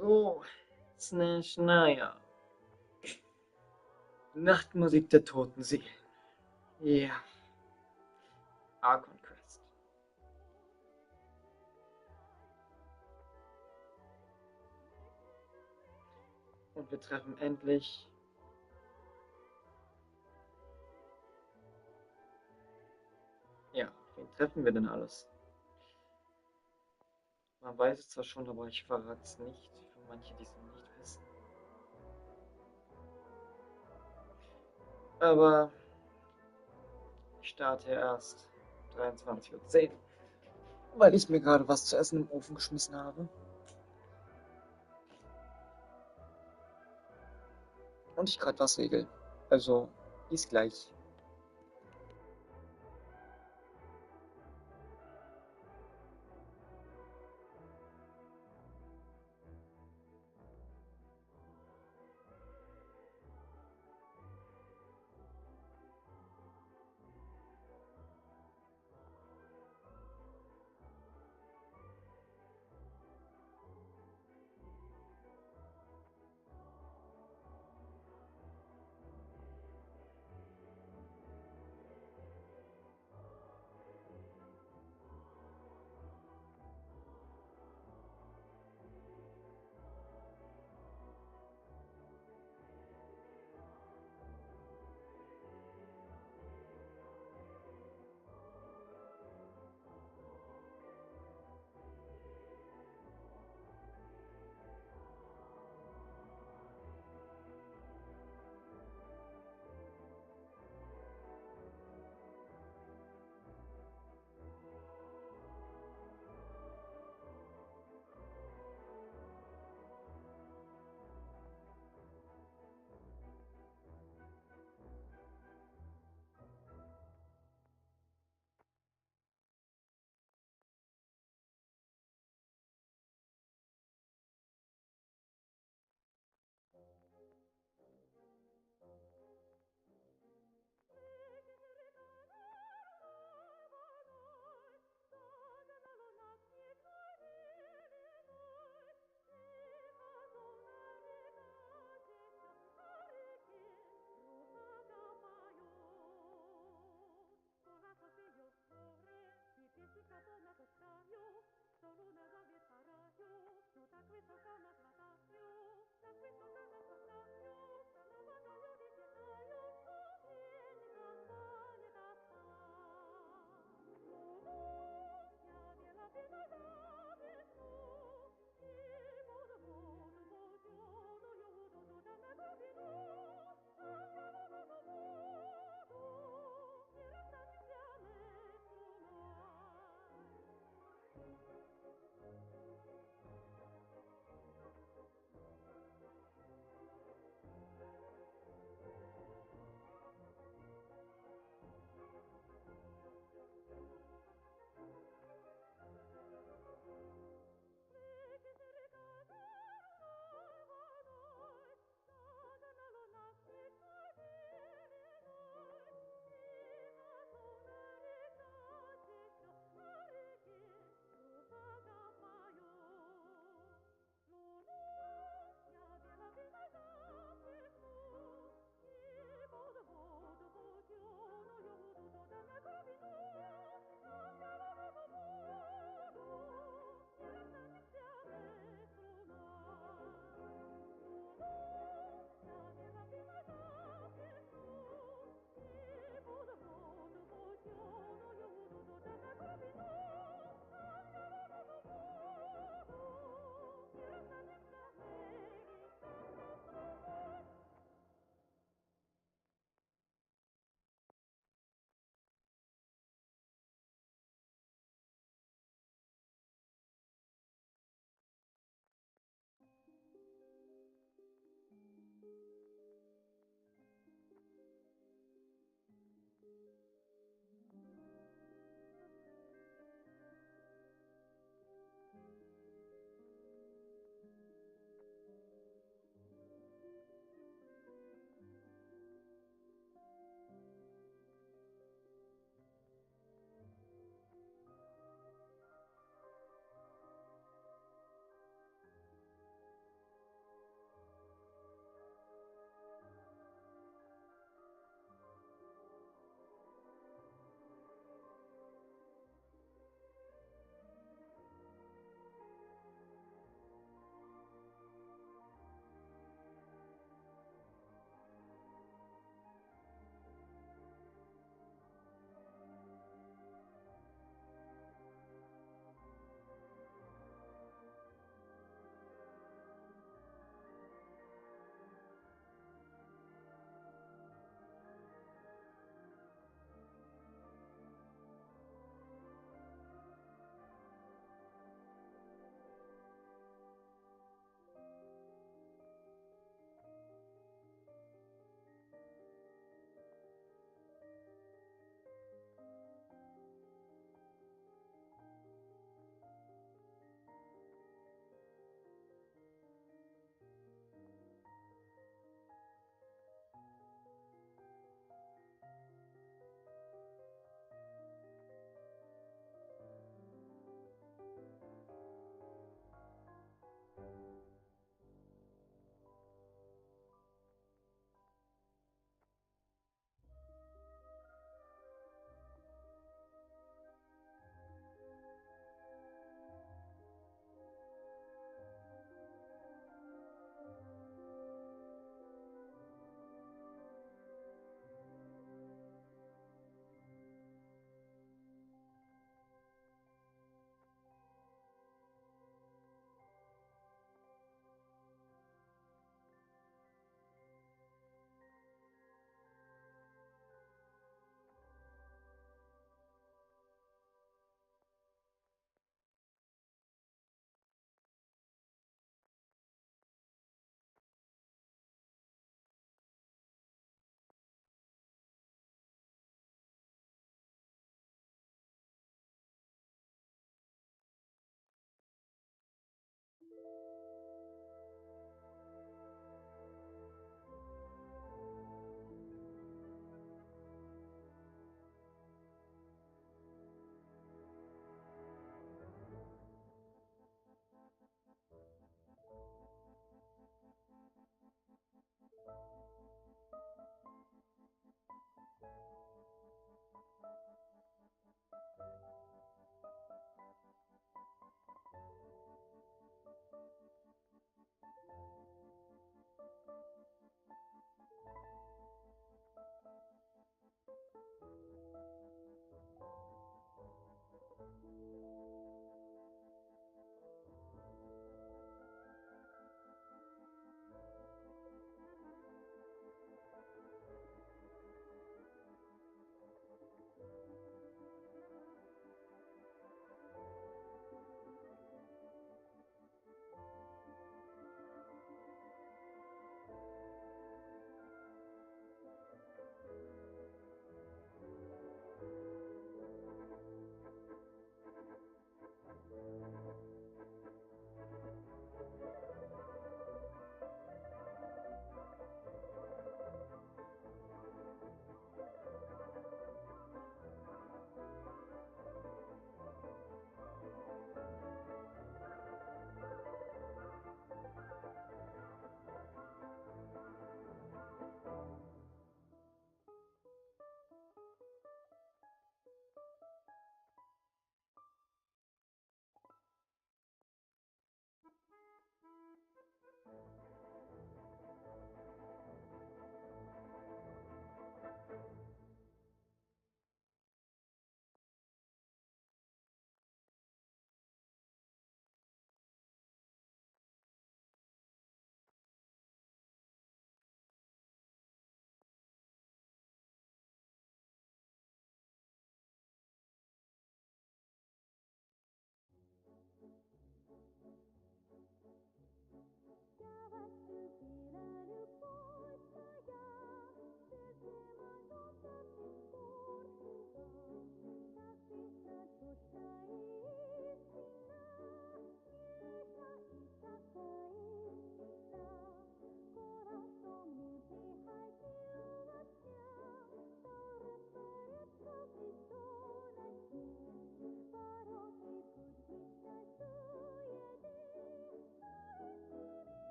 So, Slash, naja. Nachtmusik der toten Seelen. Ja, Archon Quest. Und wir treffen endlich. Ja, wen treffen wir denn alles? Man weiß es zwar schon, aber ich verrate es nicht. Für manche, die es noch nicht wissen. Aber ich starte erst 23:10 Uhr, weil ich mir gerade was zu essen im Ofen geschmissen habe. Und ich gerade was regel. Also, bis gleich.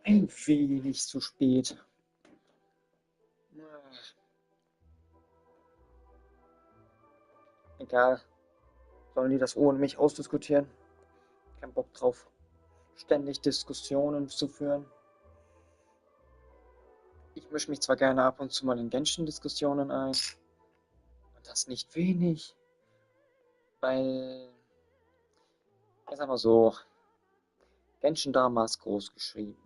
Ein wenig zu spät. Egal, sollen die das ohne mich ausdiskutieren? Kein Bock drauf, ständig Diskussionen zu führen. Ich mische mich zwar gerne ab und zu mal in Genshin-Diskussionen ein, und das nicht wenig, weil, ich sag mal so, Genshin damals groß geschrieben.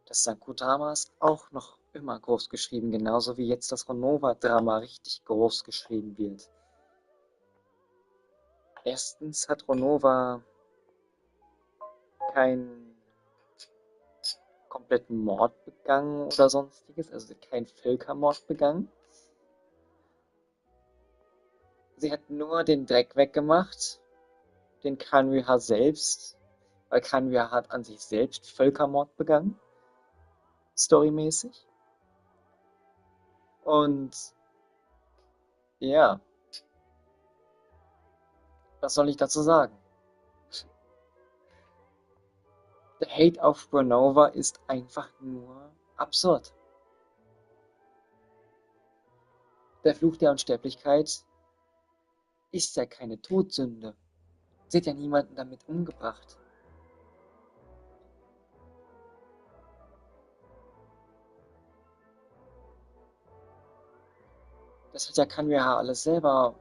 Das Sankudama ist auch noch immer groß geschrieben, genauso wie jetzt das Renova-Drama richtig groß geschrieben wird. Erstens hat Renova keinen kompletten Mord begangen oder sonstiges, also keinen Völkermord begangen. Sie hat nur den Dreck weggemacht, den Kanriha selbst, weil Kanriha hat an sich selbst Völkermord begangen, storymäßig. Und ja, was soll ich dazu sagen? Der Hate auf Renova ist einfach nur absurd. Der Fluch der Unsterblichkeit ist ja keine Todsünde. Sie hat ja niemanden damit umgebracht. Das hat ja Kanriha alles selber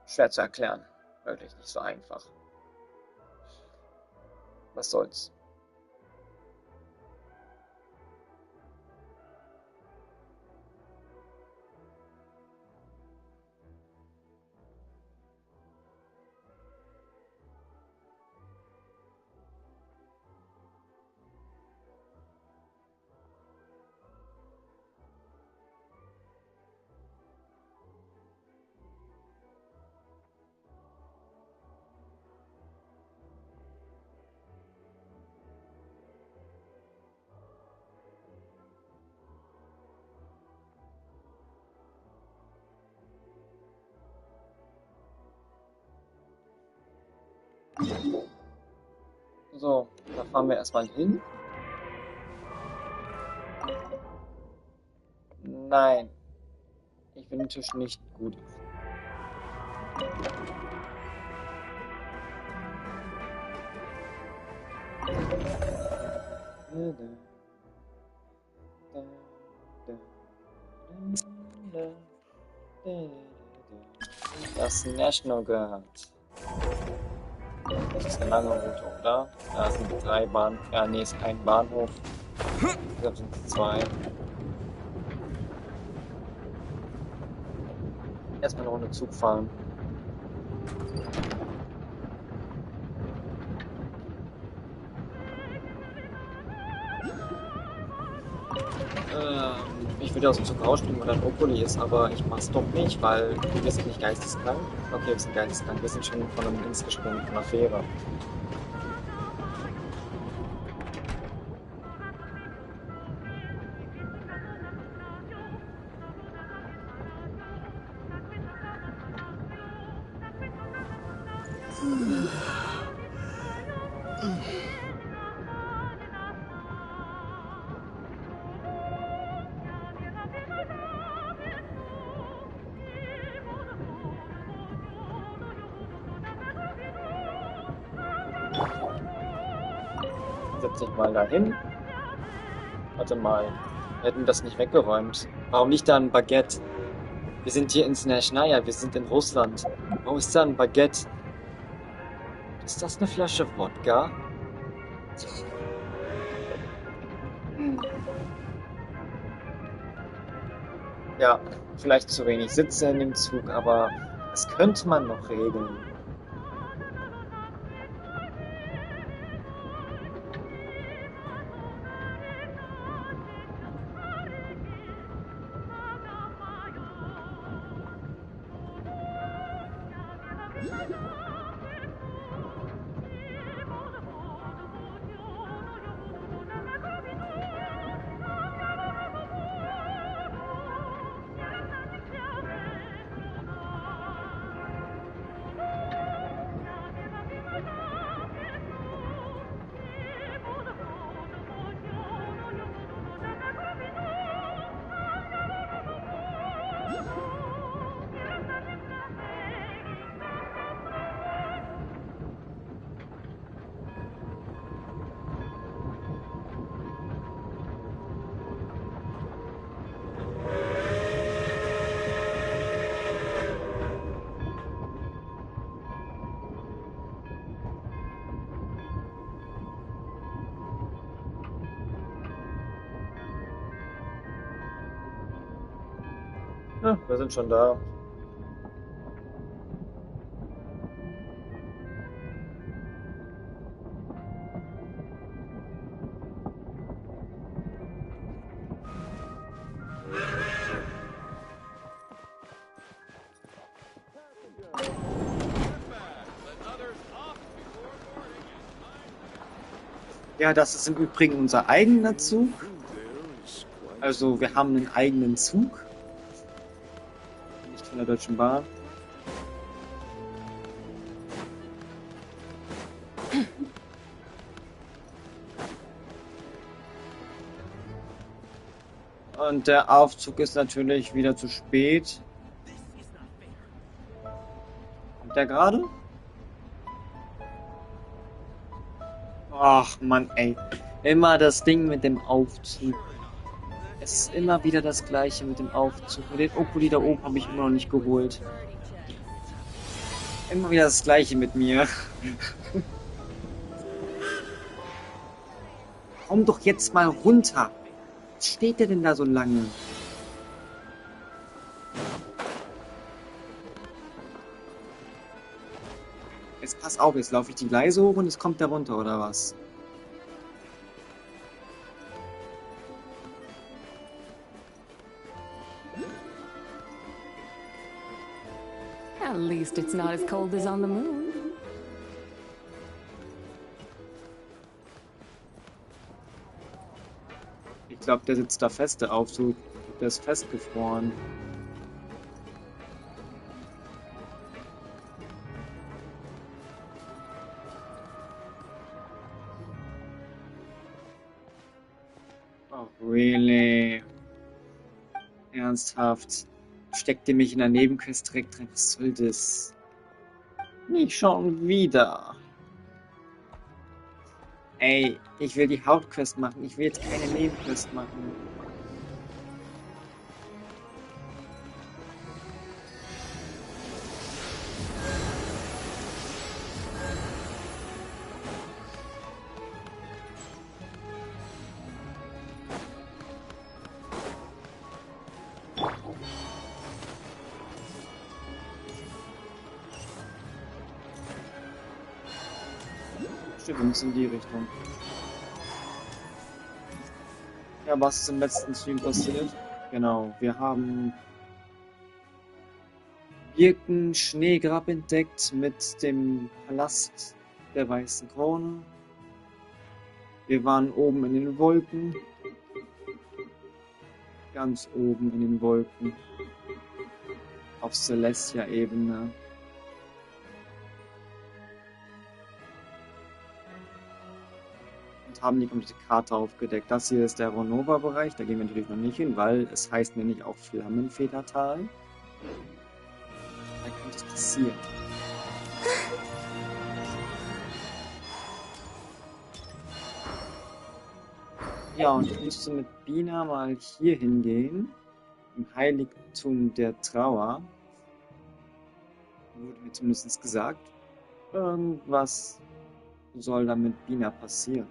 schwer zu erklären. Wirklich nicht so einfach. Was soll's. So, da fahren wir erstmal hin. Nein, ich finde den Tisch nicht gut. Das National gehört. Das ist eine lange Route, oder? Da sind 3 Bahn. Ja, nee, ist ein Bahnhof. Ich glaube, sind es 2. Erstmal eine Runde Zug fahren. Ich würde aus dem Zug rausspringen, wo dann Okuli ist, aber ich mach's doch nicht, weil wir sind nicht geisteskrank. Okay, wir sind geisteskrank. Wir sind schon von einem Dings gesprungen, von einer Fähre. Setz dich mal dahin. Warte mal, wir hätten das nicht weggeräumt. Warum nicht da ein Baguette? Wir sind hier in Snezhnaya, wir sind in Russland. Wo ist da ein Baguette? Ist das eine Flasche Wodka? Ja, vielleicht zu wenig Sitze in dem Zug, aber das könnte man noch regeln. Ja, wir sind schon da. Ja, das ist im Übrigen unser eigener Zug. Also wir haben einen eigenen Zug. Nicht von der Deutschen Bahn. Und der Aufzug ist natürlich wieder zu spät. Kommt der gerade? Ach Mann, ey. Immer das Ding mit dem Aufzug. Es ist immer wieder das gleiche mit dem Aufzug. Und den Okuli da oben habe ich immer noch nicht geholt. Immer wieder das gleiche mit mir. Komm doch jetzt mal runter. Was steht der denn da so lange? Jetzt pass auf, jetzt laufe ich die Gleise hoch und jetzt kommt der runter, oder was? At least it's not as cold as on the moon. Ich glaube, der sitzt da fest, der Aufzug. Der ist festgefroren. Oh, really? Ernsthaft? Steckt ihr mich in der Nebenquest direkt rein? Was soll das? Nicht schon wieder. Ey, ich will die Hauptquest machen. Ich will jetzt keine Nebenquest machen. Stimmt, wir müssen in die Richtung. Ja, was ist im letzten Stream passiert? Genau, wir haben Birken-Schneegrab entdeckt mit dem Palast der Weißen Krone. Wir waren oben in den Wolken. Ganz oben in den Wolken. Auf Celestia-Ebene. Und haben die komplette Karte aufgedeckt. Das hier ist der Ronova-Bereich. Da gehen wir natürlich noch nicht hin, weil es heißt nämlich auch Flammenfedertal. Da könnte es passieren. Ja, und ich müsste mit Bina mal hier hingehen. Im Heiligtum der Trauer. Wurde mir zumindest gesagt. Irgendwas soll da mit Bina passieren.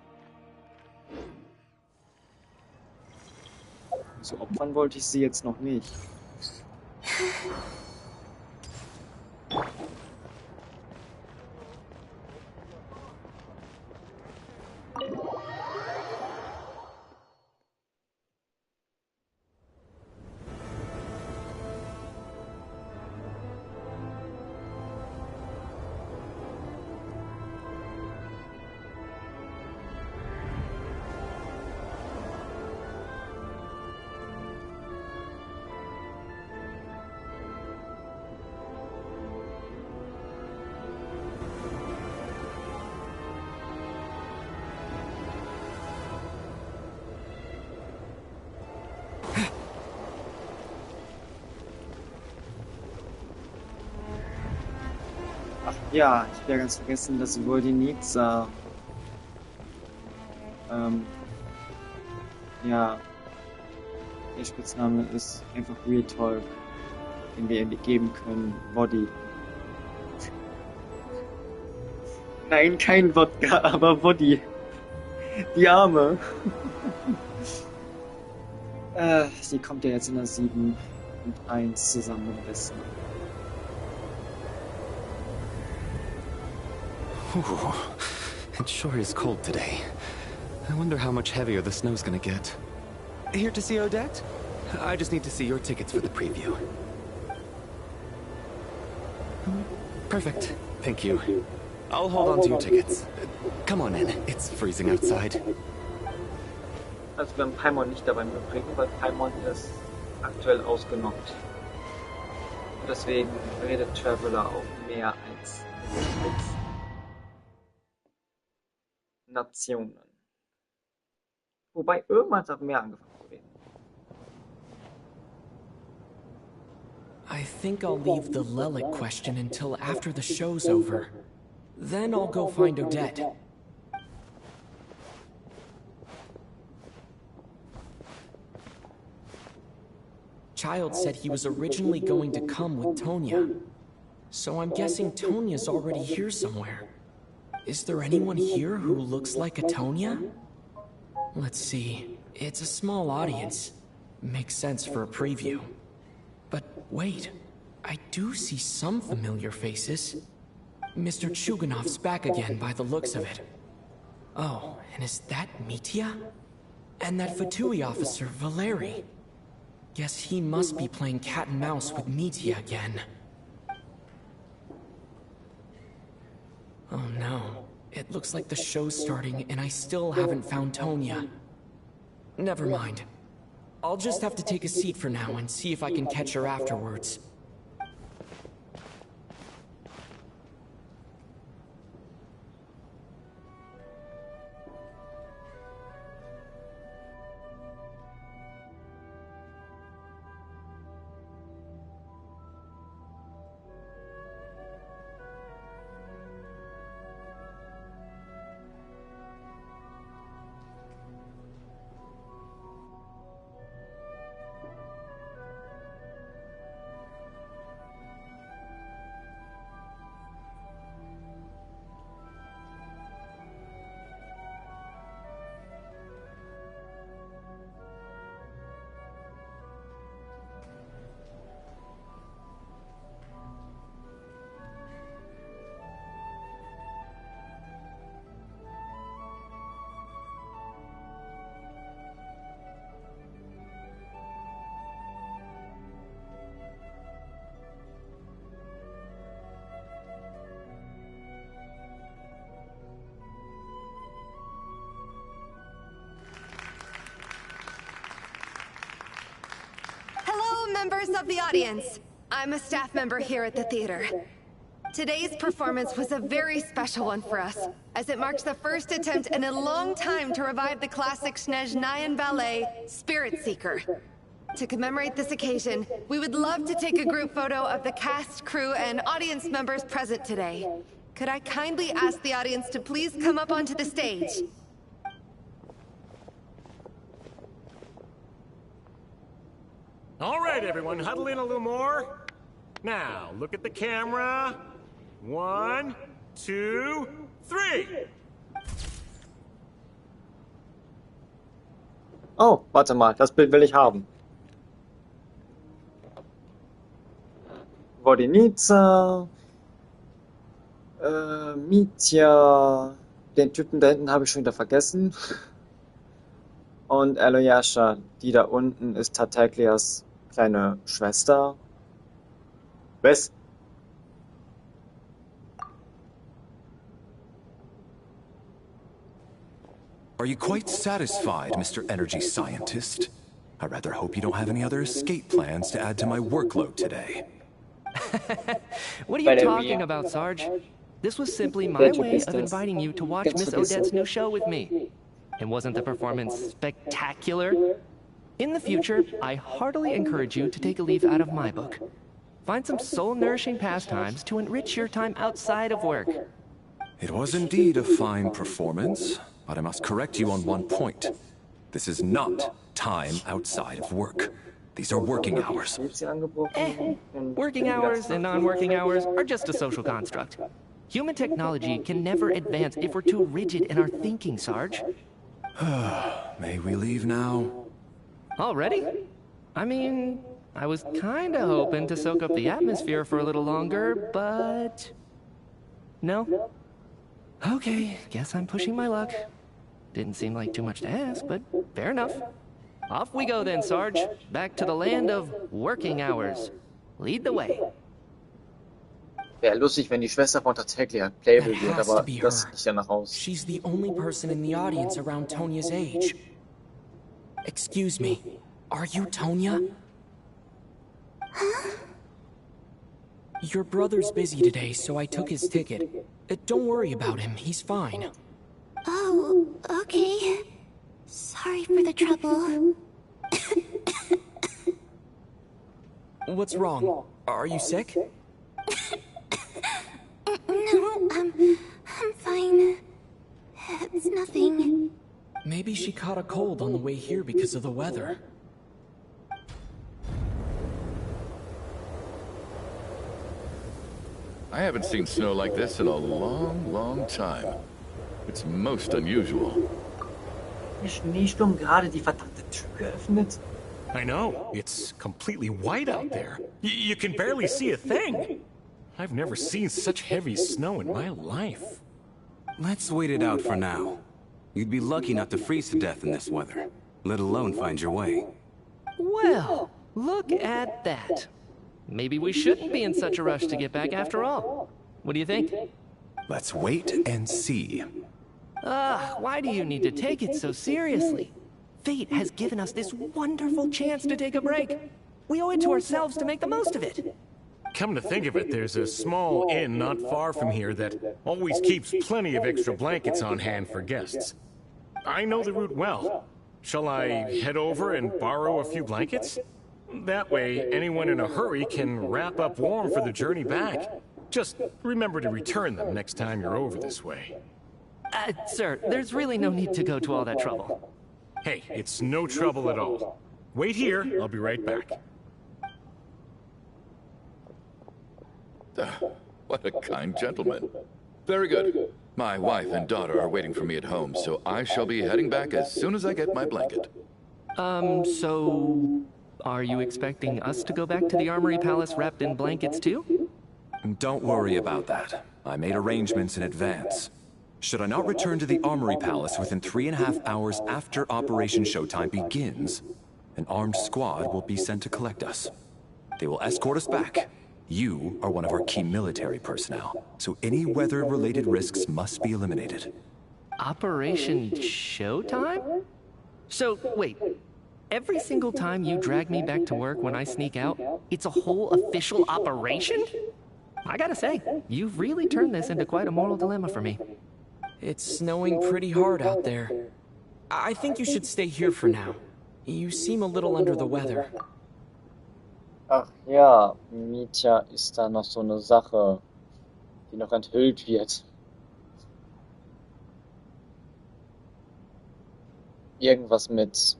So opfern wollte ich sie jetzt noch nicht. Ja, ich habe ja ganz vergessen, dass Vodnica, ja, der Spitzname ist einfach Real Talk, den wir ihr geben können. Body. Nein, kein Wodka, aber Body. Die Arme. Die kommt ja jetzt in der 7. und eins zusammenrissen. Ooh, it sure is cold today. I wonder how much heavier the snow's gonna get. Here to see Odette? I just need to see your tickets for the preview. Perfect. Thank you. I'll hold on to your tickets. Come on in. It's freezing outside. Also wir haben Paimon nicht dabei mitbringen, weil Paimon ist aktuell ausgenockt. Und deswegen redet Traveler auch mehr als mit Nationen. Wobei irgendwann hat er mehr angefangen zu reden. I think I'll leave the Lelic question until after the show's over. Then I'll go find Odette. Child said he was originally going to come with Tonya. So I'm guessing Tonya's already here somewhere. Is there anyone here who looks like a Tonya? Let's see. It's a small audience. Makes sense for a preview. But wait, I do see some familiar faces. Mr. Chuganov's back again by the looks of it. Oh, and is that Mitya? And that Fatui officer, Valeri. Guess he must be playing cat and mouse with Mitya again. Oh no, it looks like the show's starting and I still haven't found Tonya. Never mind. I'll just have to take a seat for now and see if I can catch her afterwards. Members of the audience, I'm a staff member here at the theater. Today's performance was a very special one for us, as it marks the first attempt in a long time to revive the classic Snezhnayan ballet, Spirit Seeker. To commemorate this occasion, we would love to take a group photo of the cast, crew, and audience members present today. Could I kindly ask the audience to please come up onto the stage? All right, everyone, huddle in a little more. Now, look at the camera. 1, 2, 3. Oh, warte mal, das Bild will ich haben. Vodnica, Mitya, den Typen da hinten habe ich schon wieder vergessen. Und Alyosha, die da unten ist Tartaglias kleine Schwester. Was? Are you quite satisfied, Mr. Energy Scientist? I rather hope you don't have any other escape plans to add to my workload today. What are you talking about, Sarge? This was simply my way of inviting you to watch Miss Odette's new show with me. And wasn't the performance spectacular? In the future, I heartily encourage you to take a leaf out of my book. Find some soul-nourishing pastimes to enrich your time outside of work. It was indeed a fine performance, but I must correct you on one point. This is not time outside of work. These are working hours. Working hours and non-working hours are just a social construct. Human technology can never advance if we're too rigid in our thinking, Sarge. May we leave now? Already? I mean, I was kinda hoping to soak up the atmosphere for a little longer, but... No? Okay, guess I'm pushing my luck. Didn't seem like too much to ask, but fair enough. Off we go then, Sarge. Back to the land of working hours. Lead the way. Wäre lustig, wenn die Schwester von tatsächlich Playable That wird, has aber to be das her. sieht nicht danach aus. She's the only person in the audience around Tonia's age. Excuse me, are you Tonya? Huh? Your brother's busy today, so I took his ticket. Don't worry about him, he's fine. Oh, okay. Sorry for the trouble. What's wrong? Are you sick? No, I'm fine. It's nothing. Maybe she caught a cold on the way here because of the weather. I haven't seen snow like this in a long, long time. It's most unusual. Der Schneesturm gerade die verdammte Tür geöffnet? I know. It's completely white out there. You can barely see a thing. I've never seen such heavy snow in my life. Let's wait it out for now. You'd be lucky not to freeze to death in this weather, let alone find your way. Well, look at that. Maybe we shouldn't be in such a rush to get back after all. What do you think? Let's wait and see. Why do you need to take it so seriously? Fate has given us this wonderful chance to take a break. We owe it to ourselves to make the most of it. Come to think of it, there's a small inn not far from here that always keeps plenty of extra blankets on hand for guests. I know the route well. Shall I head over and borrow a few blankets? That way, anyone in a hurry can wrap up warm for the journey back. Just remember to return them next time you're over this way. Sir, there's really no need to go to all that trouble. Hey, it's no trouble at all. Wait here, I'll be right back. What a kind gentleman. Very good. My wife and daughter are waiting for me at home, so I shall be heading back as soon as I get my blanket. So... Are you expecting us to go back to the Armory Palace wrapped in blankets too? Don't worry about that. I made arrangements in advance. Should I not return to the Armory Palace within 3.5 hours after Operation Showtime begins, an armed squad will be sent to collect us. They will escort us back. You are one of our key military personnel, so any weather-related risks must be eliminated. Operation Showtime? So, wait. Every single time you drag me back to work when I sneak out, it's a whole official operation? I gotta say, you've really turned this into quite a moral dilemma for me. It's snowing pretty hard out there. I think you should stay here for now. You seem a little under the weather. Ach ja, Mietja ist da noch so eine Sache, die noch enthüllt wird. Irgendwas mit,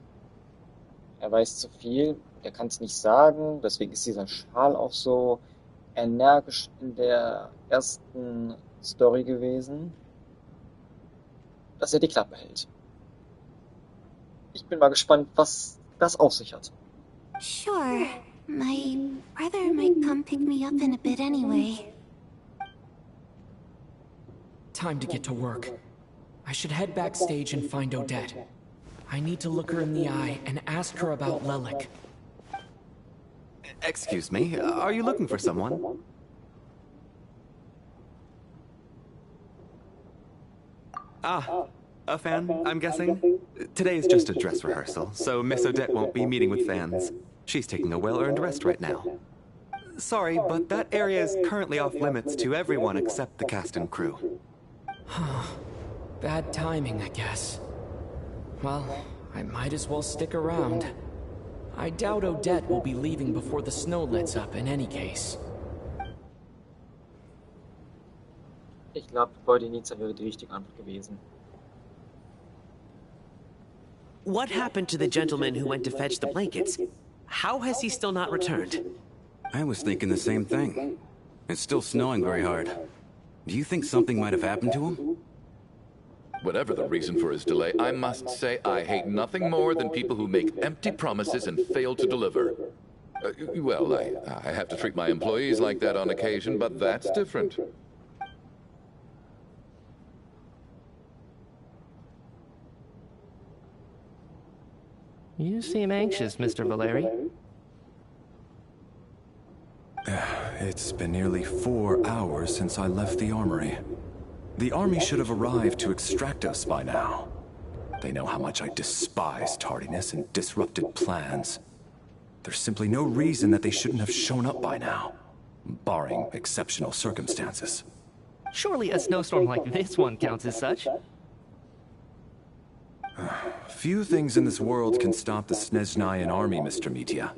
er weiß zu viel, er kann es nicht sagen, deswegen ist dieser Schal auch so energisch in der ersten Story gewesen, dass er die Klappe hält. Ich bin mal gespannt, was das auf sich hat. Sure. My brother might come pick me up in a bit anyway. Time to get to work. I should head backstage and find Odette. I need to look her in the eye and ask her about Lelik. Excuse me, are you looking for someone? Ah, a fan, I'm guessing? Today is just a dress rehearsal, so Miss Odette won't be meeting with fans. She's taking a well-earned rest right now. Sorry, but that area is currently off limits to everyone except the cast and crew. Bad timing, I guess. Well, I might as well stick around. I doubt Odette will be leaving before the snow lets up in any case. Ich glaube, Beudinica wäre die richtige Antwort gewesen. What happened to the gentleman who went to fetch the blankets? How has he still not returned? I was thinking the same thing. It's still snowing very hard. Do you think something might have happened to him? Whatever the reason for his delay, I must say I hate nothing more than people who make empty promises and fail to deliver. Well, I have to treat my employees like that on occasion, but that's different. You seem anxious, Mr. Valeri. It's been nearly 4 hours since I left the armory. The army should have arrived to extract us by now. They know how much I despise tardiness and disrupted plans. There's simply no reason that they shouldn't have shown up by now, barring exceptional circumstances. Surely a snowstorm like this one counts as such. Few things in this world can stop the Snezhnayan army, Mr. Mitya.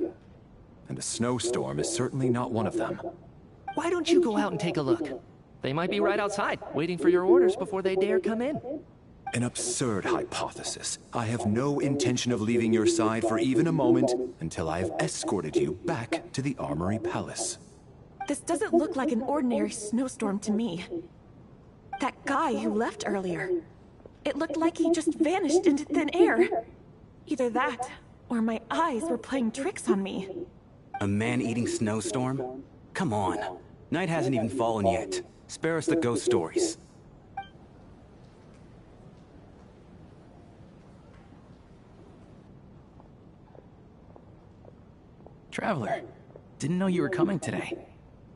And a snowstorm is certainly not one of them. Why don't you go out and take a look? They might be right outside, waiting for your orders before they dare come in. An absurd hypothesis. I have no intention of leaving your side for even a moment until I have escorted you back to the Armory Palace. This doesn't look like an ordinary snowstorm to me. That guy who left earlier, it looked like he just vanished into thin air. Either that, or my eyes were playing tricks on me. A man-eating snowstorm? Come on. Night hasn't even fallen yet. Spare us the ghost stories. Traveler, didn't know you were coming today.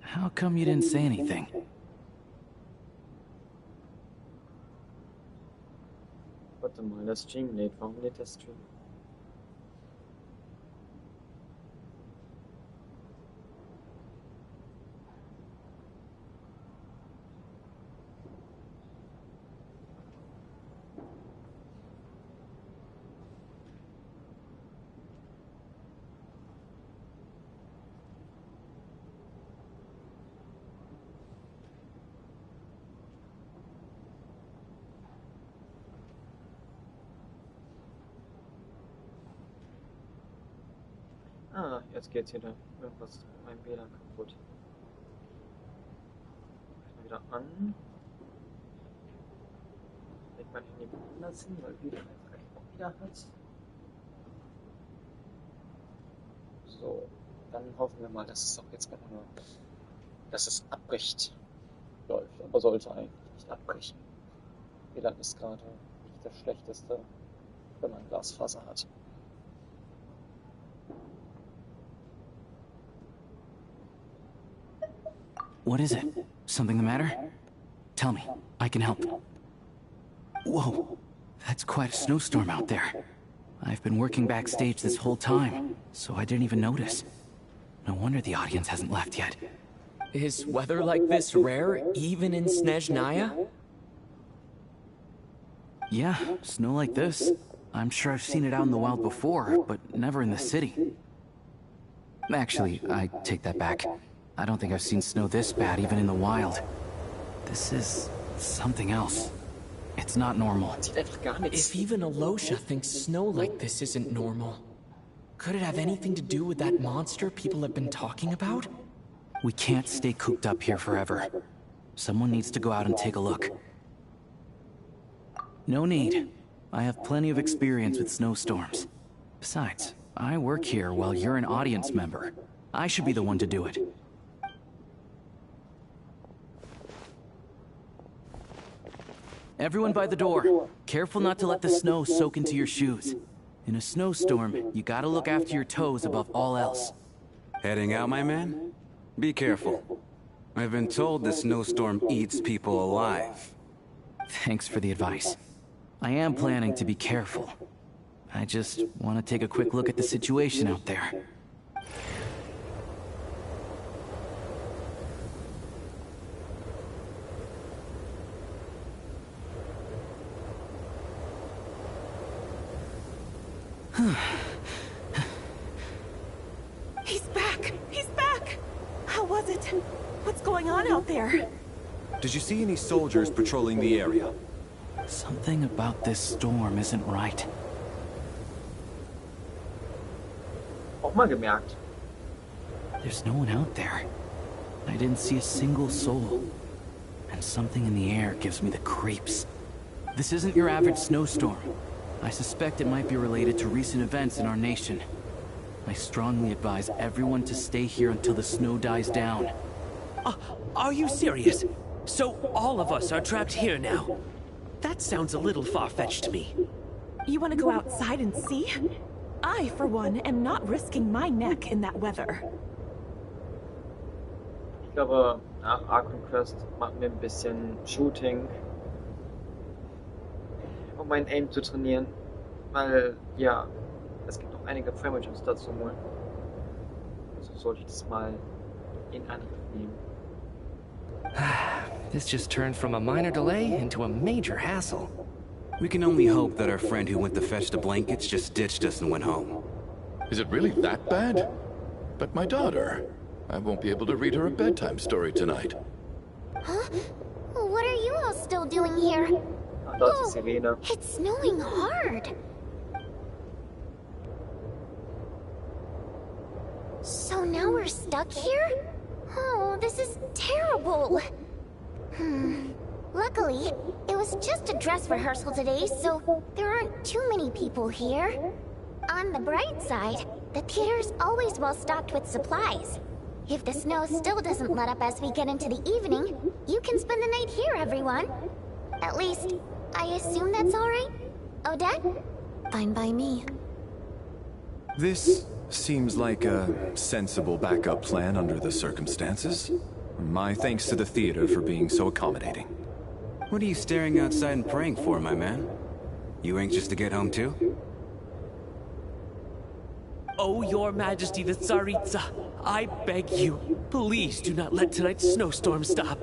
How come you didn't say anything? Warte mal, der Stream lädt. Warum lädt der Stream? Ah, jetzt geht's wieder. Irgendwas mit meinem WLAN kaputt. Mach ich mal wieder an. Leg mein Handy woanders hin, weil WLAN jetzt gleich auch wieder hat. So, dann hoffen wir mal, dass es auch jetzt auch nur, dass es abbricht. Läuft, aber sollte eigentlich nicht abbrechen. WLAN ist gerade nicht das Schlechteste, wenn man Glasfaser hat. What is it? Something the matter? Tell me. I can help. Whoa. That's quite a snowstorm out there. I've been working backstage this whole time, so I didn't even notice. No wonder the audience hasn't left yet. Is weather like this rare, even in Snezhnaya? Yeah, snow like this. I'm sure I've seen it out in the wild before, but never in the city. Actually, I take that back. I don't think I've seen snow this bad even in the wild. This is something else. It's not normal. If even Alosha thinks snow like this isn't normal, could it have anything to do with that monster people have been talking about? We can't stay cooped up here forever. Someone needs to go out and take a look. No need. I have plenty of experience with snowstorms. Besides, I work here while you're an audience member. I should be the one to do it. Everyone by the door. Careful not to let the snow soak into your shoes. In a snowstorm, you gotta look after your toes above all else. Heading out, my man? Be careful. I've been told the snowstorm eats people alive. Thanks for the advice. I am planning to be careful. I just want to take a quick look at the situation out there. He's back! He's back! How was it? What's going on out there? Did you see any soldiers patrolling the area? Something about this storm isn't right. Auch mal gemerkt. There's no one out there. I didn't see a single soul. And something in the air gives me the creeps. This isn't your average snowstorm. I suspect it might be related to recent events in our nation. I strongly advise everyone to stay here until the snow dies down. Are you serious? So all of us are trapped here now? That sounds a little far-fetched to me. You want to go outside and see? I, for one, am not risking my neck in that weather. Ich glaube, nach Arkham Quest machen wir ein bisschen Shooting, um mein Aim zu trainieren. Weil, ja, es gibt noch einige Frame-Reduce dazu holen. Also sollte ich das mal in Angriff nehmen. This just turned from a minor delay into a major hassle. We can only hope that our friend who went to fetch the blankets just ditched us and went home. Is it really that bad? But my daughter, I won't be able to read her a bedtime story tonight. Huh? What are you all still doing here? Oh, it's snowing hard. So now we're stuck here? Oh, this is terrible. Luckily, it was just a dress rehearsal today, so there aren't too many people here. On the bright side, the theater's always well stocked with supplies. If the snow still doesn't let up as we get into the evening, you can spend the night here, everyone. At least, I assume that's all right? Odette? Fine by me. This seems like a sensible backup plan under the circumstances. My thanks to the theater for being so accommodating. What are you staring outside and praying for, my man? You anxious to get home too? Oh, Your Majesty the Tsaritsa, I beg you, please do not let tonight's snowstorm stop.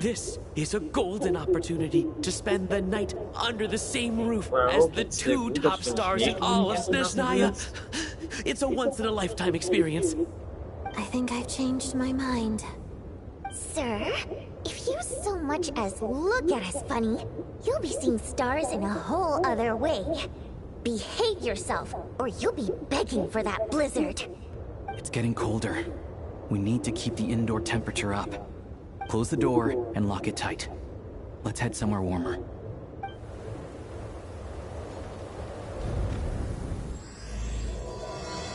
This is a golden opportunity to spend the night under the same roof as the two top stars in all of Snezhnaya. It's a once-in-a-lifetime experience. I think I've changed my mind. Sir, if you so much as look at us funny, you'll be seeing stars in a whole other way. Behave yourself, or you'll be begging for that blizzard. It's getting colder. We need to keep the indoor temperature up. Close the door and lock it tight. Let's head somewhere warmer.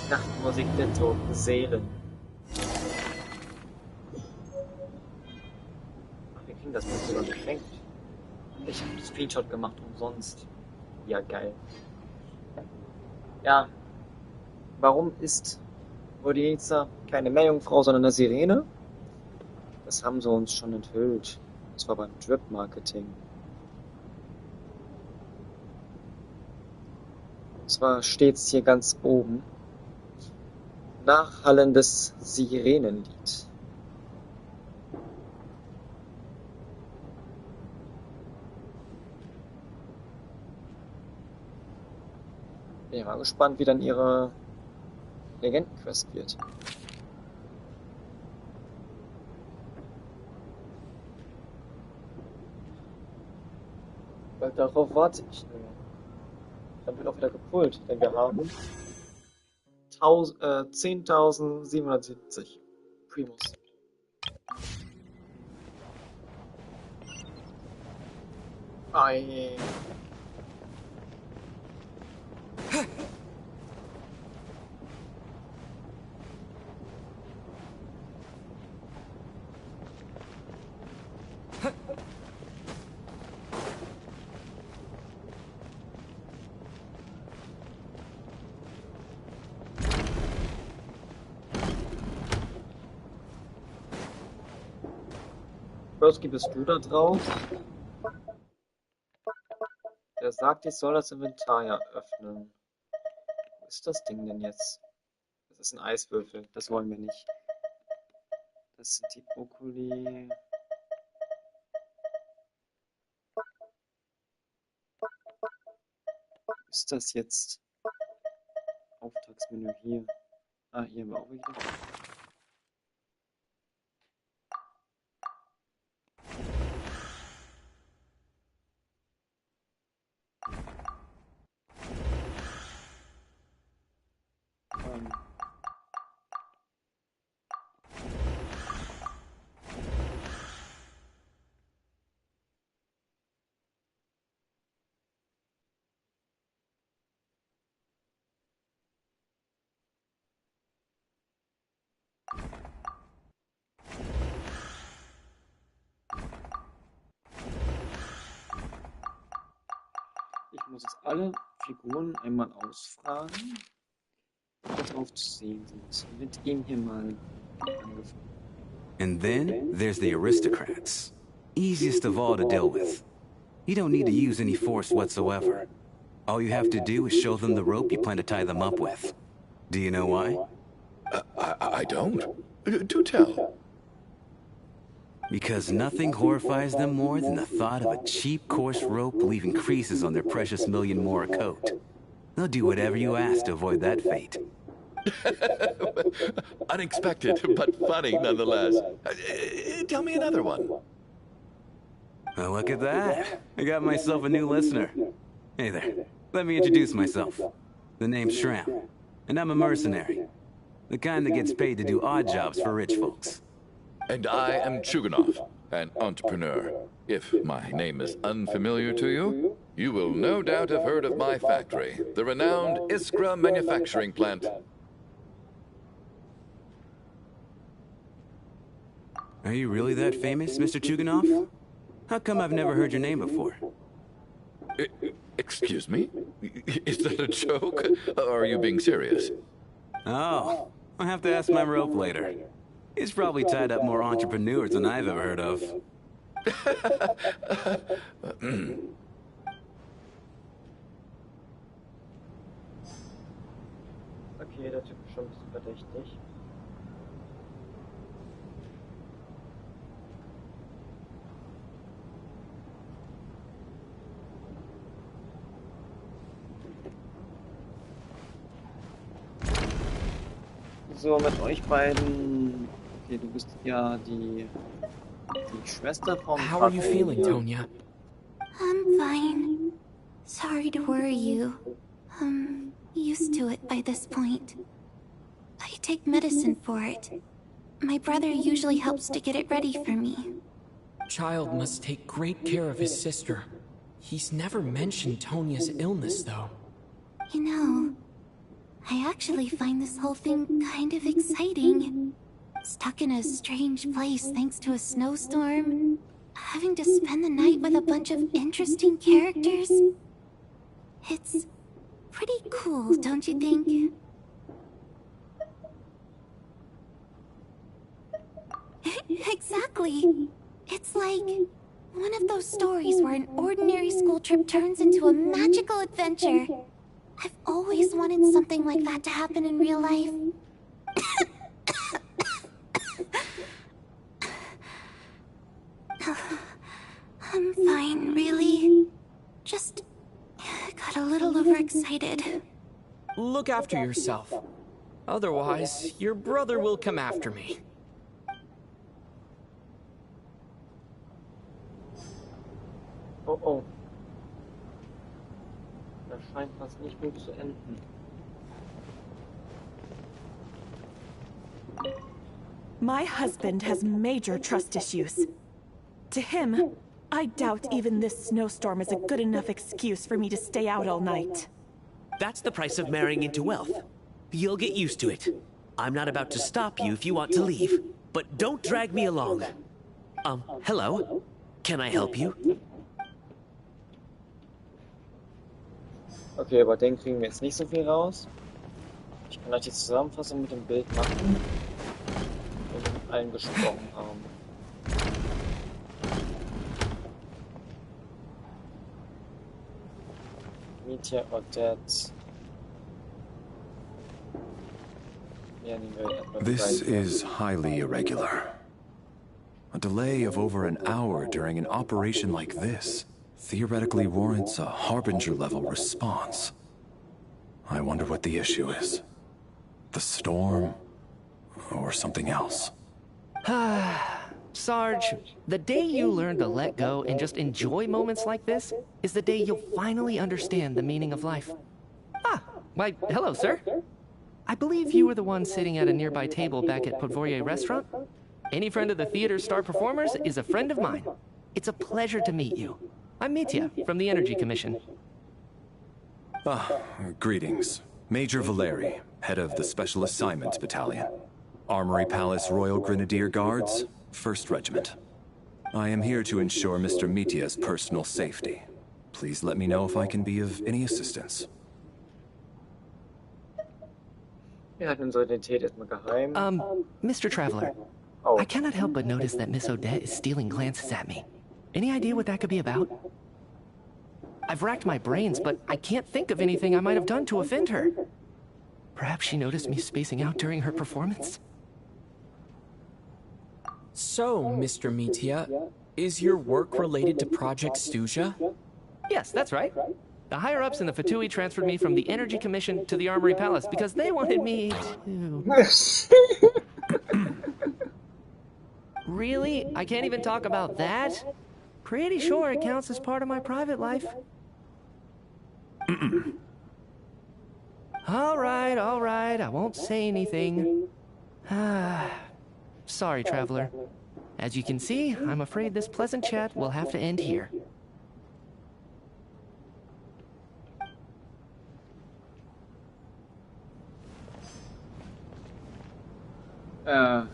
Nachtmusik der toten Seelen. Ach, wir kriegen das Bild sogar geschenkt. Ich habe einen Screenshot gemacht umsonst. Ja, geil. Ja, warum ist Rodieza keine Meerjungfrau, sondern eine Sirene? Das haben sie uns schon enthüllt. Das war beim Drip-Marketing. Und zwar steht es hier ganz oben. Nachhallendes Sirenenlied. Bin ja mal gespannt, wie dann ihre Legendenquest wird. Weil darauf warte ich nur. Dann wird auch wieder gepult, denn wir haben 10.770 Primus. Ei. Broski, bist du da drauf? Der sagt, ich soll das Inventar ja öffnen. Wo ist das Ding denn jetzt? Das ist ein Eiswürfel, das wollen wir nicht. Das sind die Brokkoli. Wo ist das jetzt? Auftragsmenü hier. Ah, hier haben wir auch wieder. muss jetzt alle Figuren einmal ausfragen, die drauf zu sehen sind. Mit ihm hier mal angefangen. And then there's the aristocrats. Easiest of all to deal with. You don't need to use any force whatsoever. All you have to do is show them the rope you plan to tie them up with. Do you know why? I don't. Do tell. Because nothing horrifies them more than the thought of a cheap, coarse rope leaving creases on their precious million more coat. They'll do whatever you ask to avoid that fate. Unexpected, but funny nonetheless. Tell me another one. Well, look at that. I got myself a new listener. Hey there. Let me introduce myself. The name's Shram, and I'm a mercenary. The kind that gets paid to do odd jobs for rich folks. And I am Chuganov, an entrepreneur. If my name is unfamiliar to you, you will no doubt have heard of my factory, the renowned Iskra manufacturing plant. Are you really that famous, Mr. Chuganov? How come I've never heard your name before? Excuse me? Is that a joke? Or are you being serious? Oh, I'll have to ask my rope later. He's probably tied up more entrepreneurs than I've ever heard of. Okay, der Typ ist schon ein bisschen verdächtig. So, mit euch beiden. Okay, du bist ja die Schwester vom How are you feeling, Tonya? I'm fine. Sorry to worry you. I'm used to it by this point. I take medicine for it. My brother usually helps to get it ready for me. Child must take great care of his sister. He's never mentioned Tonya's illness, though. You know, I actually find this whole thing kind of exciting. Stuck in a strange place thanks to a snowstorm. Having to spend the night with a bunch of interesting characters. It's pretty cool, don't you think? Exactly. It's like one of those stories where an ordinary school trip turns into a magical adventure. I've always wanted something like that to happen in real life. I'm fine, really. Just got a little overexcited. Look after yourself. Otherwise, your brother will come after me. Oh oh. Das scheint fast nicht gut zu enden. My husband has major trust issues. To him, I doubt even this snowstorm is a good enough excuse for me to stay out all night. That's the price of marrying into wealth. You'll get used to it. I'm not about to stop you if you want to leave, but don't drag me along. Hello? Can I help you? Okay, aber den kriegen wir jetzt nicht so viel raus. Ich kann euch die Zusammenfassung mit dem Bild machen. Und mit allen gesprochen haben. Mitya, Odette. This is highly irregular. A delay of over an hour during an operation like this theoretically warrants a Harbinger-level response. I wonder what the issue is. The storm, or something else. Sarge, the day you learn to let go and just enjoy moments like this is the day you'll finally understand the meaning of life. Ah, why, hello, sir. I believe you were the one sitting at a nearby table back at Podvorye restaurant. Any friend of the theater's star performers is a friend of mine. It's a pleasure to meet you. I'm Mitya, from the Energy Commission. Greetings. Major Valeri, head of the Special Assignments Battalion. Armory Palace Royal Grenadier Guards, 1st Regiment. I am here to ensure Mr. Mitya's personal safety. Please let me know if I can be of any assistance. Wir halten unsere Identität erstmal geheim. Mr. Traveler. Oh. I cannot help but notice that Miss Odette is stealing glances at me. Any idea what that could be about? I've racked my brains, but I can't think of anything I might have done to offend her. Perhaps she noticed me spacing out during her performance? So, Mr. Mitia, is your work related to Project Stuja? Yes, that's right. The higher-ups in the Fatui transferred me from the Energy Commission to the Armory Palace because they wanted me to... Really? I can't even talk about that? Pretty sure it counts as part of my private life. All right, I won't say anything. Sorry, Traveler. As you can see, I'm afraid this pleasant chat will have to end here. Ja.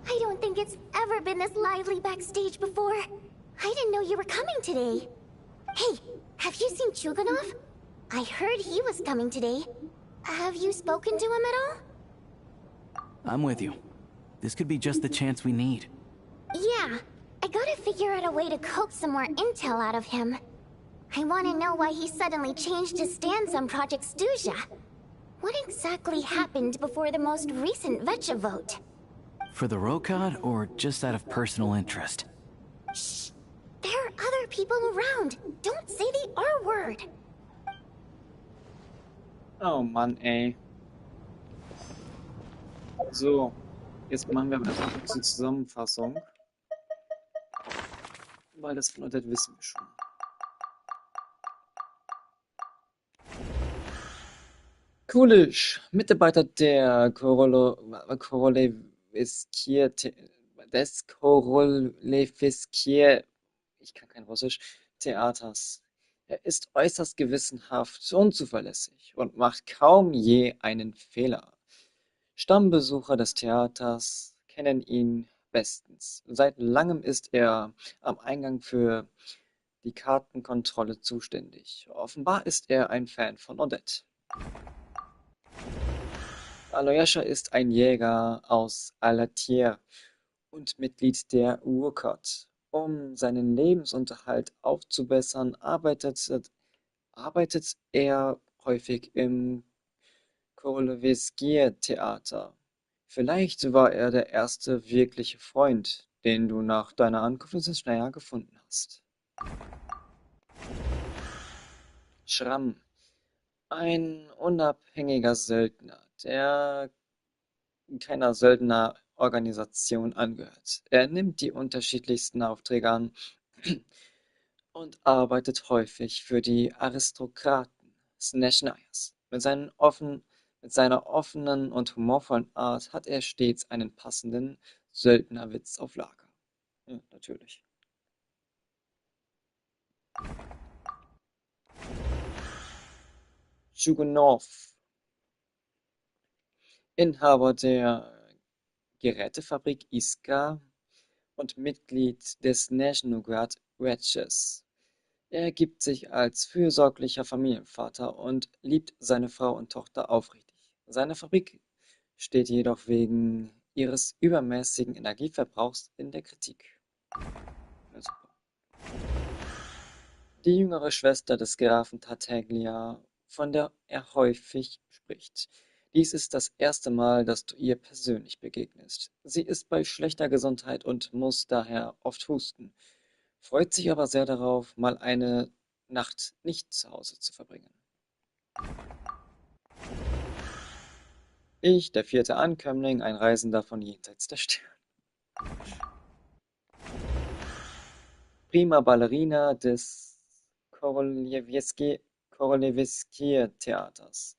I don't think it's ever been this lively backstage before. I didn't know you were coming today. Hey, have you seen Chuganov? I heard he was coming today. Have you spoken to him at all? I'm with you. This could be just the chance we need. Yeah, I gotta figure out a way to coax some more intel out of him. I want to know why he suddenly changed his stance on Project Stuja. What exactly happened before the most recent Vecha vote? For the Rokad, or just out of personal interest? Shh! There are other people around. Don't say the R word. Oh Mann, ey. So, jetzt machen wir aber erstmal kurz die Zusammenfassung. Weil das von Odette wissen wir schon. Kulisch, Mitarbeiter der Korolewiskier, ich kann kein Russisch, Theaters. Er ist äußerst gewissenhaft und zuverlässig und macht kaum je einen Fehler. Stammbesucher des Theaters kennen ihn bestens. Seit langem ist er am Eingang für die Kartenkontrolle zuständig. Offenbar ist er ein Fan von Odette. Alyosha ist ein Jäger aus Alatier und Mitglied der Urquhart. Um seinen Lebensunterhalt aufzubessern, arbeitet er häufig im Korolewiskier-Theater. Vielleicht war er der erste wirkliche Freund, den du nach deiner Ankunft in Snaya gefunden hast. Schramm. Ein unabhängiger Söldner, der keiner Söldnerorganisation angehört. Er nimmt die unterschiedlichsten Aufträge an und arbeitet häufig für die Aristokraten Snezhnayas. Mit seiner offenen und humorvollen Art hat er stets einen passenden Söldnerwitz auf Lager. Ja, natürlich. Chugunov, Inhaber der Gerätefabrik Iska und Mitglied des Nezhnugat Ratches. Er gibt sich als fürsorglicher Familienvater und liebt seine Frau und Tochter aufrichtig. Seine Fabrik steht jedoch wegen ihres übermäßigen Energieverbrauchs in der Kritik. Ja, super. Die jüngere Schwester des Grafen Tartaglia, von der er häufig spricht. Dies ist das erste Mal, dass du ihr persönlich begegnest. Sie ist bei schlechter Gesundheit und muss daher oft husten, freut sich aber sehr darauf, mal eine Nacht nicht zu Hause zu verbringen. Ich, der 4. Ankömmling, ein Reisender von jenseits der Sterne. Prima Ballerina des Korolewiskier-Theaters.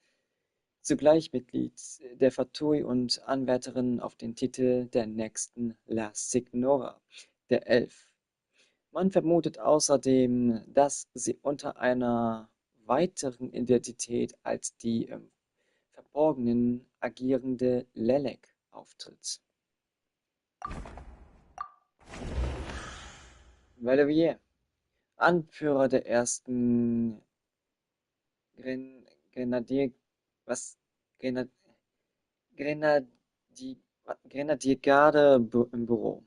Zugleich Mitglied der Fatui und Anwärterin auf den Titel der nächsten La Signora, der 11. Man vermutet außerdem, dass sie unter einer weiteren Identität als die im Verborgenen agierende Lelek auftritt. Valevier, Anführer der ersten Grenadier, was? Grenad, Grenadi, Grenadiergarde im Büro.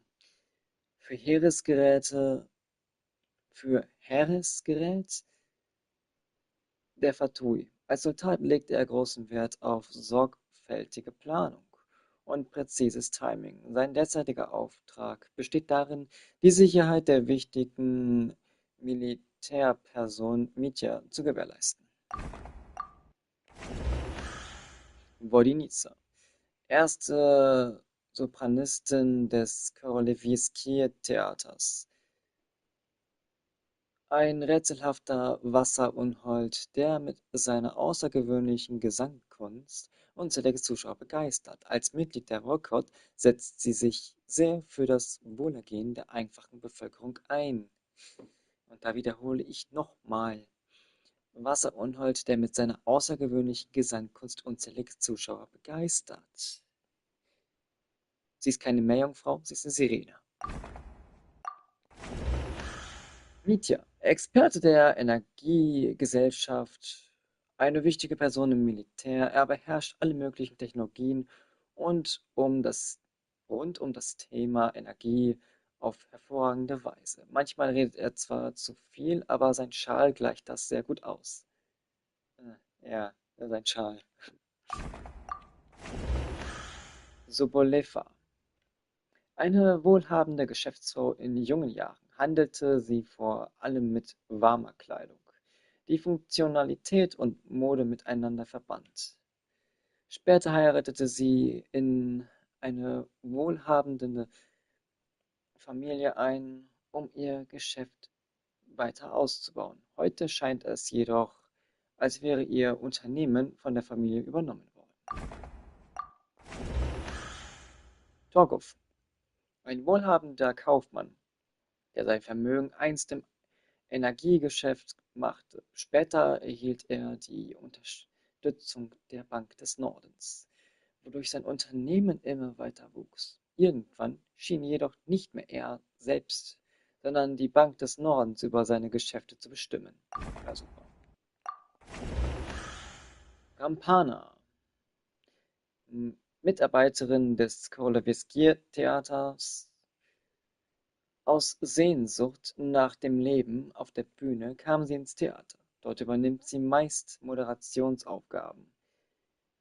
Für Heeresgerät der Fatui. Als Soldat legte er großen Wert auf sorgfältige Planung und präzises Timing. Sein derzeitiger Auftrag besteht darin, die Sicherheit der wichtigen Militärperson Mitya zu gewährleisten. Wodinica, erste Sopranistin des Korolewski-Theaters. Ein rätselhafter Wasserunhold, der mit seiner außergewöhnlichen Gesangkunst unzählige Zuschauer begeistert. Als Mitglied der Rockcode setzt sie sich sehr für das Wohlergehen der einfachen Bevölkerung ein. Und da wiederhole ich nochmal. Wasserunhold, der mit seiner außergewöhnlichen Gesangkunst unzählige Zuschauer begeistert. Sie ist keine Meerjungfrau, sie ist eine Sirene. Mitya, Experte der Energiegesellschaft, eine wichtige Person im Militär. Er beherrscht alle möglichen Technologien und rund um das Thema Energie auf hervorragende Weise. Manchmal redet er zwar zu viel, aber sein Schal gleicht das sehr gut aus. Ja, sein Schal. Sobolefa. Eine wohlhabende Geschäftsfrau in jungen Jahren handelte sie vor allem mit warmer Kleidung, die Funktionalität und Mode miteinander verband. Später heiratete sie in eine wohlhabende Familie ein, um ihr Geschäft weiter auszubauen. Heute scheint es jedoch, als wäre ihr Unternehmen von der Familie übernommen worden. Torgoff, ein wohlhabender Kaufmann, der sein Vermögen einst im Energiegeschäft machte. Später erhielt er die Unterstützung der Bank des Nordens, wodurch sein Unternehmen immer weiter wuchs. Irgendwann schien jedoch nicht mehr er selbst, sondern die Bank des Nordens über seine Geschäfte zu bestimmen. Ja, super. Rampana, Mitarbeiterin des Korolewski-Theaters. Aus Sehnsucht nach dem Leben auf der Bühne kam sie ins Theater. Dort übernimmt sie meist Moderationsaufgaben,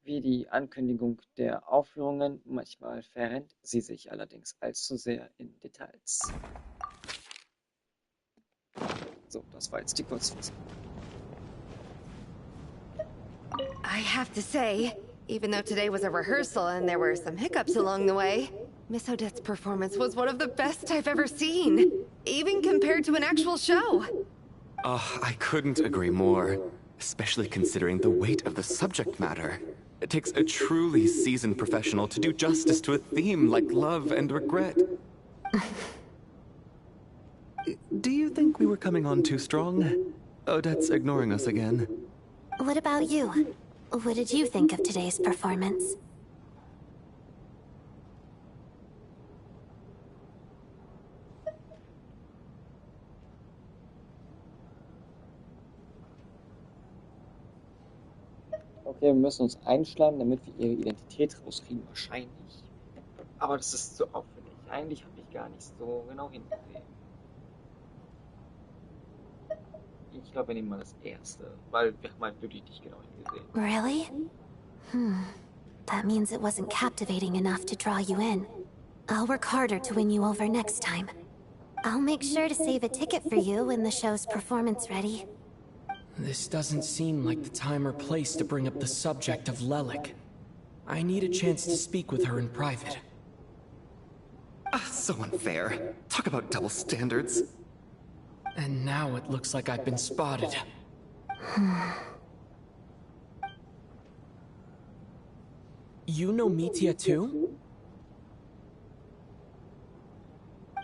wie die Ankündigung der Aufführungen. Manchmal verrennt sie sich allerdings allzu sehr in Details. So, das war jetzt die Kurzfassung. I have to say, even though today was a rehearsal and there were some hiccups along the way, Miss Odette's performance was one of the best I've ever seen, even compared to an actual show. I couldn't agree more, especially considering the weight of the subject matter. It takes a truly seasoned professional to do justice to a theme like love and regret. Do you think we were coming on too strong? Odette's ignoring us again. What about you? What did you think of today's performance? Okay, wir müssen uns einschleimen, damit wir ihre Identität rauskriegen, wahrscheinlich. Aber das ist zu aufwendig. Eigentlich habe ich gar nicht so genau hingesehen. Ich glaube, wir nehmen mal das erste, weil wir haben halt wirklich nicht genau hingesehen. Really? That means it wasn't captivating enough to draw you in. I'll work harder to win you over next time. I'll make sure to save a ticket for you when the show's performance ready. This doesn't seem like the time or place to bring up the subject of Lelek. I need a chance to speak with her in private. So unfair. Talk about double standards. And now it looks like I've been spotted. You know Mitya too?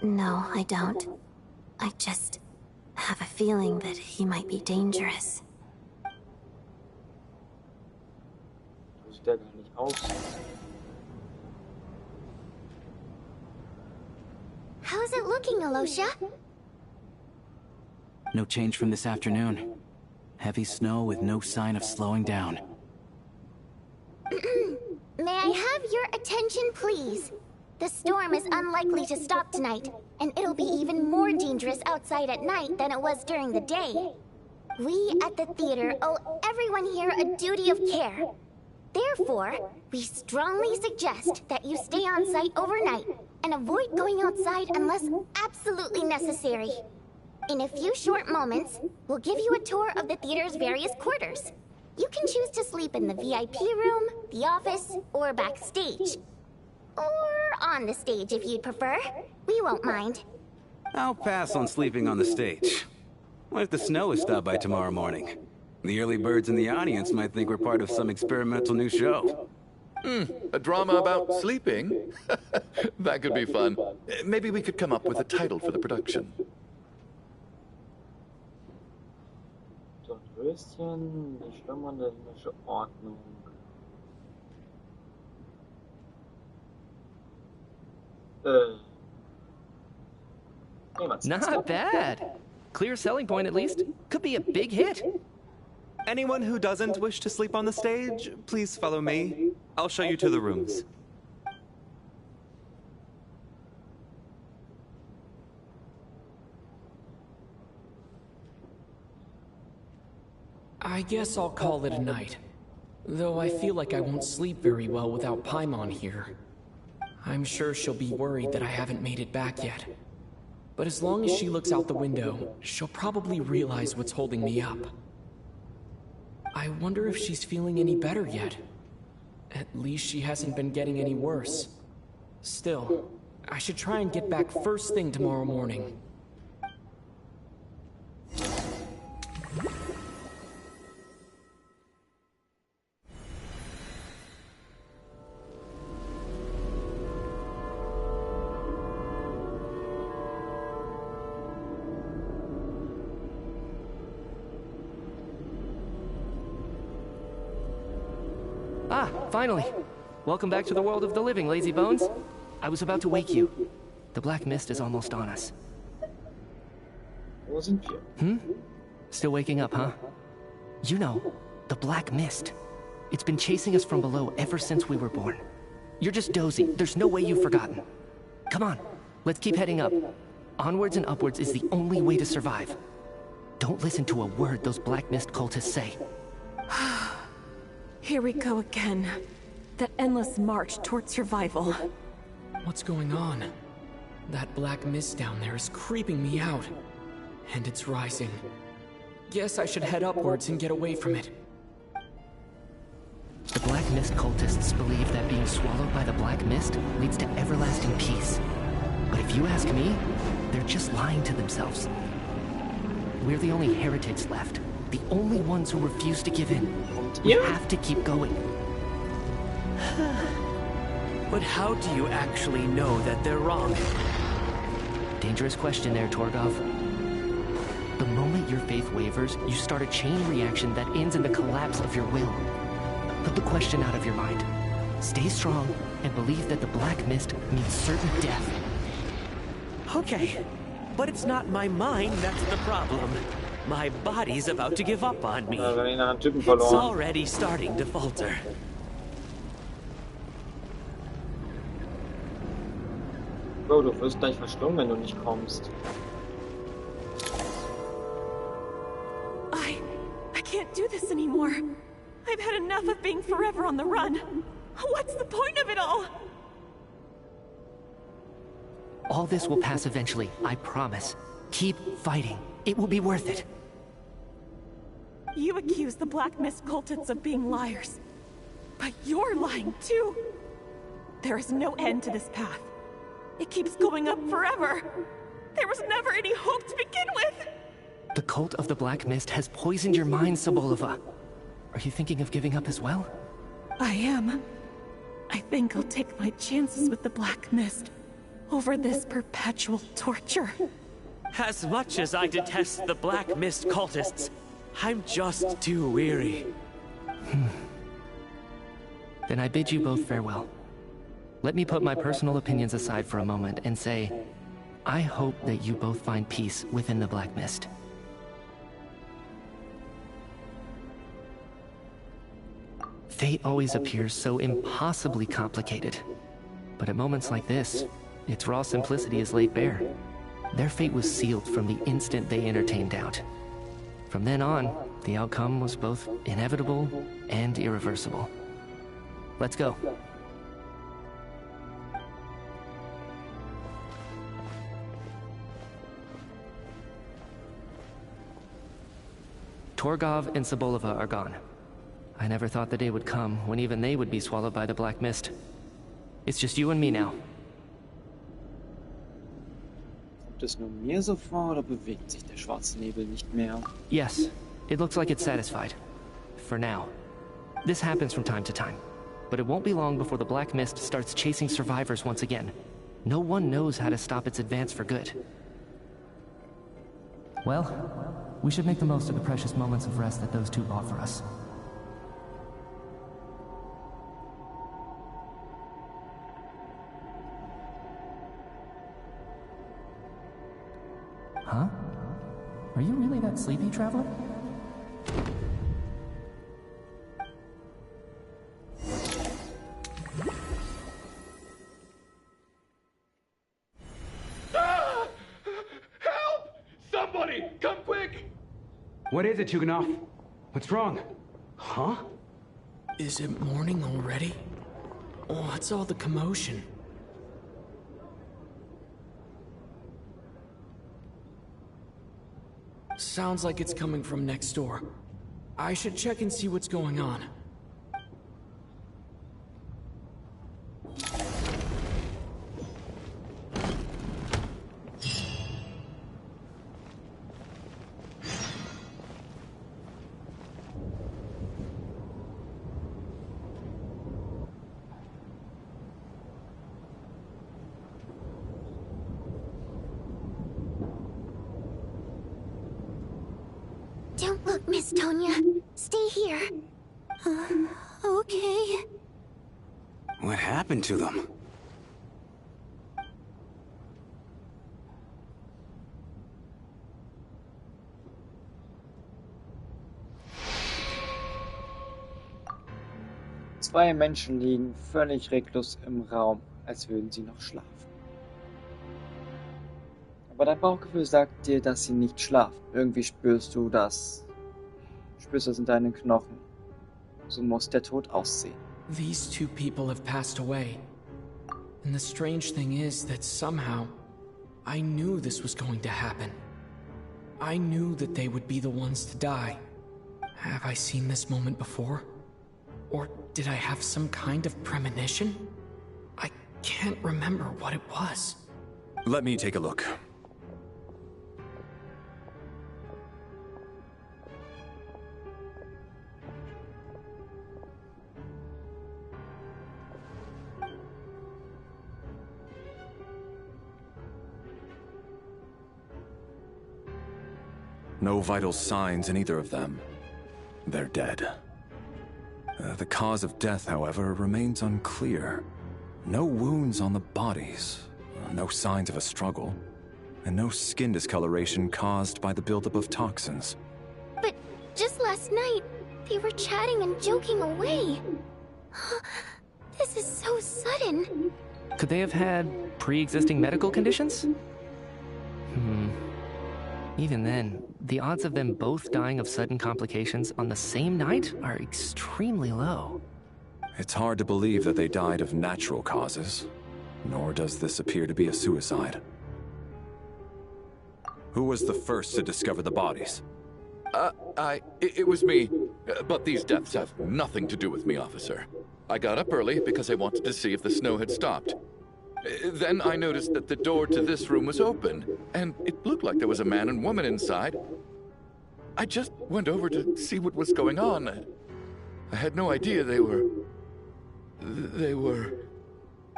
No, I don't. I just have a feeling that he might be dangerous. aus. How's it looking, Alosha? No change from this afternoon. Heavy snow with no sign of slowing down. May I have your attention, please? The storm is unlikely to stop tonight, and it'll be even more dangerous outside at night than it was during the day. We at the theater owe everyone here a duty of care. Therefore, we strongly suggest that you stay on site overnight and avoid going outside unless absolutely necessary. In a few short moments, we'll give you a tour of the theater's various quarters. You can choose to sleep in the VIP room, the office, or backstage. Or on the stage if you'd prefer. We won't mind. I'll pass on sleeping on the stage. What if the snow is stopped by tomorrow morning? The early birds in the audience might think we're part of some experimental new show. A drama about sleeping? That could be fun. Maybe we could come up with a title for the production. Dornröschen, die schlummernde himmlische Ordnung. Not bad. Clear selling point at least. Could be a big hit. Anyone who doesn't wish to sleep on the stage, please follow me. I'll show you to the rooms. I guess I'll call it a night. Though I feel like I won't sleep very well without Paimon here. I'm sure she'll be worried that I haven't made it back yet. But as long as she looks out the window, she'll probably realize what's holding me up. I wonder if she's feeling any better yet. At least she hasn't been getting any worse. Still, I should try and get back first thing tomorrow morning. Ah, finally. Welcome back to the world of the living, lazy bones. I was about to wake you. The black mist is almost on us. Wasn't you? Still waking up, huh? You know, the black mist. It's been chasing us from below ever since we were born. You're just dozy. There's no way you've forgotten. Come on, let's keep heading up. Onwards and upwards is the only way to survive. Don't listen to a word those black mist cultists say. Here we go again. That endless march toward survival. What's going on? That black mist down there is creeping me out. And it's rising. Guess I should head upwards and get away from it. The black mist cultists believe that being swallowed by the black mist leads to everlasting peace. But if you ask me, they're just lying to themselves. We're the only heretics left. The only ones who refuse to give in. We have to keep going. But how do you actually know that they're wrong? Dangerous question there, Torgov. The moment your faith wavers, you start a chain reaction that ends in the collapse of your will. Put the question out of your mind. Stay strong and believe that the black mist means certain death. Okay, but it's not my mind that's the problem. My body's about to give up on me. It's already starting to falter. Bro, du wirst gleich verstummen, wenn du nicht kommst. I can't do this anymore. I've had enough of being forever on the run. What's the point of it all? All this will pass eventually, I promise. Keep fighting. It will be worth it. You accuse the Black Mist cultists of being liars. But you're lying too. There is no end to this path. It keeps going up forever. There was never any hope to begin with. The cult of the Black Mist has poisoned your mind, Sobolova. Are you thinking of giving up as well? I am. I think I'll take my chances with the Black Mist over this perpetual torture. As much as I detest the Black Mist cultists, I'm just too weary. Then I bid you both farewell. Let me put my personal opinions aside for a moment and say, I hope that you both find peace within the Black Mist. Fate always appears so impossibly complicated. But at moments like this, its raw simplicity is laid bare. Their fate was sealed from the instant they entertained doubt. From then on, the outcome was both inevitable and irreversible. Let's go. Torgov and Sobolova are gone. I never thought the day would come when even they would be swallowed by the Black Mist. It's just you and me now. Kommt es nur mir so vor oder bewegt sich der schwarze Nebel nicht mehr? Yes, it looks like it's satisfied. For now. This happens from time to time. But it won't be long before the Black Mist starts chasing survivors once again. No one knows how to stop its advance for good. Well, we should make the most of the precious moments of rest that those two offer us. Huh? Are you really that sleepy, traveler? What is it, Chuganov? What's wrong? Huh? Is it morning already? What's all the commotion? Sounds like it's coming from next door. I should check and see what's going on. Don't look, Miss Tonya. Stay here. Okay. What happened to them? Zwei Menschen liegen völlig reglos im Raum, als würden sie noch schlafen. Aber dein Bauchgefühl sagt dir, dass sie nicht schlafen. Irgendwie spürst du das. Spürst es in deinen Knochen. So muss der Tod aussehen. These two people have passed away. And the strange thing is that somehow, I knew this was going to happen. I knew that they would be the ones to die. Have I seen this moment before? Or did I have some kind of premonition? I can't remember what it was. Let me take a look. No vital signs in either of them. They're dead. The cause of death, however, remains unclear. No wounds on the bodies, no signs of a struggle, and no skin discoloration caused by the buildup of toxins. But just last night, they were chatting and joking away. This is so sudden. Could they have had pre-existing medical conditions? Even then, the odds of them both dying of sudden complications on the same night are extremely low. It's hard to believe that they died of natural causes, nor does this appear to be a suicide. Who was the first to discover the bodies? It was me. But these deaths have nothing to do with me, officer. I got up early because I wanted to see if the snow had stopped. Then I noticed that the door to this room was open, and it looked like there was a man and woman inside. I just went over to see what was going on. I had no idea they were...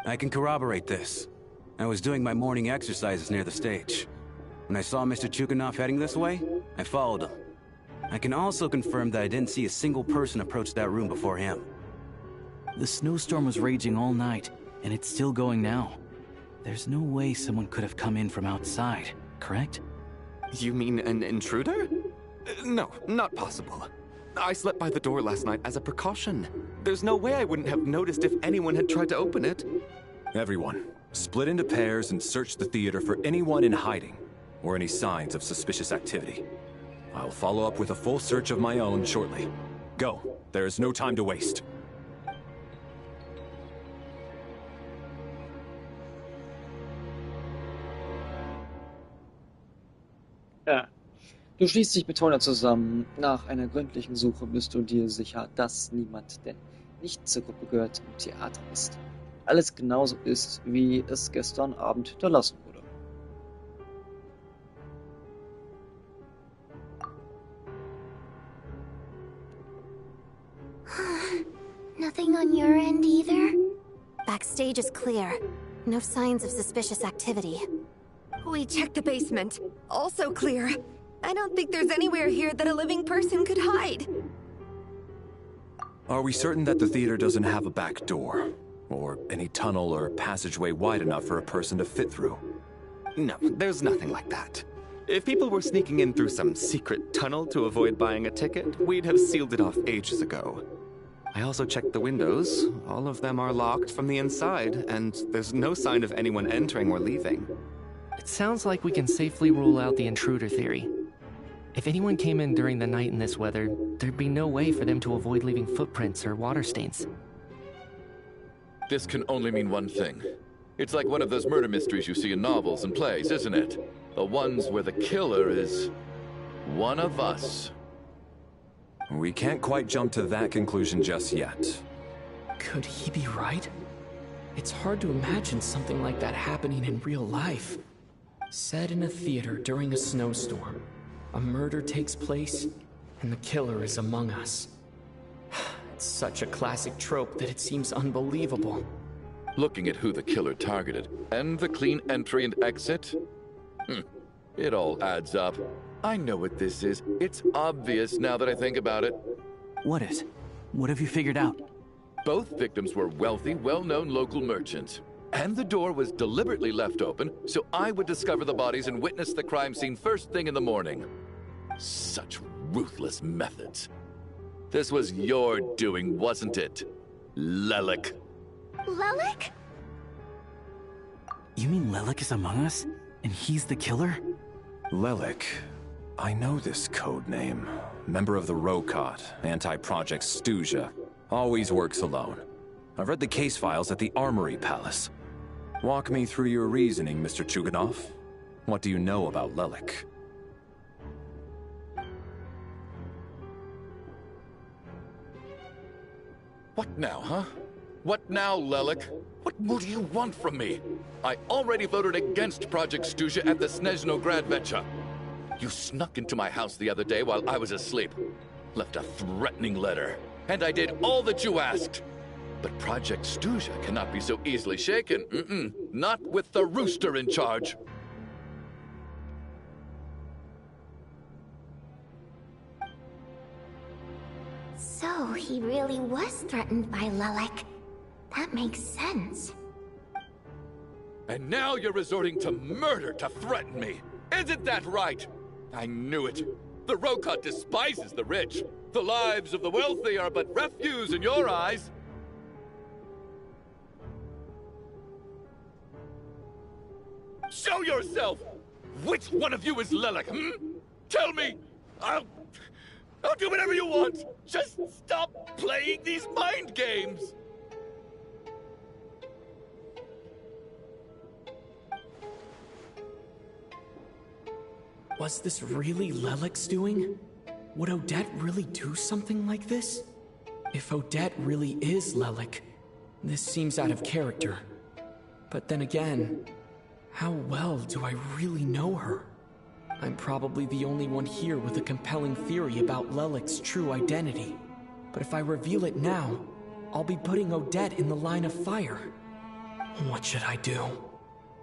I can corroborate this. I was doing my morning exercises near the stage. When I saw Mr. Chuganov heading this way, I followed him. I can also confirm that I didn't see a single person approach that room before him. The snowstorm was raging all night, and it's still going now. There's no way someone could have come in from outside, correct? You mean an intruder? No, not possible. I slept by the door last night as a precaution. There's no way I wouldn't have noticed if anyone had tried to open it. Everyone, split into pairs and search the theater for anyone in hiding, or any signs of suspicious activity. I'll follow up with a full search of my own shortly. Go, there is no time to waste. Ja. Du schließt dich mit Tonya zusammen. Nach einer gründlichen Suche bist du dir sicher, dass niemand, der nicht zur Gruppe gehört, im Theater ist. Alles genauso ist, wie es gestern Abend hinterlassen wurde. Nothing on your end either? Backstage is clear. No signs of suspicious activity. We checked the basement. Also clear. I don't think there's anywhere here that a living person could hide. Are we certain that the theater doesn't have a back door? Or any tunnel or passageway wide enough for a person to fit through? No, there's nothing like that. If people were sneaking in through some secret tunnel to avoid buying a ticket, we'd have sealed it off ages ago. I also checked the windows. All of them are locked from the inside, and there's no sign of anyone entering or leaving. It sounds like we can safely rule out the intruder theory. If anyone came in during the night in this weather, there'd be no way for them to avoid leaving footprints or water stains. This can only mean one thing. It's like one of those murder mysteries you see in novels and plays, isn't it? The ones where the killer is one of us. We can't quite jump to that conclusion just yet. Could he be right? It's hard to imagine something like that happening in real life. Set in a theater during a snowstorm, a murder takes place, and the killer is among us. It's such a classic trope that it seems unbelievable. Looking at who the killer targeted, and the clean entry and exit, it all adds up. I know what this is. It's obvious now that I think about it. What is? What have you figured out? Both victims were wealthy, well-known local merchants. And the door was deliberately left open, so I would discover the bodies and witness the crime scene first thing in the morning. Such ruthless methods. This was your doing, wasn't it, Lelik? Lelik? You mean Lelik is among us? And he's the killer? Lelik. I know this code name. Member of the Rokot, anti-Project Stuja. Always works alone. I've read the case files at the Armory Palace. Walk me through your reasoning, Mr. Chuganov. What do you know about Lelik? What now, huh? What now, Lelik? What more do you want from me? I already voted against Project Stuja at the Snezhno Gradventure. You snuck into my house the other day while I was asleep. Left a threatening letter. And I did all that you asked. But Project Stuja cannot be so easily shaken. Not with the rooster in charge. So he really was threatened by Lelik. That makes sense. And now you're resorting to murder to threaten me. Isn't that right? I knew it. The Rokot despises the rich. The lives of the wealthy are but refuse in your eyes. Show yourself! Which one of you is Lelik, Tell me! I'll do whatever you want! Just stop playing these mind games! Was this really Lelik's doing? Would Odette really do something like this? If Odette really is Lelik, this seems out of character. But then again, how well do I really know her? I'm probably the only one here with a compelling theory about Lelik's true identity. But if I reveal it now, I'll be putting Odette in the line of fire. What should I do?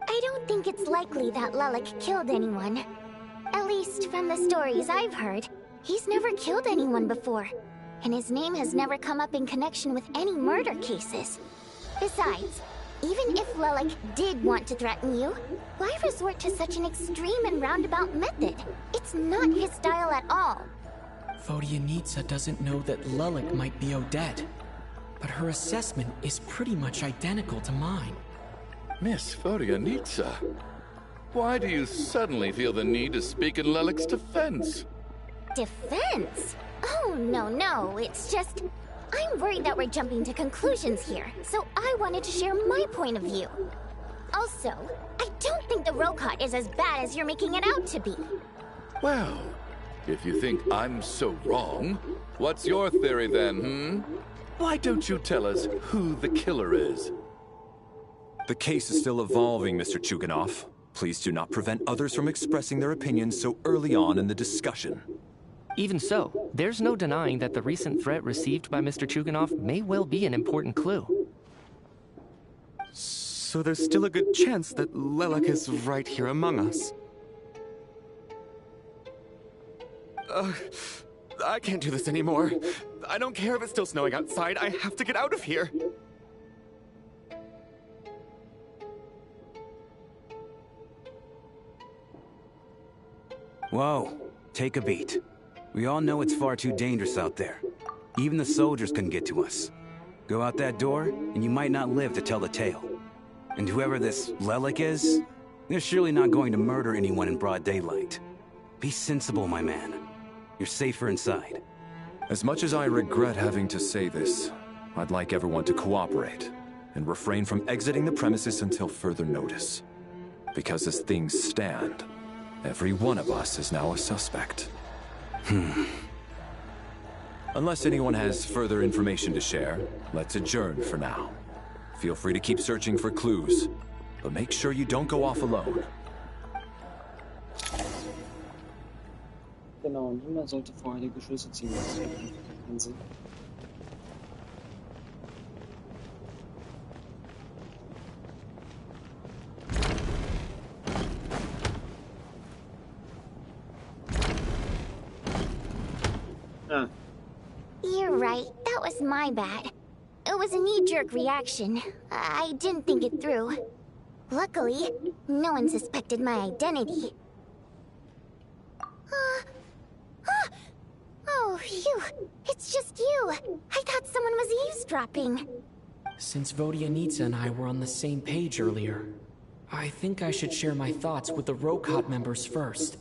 I don't think it's likely that Lelik killed anyone. At least from the stories I've heard, he's never killed anyone before. and his name has never come up in connection with any murder cases. Besides, even if Lelik did want to threaten you, why resort to such an extreme and roundabout method? It's not his style at all. Vodyanitsa doesn't know that Lelik might be Odette, but her assessment is pretty much identical to mine. Miss Vodyanitsa, why do you suddenly feel the need to speak in Lelik's defense? Defense? Oh, no, it's just... I'm worried that we're jumping to conclusions here, so I wanted to share my point of view. Also, I don't think the Rokot is as bad as you're making it out to be. Well, if you think I'm so wrong, what's your theory then, Why don't you tell us who the killer is? The case is still evolving, Mr. Chuganov. Please do not prevent others from expressing their opinions so early on in the discussion. Even so, there's no denying that the recent threat received by Mr. Chuganov may well be an important clue. So there's still a good chance that Lelik is right here among us. I can't do this anymore. I don't care if it's still snowing outside. I have to get out of here. Whoa, take a beat. We all know it's far too dangerous out there. Even the soldiers couldn't get to us. Go out that door, and you might not live to tell the tale. And whoever this Lelik is, they're surely not going to murder anyone in broad daylight. Be sensible, my man. You're safer inside. As much as I regret having to say this, I'd like everyone to cooperate and refrain from exiting the premises until further notice. Because as things stand, every one of us is now a suspect. Unless anyone has further information to share, let's adjourn for now. Feel free to keep searching for clues, but make sure you don't go off alone. Genau, niemand sollte voreilige Schlüsse ziehen. Das macht keinen Sinn. You're right, that was my bad. It was a knee-jerk reaction. I didn't think it through. Luckily, no one suspected my identity. Oh, phew. It's just you. I thought someone was eavesdropping. Since Vodyanitsa and I were on the same page earlier, I think I should share my thoughts with the Rokot members first.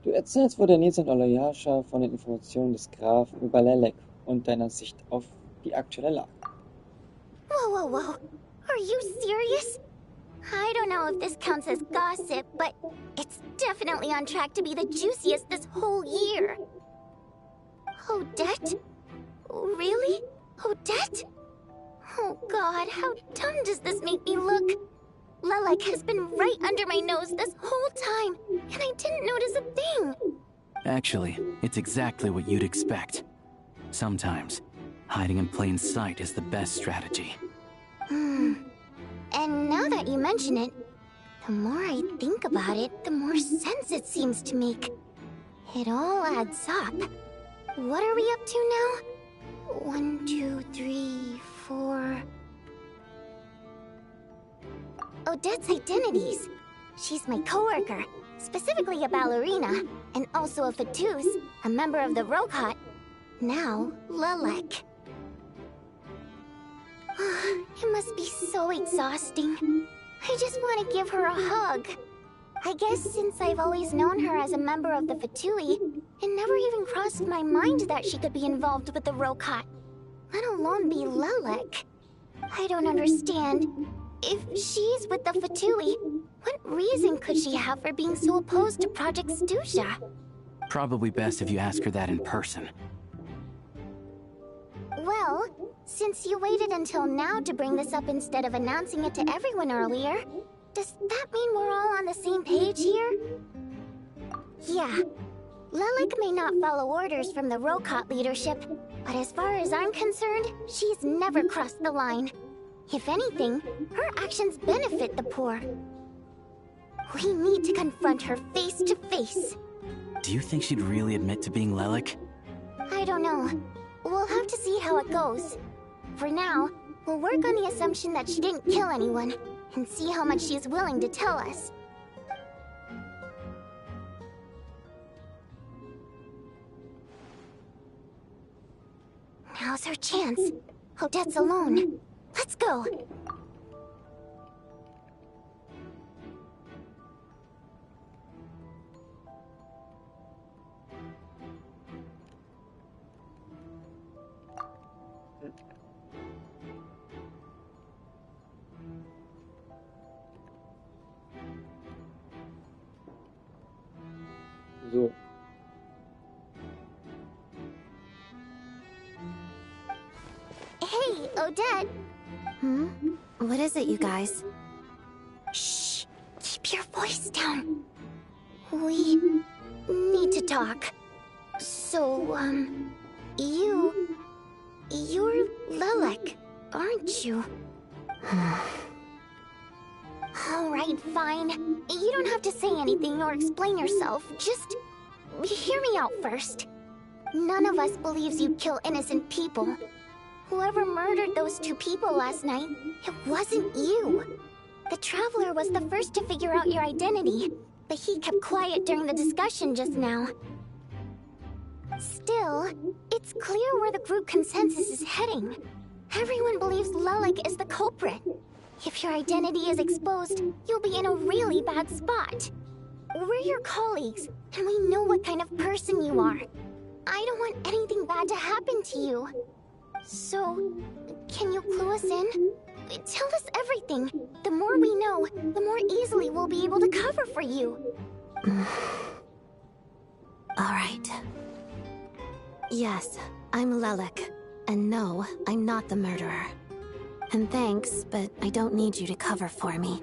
Du erzählst Vodyanitsa und Alyosha von den Informationen des Grafen über Lelik und deiner Sicht auf die aktuelle Lage. Whoa. Are you serious? I don't know if this counts as gossip, but it's definitely on track to be the juiciest this whole year. Odette? Really? Odette? Oh god, how dumb does this make me look? Lelik has been right under my nose this whole time, and I didn't notice a thing. Actually, it's exactly what you'd expect. Sometimes, hiding in plain sight is the best strategy. And now that you mention it, the more I think about it, the more sense it seems to make. It all adds up. What are we up to now? 1, 2, 3, 4... Odette's identities. She's my coworker, specifically a ballerina, and also a Fatuz, a member of the Rokot. Now, Lelik. It must be so exhausting. I just want to give her a hug. I guess since I've always known her as a member of the Fatui, it never even crossed my mind that she could be involved with the Rokot, let alone be Lelik. I don't understand. If she's with the Fatui, what reason could she have for being so opposed to Project Stusha? Probably best if you ask her that in person. Well, since you waited until now to bring this up instead of announcing it to everyone earlier, does that mean we're all on the same page here? Yeah. Lelik may not follow orders from the Rokot leadership, but as far as I'm concerned, she's never crossed the line. If anything, her actions benefit the poor. We need to confront her face to face. Do you think she'd really admit to being Lelik? I don't know. We'll have to see how it goes. For now, we'll work on the assumption that she didn't kill anyone, and see how much she's willing to tell us. Now's her chance. Odette's alone. Let's go. So. Hey, Odette. What is it, you guys? Shh. Keep your voice down. We need to talk. So, you're Lelik, aren't you? Alright, fine. You don't have to say anything or explain yourself. Just hear me out first. None of us believes you'd kill innocent people. Whoever murdered those two people last night, it wasn't you. The Traveler was the first to figure out your identity, but he kept quiet during the discussion just now. Still, it's clear where the group consensus is heading. Everyone believes Lelik is the culprit. If your identity is exposed, you'll be in a really bad spot. We're your colleagues, and we know what kind of person you are. I don't want anything bad to happen to you. So, can you clue us in? Tell us everything. The more we know, the more easily we'll be able to cover for you. Alright. Yes, I'm Lelik. And no, I'm not the murderer. And thanks, but I don't need you to cover for me.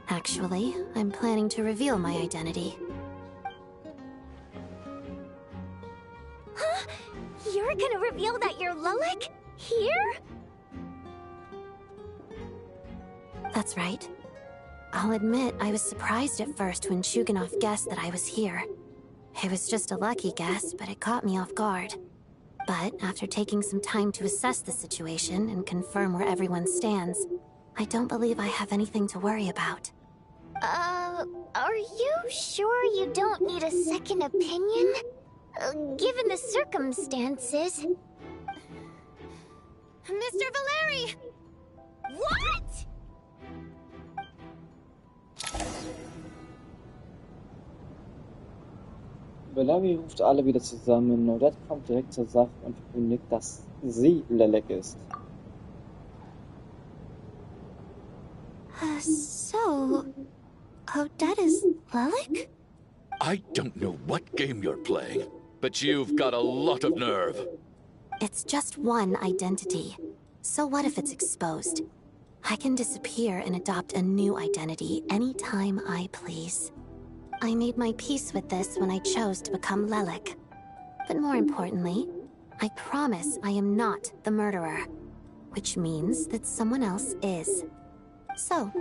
Actually, I'm planning to reveal my identity. Huh? You're gonna reveal that you're Lelik? Here? That's right. I'll admit I was surprised at first when Chuganov guessed that I was here. It was just a lucky guess, but it caught me off guard. But after taking some time to assess the situation and confirm where everyone stands, I don't believe I have anything to worry about. Are you sure you don't need a second opinion? Given the circumstances... Mr. Valeri! What?! Valeri ruft alle wieder zusammen. Odette kommt direkt zur Sache und verkündigt, dass sie Lelik ist. So... Odette is Lelik? I don't know what game you're playing, but you've got a lot of nerve. It's just one identity. So what if it's exposed? I can disappear and adopt a new identity anytime I please. I made my peace with this when I chose to become Lelik. But more importantly, I promise I am not the murderer. Which means that someone else is. So,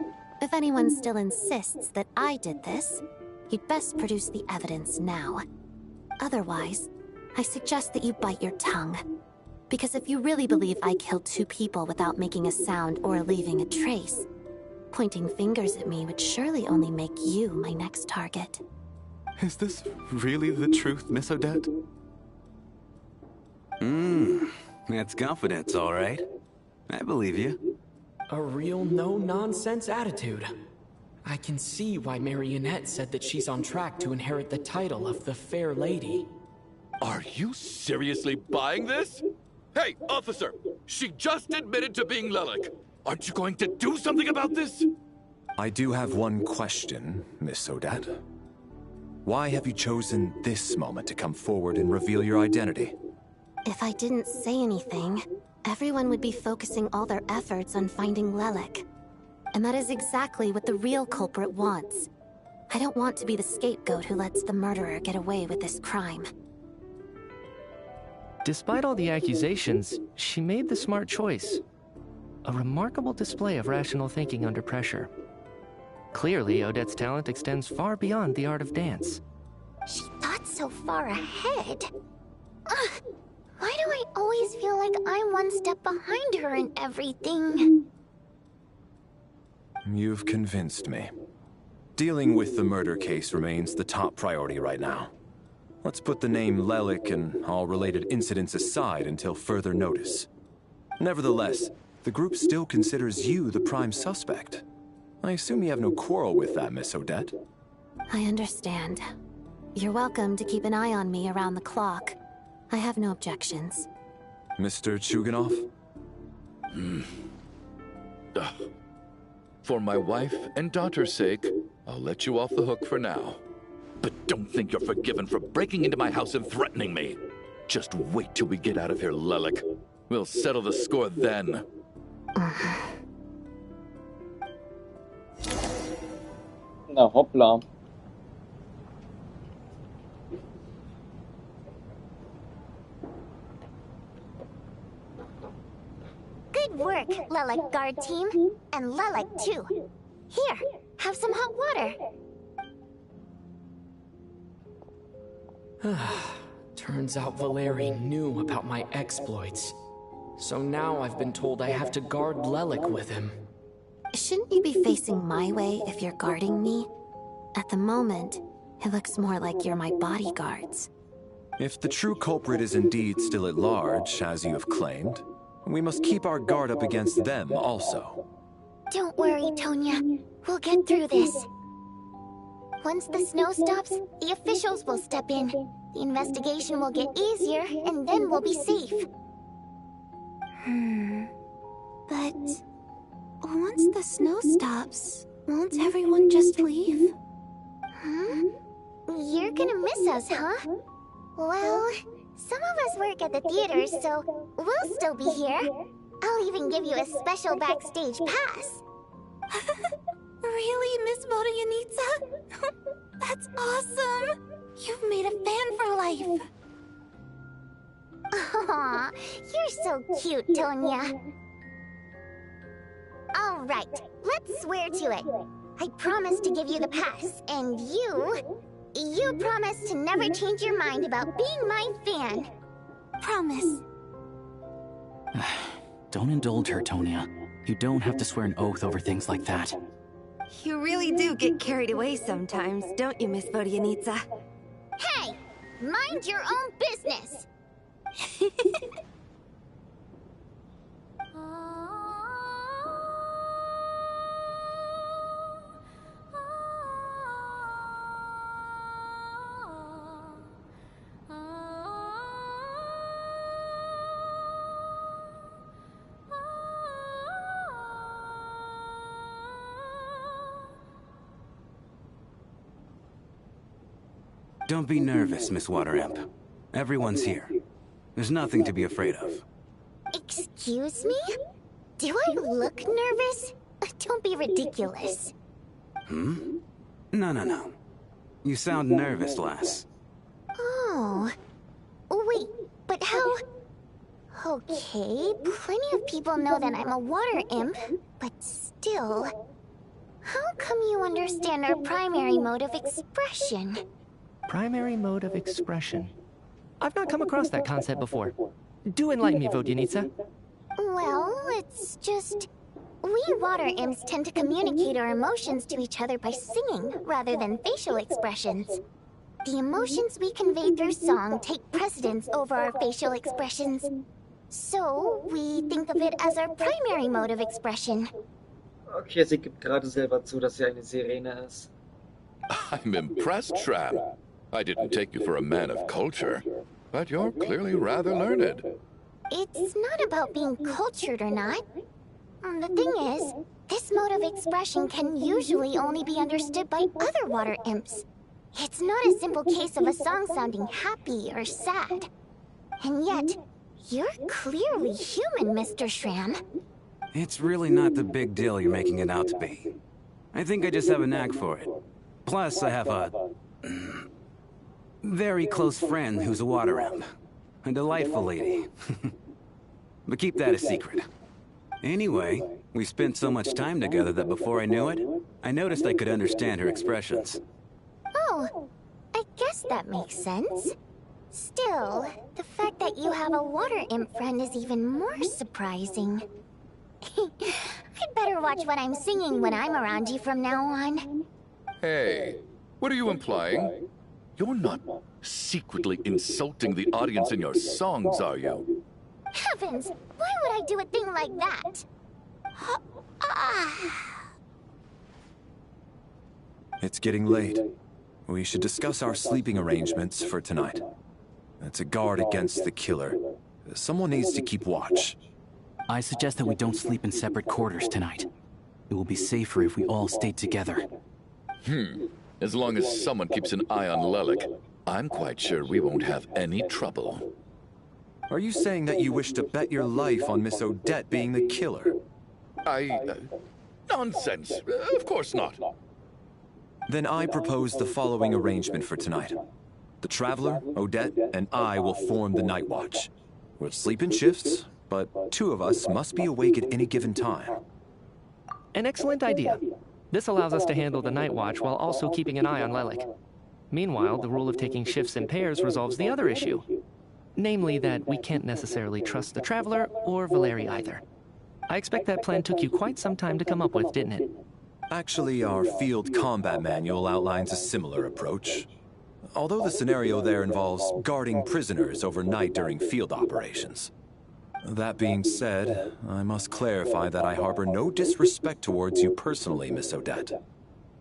if anyone still insists that I did this, you'd best produce the evidence now. Otherwise, I suggest that you bite your tongue. Because if you really believe I killed two people without making a sound or leaving a trace, pointing fingers at me would surely only make you my next target. Is this really the truth, Miss Odette? That's confidence, all right. I believe you. A real no-nonsense attitude. I can see why Marionette said that she's on track to inherit the title of the Fair Lady. Are you seriously buying this? Hey, officer! She just admitted to being Lelik. Aren't you going to do something about this? I do have one question, Miss Odette. Why have you chosen this moment to come forward and reveal your identity? If I didn't say anything, everyone would be focusing all their efforts on finding Lelik. And that is exactly what the real culprit wants. I don't want to be the scapegoat who lets the murderer get away with this crime. Despite all the accusations, she made the smart choice. A remarkable display of rational thinking under pressure. Clearly, Odette's talent extends far beyond the art of dance. She thought so far ahead. Ugh, why do I always feel like I'm one step behind her in everything? You've convinced me. Dealing with the murder case remains the top priority right now. Let's put the name Lelik and all related incidents aside until further notice. Nevertheless, the group still considers you the prime suspect. I assume you have no quarrel with that, Miss Odette? I understand. You're welcome to keep an eye on me around the clock. I have no objections. Mr. Chuganov? For my wife and daughter's sake, I'll let you off the hook for now. But don't think you're forgiven for breaking into my house and threatening me. Just wait till we get out of here, Lelik. We'll settle the score then. Na hoppla. Good work, Lelik guard team. And Lelik too. Here, have some hot water. Turns out Valeri knew about my exploits. So now I've been told I have to guard Lelik with him. Shouldn't you be facing my way if you're guarding me? At the moment, it looks more like you're my bodyguards. If the true culprit is indeed still at large, as you have claimed, we must keep our guard up against them also. Don't worry, Tonya. We'll get through this. Once the snow stops, the officials will step in. The investigation will get easier, and then we'll be safe. But once the snow stops, won't everyone just leave? You're gonna miss us, huh? Well, some of us work at the theater, so we'll still be here. I'll even give you a special backstage pass. Really, Miss Vodyanitsa? That's awesome! You've made a fan for life. Aw, you're so cute, Tonya. All right, let's swear to it. I promise to give you the pass, and you promise to never change your mind about being my fan. Promise. Don't indulge her, Tonya. You don't have to swear an oath over things like that. You really do get carried away sometimes, don't you, Miss Vodyanitsa? Hey! Mind your own business! Don't be nervous, Miss Water Imp. Everyone's here. There's nothing to be afraid of. Excuse me? Do I look nervous? Don't be ridiculous. No. You sound nervous, lass. Oh. Wait, but how... Okay, plenty of people know that I'm a water imp, but still... How come you understand our primary mode of expression? Primary mode of expression. I've not come across that concept before. Do enlighten me, Vodyanitsa. Well, it's just... We water imps tend to communicate our emotions to each other by singing, rather than facial expressions. The emotions we convey through song take precedence over our facial expressions. So, we think of it as our primary mode of expression. Okay, sie gibt gerade selber zu, dass sie eine Sirene ist. I'm impressed, Shram. I didn't take you for a man of culture, but you're clearly rather learned. It's not about being cultured or not. The thing is, this mode of expression can usually only be understood by other water imps. It's not a simple case of a song sounding happy or sad. And yet, you're clearly human, Mr. Shram. It's really not the big deal you're making it out to be. I think I just have a knack for it. Plus, I have a... very close friend who's a water imp. A delightful lady. But keep that a secret. Anyway, we spent so much time together that before I knew it, I noticed I could understand her expressions. Oh, I guess that makes sense. Still, the fact that you have a water imp friend is even more surprising. I'd better watch what I'm singing when I'm around you from now on. Hey, what are you implying? You're not secretly insulting the audience in your songs, are you? Heavens, why would I do a thing like that? It's getting late. We should discuss our sleeping arrangements for tonight. To guard against the killer, someone needs to keep watch. I suggest that we don't sleep in separate quarters tonight. It will be safer if we all stay together. As long as someone keeps an eye on Lelik, I'm quite sure we won't have any trouble. Are you saying that you wish to bet your life on Miss Odette being the killer? Nonsense. Of course not. Then I propose the following arrangement for tonight. The Traveler, Odette, and I will form the Night Watch. We'll sleep in shifts, but 2 of us must be awake at any given time. An excellent idea. This allows us to handle the Night Watch while also keeping an eye on Lelik. Meanwhile, the rule of taking shifts in pairs resolves the other issue. Namely that we can't necessarily trust the Traveler or Valeri either. I expect that plan took you quite some time to come up with, didn't it? Actually, our field combat manual outlines a similar approach. Although the scenario there involves guarding prisoners overnight during field operations. That being said, I must clarify that I harbor no disrespect towards you personally, Miss Odette.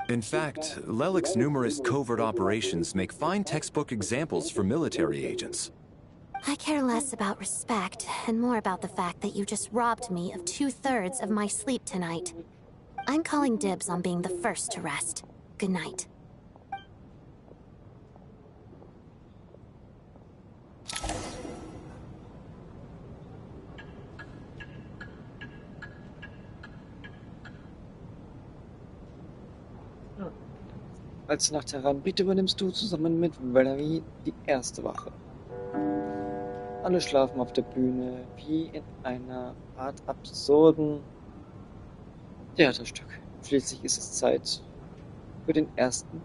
In fact, Lelik's numerous covert operations make fine textbook examples for military agents. I care less about respect and more about the fact that you just robbed me of 2/3 of my sleep tonight. I'm calling dibs on being the first to rest. Good night. Als Nacht heranbricht, übernimmst du zusammen mit Valerie die erste Wache. Alle schlafen auf der Bühne, wie in einer Art absurden Theaterstück. Schließlich ist es Zeit für den ersten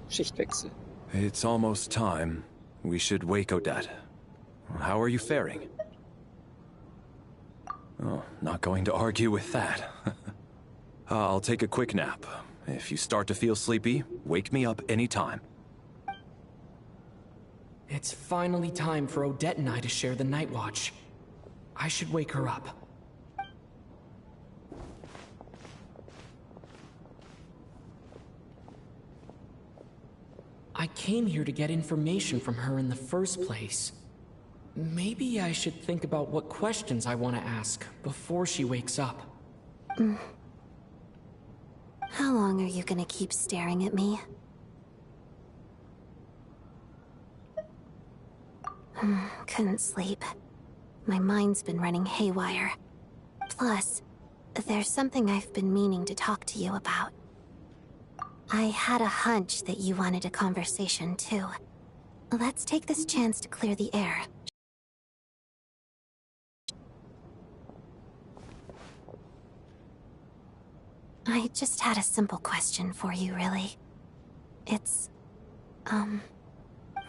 Schichtwechsel. It's almost time. We should wake Odette. How are you faring? Oh, not going to argue with that. I'll take a quick nap. If you start to feel sleepy, wake me up anytime. It's finally time for Odette and I to share the Night Watch. I should wake her up. I came here to get information from her in the first place. Maybe I should think about what questions I want to ask before she wakes up. How long are you gonna keep staring at me? Couldn't sleep. My mind's been running haywire. Plus, there's something I've been meaning to talk to you about. I had a hunch that you wanted a conversation, too. Let's take this chance to clear the air. I just had a simple question for you, really. It's,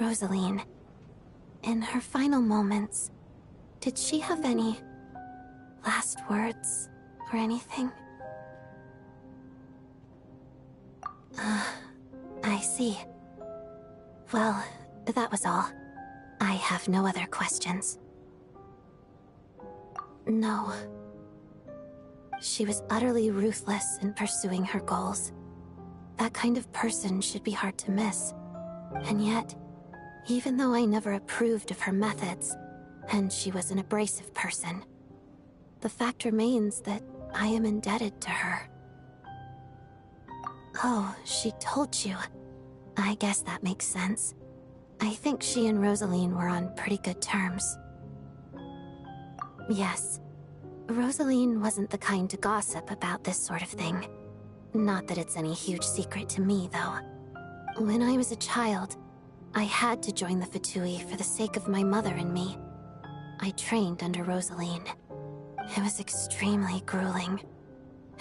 Rosaline. In her final moments, did she have any last words or anything? I see. Well, that was all. I have no other questions. No. She was utterly ruthless in pursuing her goals. That kind of person should be hard to miss. And yet, even though I never approved of her methods, and she was an abrasive person, the fact remains that I am indebted to her. Oh, she told you. I guess that makes sense. I think she and Rosaline were on pretty good terms. Yes. Rosaline wasn't the kind to gossip about this sort of thing. Not that it's any huge secret to me, though. When I was a child, I had to join the Fatui for the sake of my mother and me. I trained under Rosaline. It was extremely grueling,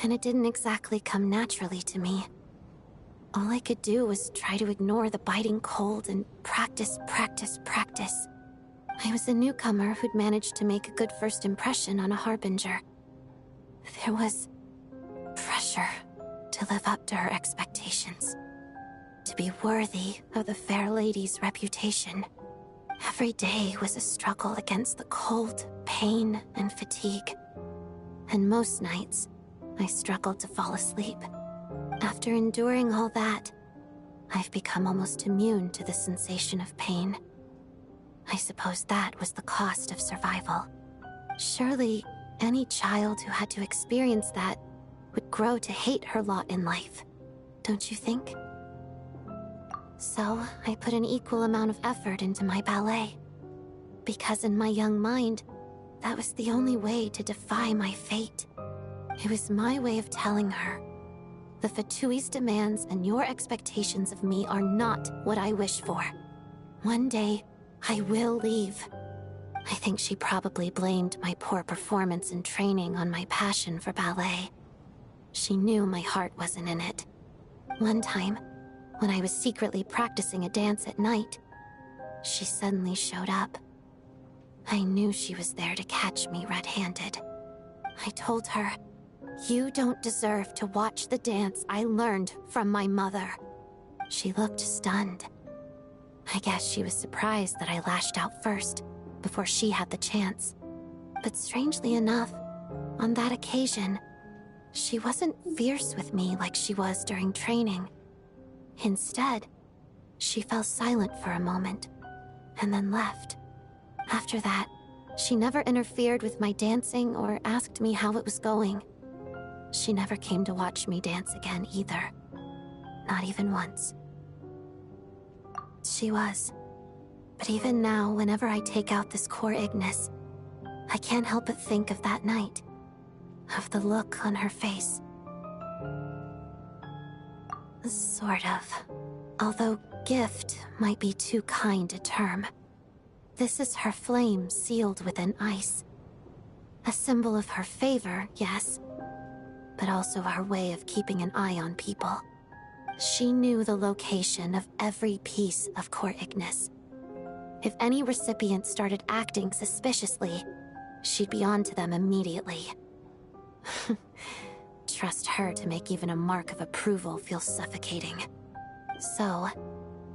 and it didn't exactly come naturally to me. All I could do was try to ignore the biting cold and practice, practice, practice. I was a newcomer who'd managed to make a good first impression on a harbinger. There was pressure to live up to her expectations, to be worthy of the fair lady's reputation. Every day was a struggle against the cold, pain, and fatigue. And most nights, I struggled to fall asleep. After enduring all that, I've become almost immune to the sensation of pain. I suppose that was the cost of survival. Surely, any child who had to experience that would grow to hate her lot in life, don't you think? So, I put an equal amount of effort into my ballet. Because in my young mind, that was the only way to defy my fate. It was my way of telling her, the Fatui's demands and your expectations of me are not what I wish for. One day, I will leave. I think she probably blamed my poor performance in training on my passion for ballet. She knew my heart wasn't in it. One time, when I was secretly practicing a dance at night, she suddenly showed up. I knew she was there to catch me red-handed. I told her, "You don't deserve to watch the dance I learned from my mother." She looked stunned. I guess she was surprised that I lashed out first, before she had the chance. But strangely enough, on that occasion, she wasn't fierce with me like she was during training. Instead, she fell silent for a moment, and then left. After that, she never interfered with my dancing or asked me how it was going. She never came to watch me dance again either. Not even once. She was. But even now, whenever I take out this core Ignis, I can't help but think of that night. Of the look on her face. Sort of. Although gift might be too kind a term. This is her flame sealed within ice. A symbol of her favor, yes, but also her way of keeping an eye on people. She knew the location of every piece of core Ignis. If any recipient started acting suspiciously, she'd be on to them immediately. Trust her to make even a mark of approval feel suffocating. So,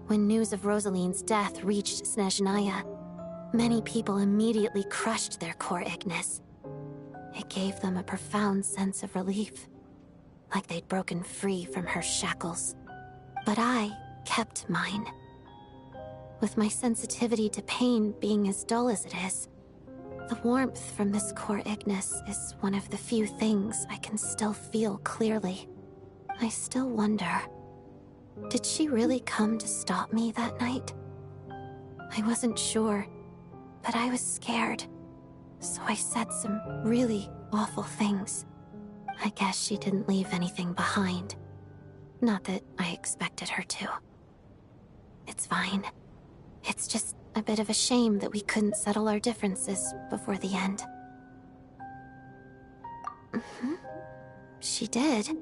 when news of Rosaline's death reached Snezhnaya, many people immediately crushed their core Ignis. It gave them a profound sense of relief, like they'd broken free from her shackles. But I kept mine. With my sensitivity to pain being as dull as it is, the warmth from this core Ignis is one of the few things I can still feel clearly. I still wonder, did she really come to stop me that night? I wasn't sure, but I was scared, so I said some really awful things. I guess she didn't leave anything behind. Not that I expected her to. It's fine. It's just a bit of a shame that we couldn't settle our differences before the end. She did.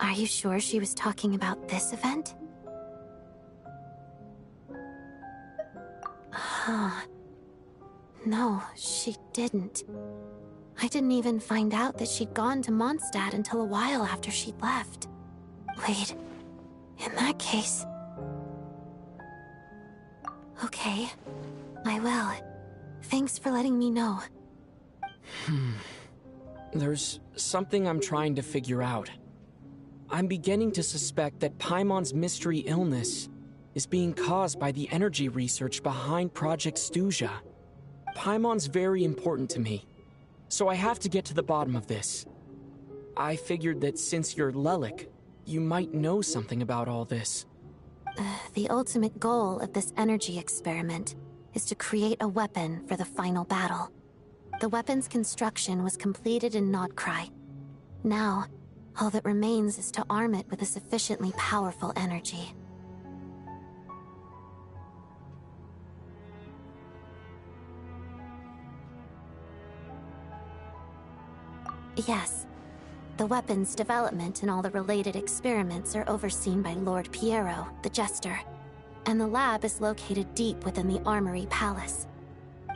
Are you sure she was talking about this event? No, she didn't. I didn't even find out that she'd gone to Mondstadt until a while after she'd left. Wait, in that case... Okay, I will. Thanks for letting me know. There's something I'm trying to figure out. I'm beginning to suspect that Paimon's mystery illness is being caused by the energy research behind Project Stuja. Paimon's very important to me, so I have to get to the bottom of this. I figured that since you're Lelik, you might know something about all this. The ultimate goal of this energy experiment is to create a weapon for the final battle. The weapon's construction was completed in Nodkrai. Now, all that remains is to arm it with a sufficiently powerful energy. Yes. The weapons development and all the related experiments are overseen by Lord Piero, the Jester. And the lab is located deep within the Armory Palace.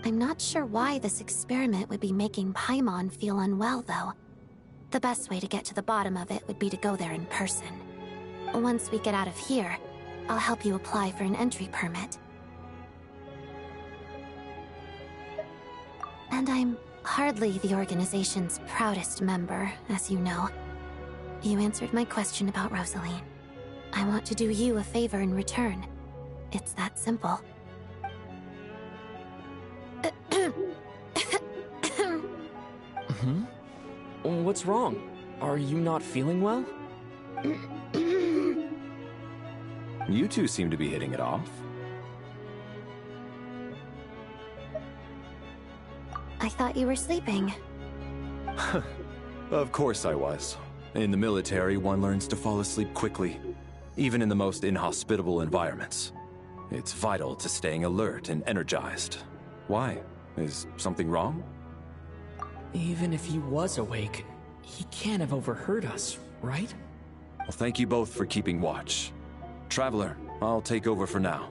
I'm not sure why this experiment would be making Paimon feel unwell, though. The best way to get to the bottom of it would be to go there in person. Once we get out of here, I'll help you apply for an entry permit. And I'm hardly the organization's proudest member, as you know. You answered my question about Rosaline. I want to do you a favor in return. It's that simple. What's wrong? Are you not feeling well? You two seem to be hitting it off. I thought you were sleeping. Of course I was. In the military, one learns to fall asleep quickly, even in the most inhospitable environments. It's vital to staying alert and energized. Why? Is something wrong? Even if he was awake, he can't have overheard us, right? Well, thank you both for keeping watch. Traveler, I'll take over for now.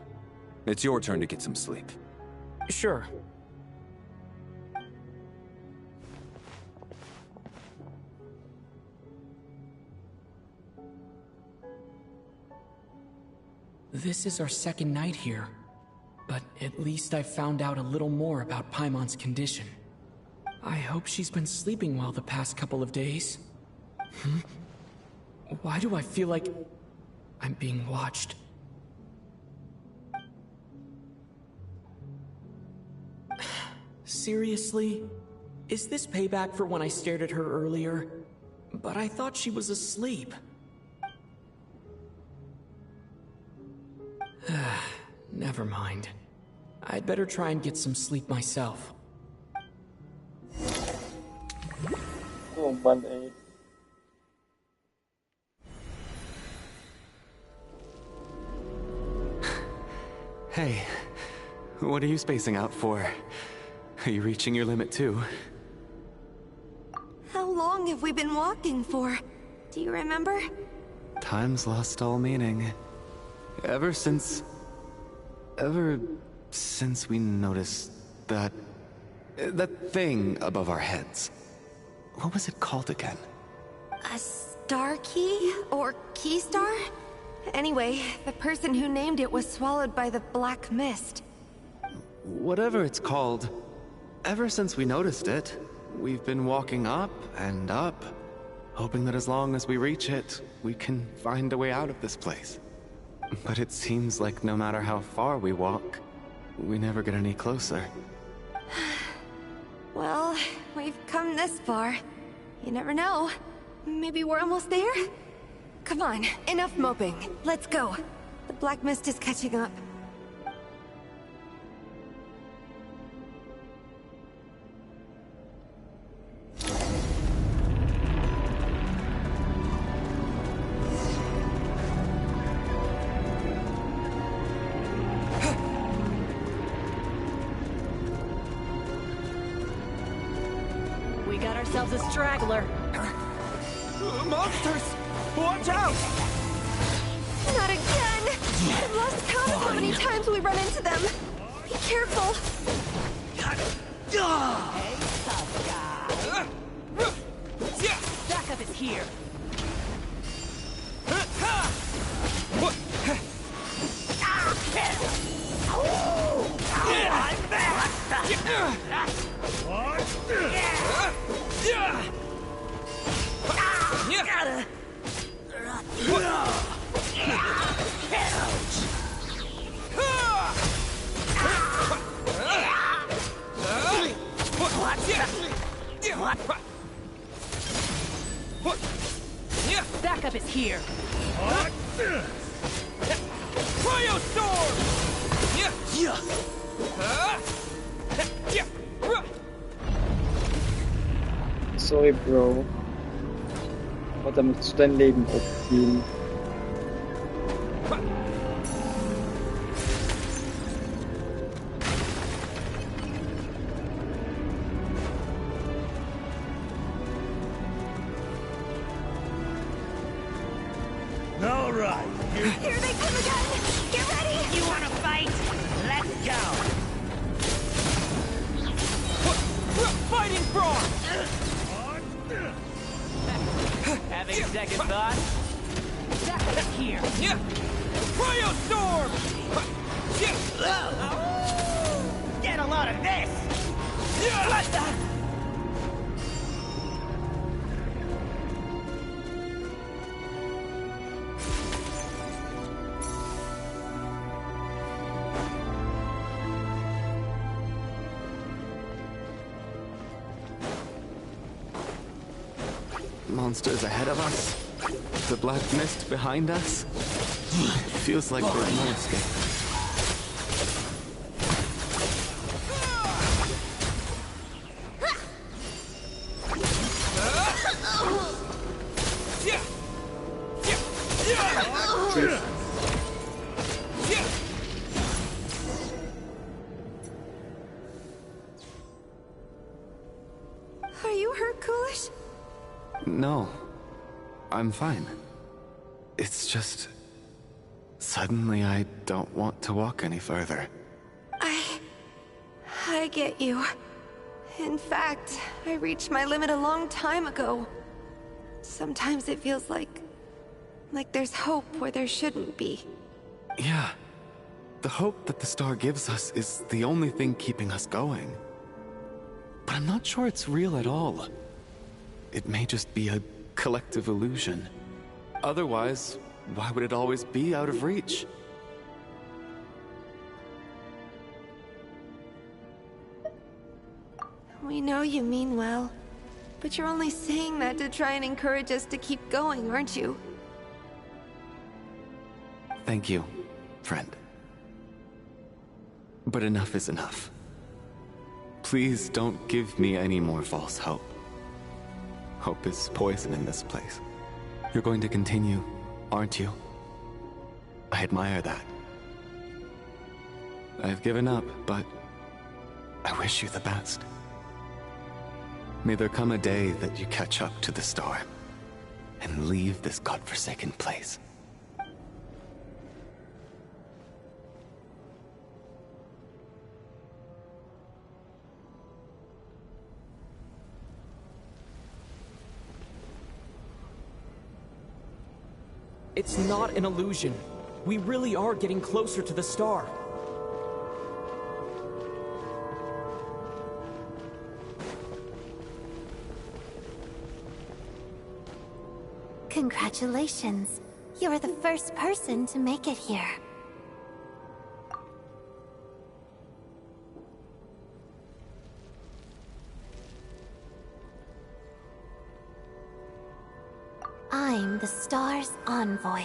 It's your turn to get some sleep. Sure. This is our second night here, but at least I found out a little more about Paimon's condition. I hope she's been sleeping well the past couple of days. Why do I feel like I'm being watched? Seriously? Is this payback for when I stared at her earlier? But I thought she was asleep. Never mind. I'd better try and get some sleep myself. Oh Mann, ey. Hey, what are you spacing out for? Are you reaching your limit too? How long have we been walking for? Do you remember? Time's lost all meaning. Ever since we noticed that thing above our heads. What was it called again? A star key? Or key star? Anyway, the person who named it was swallowed by the black mist. Whatever it's called, ever since we noticed it, we've been walking up and up, hoping that as long as we reach it, we can find a way out of this place. But it seems like no matter how far we walk, we never get any closer. Well, we've come this far. You never know. Maybe we're almost there? Come on, enough moping. Let's go. The black mist is catching up. We got ourselves a straggler. Monsters! Watch out! Not again! I've lost count of how many times we run into them. Be careful. Hey, tough guy. Backup is here. I'm back! Backup is here. Cryo storm! Sorry, Bro. Warte, musst du dein Leben aufziehen. you thought? Back here. Cryo storm! Get a lot of this! What the? Monsters ahead of us. The black mist behind us. Feels like there's no escape. Are you hurt, Coolish? No. I'm fine. It's just... Suddenly I don't want to walk any further. I get you. In fact, I reached my limit a long time ago. Sometimes it feels like there's hope where there shouldn't be. Yeah. The hope that the star gives us is the only thing keeping us going. But I'm not sure it's real at all. It may just be a collective illusion. Otherwise, why would it always be out of reach? We know you mean well, but you're only saying that to try and encourage us to keep going, aren't you? Thank you, friend. But enough is enough. Please don't give me any more false hope. Hope is poison in this place. You're going to continue, aren't you? I admire that. I've given up, but I wish you the best. May there come a day that you catch up to the star and leave this godforsaken place. It's not an illusion. We really are getting closer to the star. Congratulations. You're the first person to make it here. I'm the star's envoy.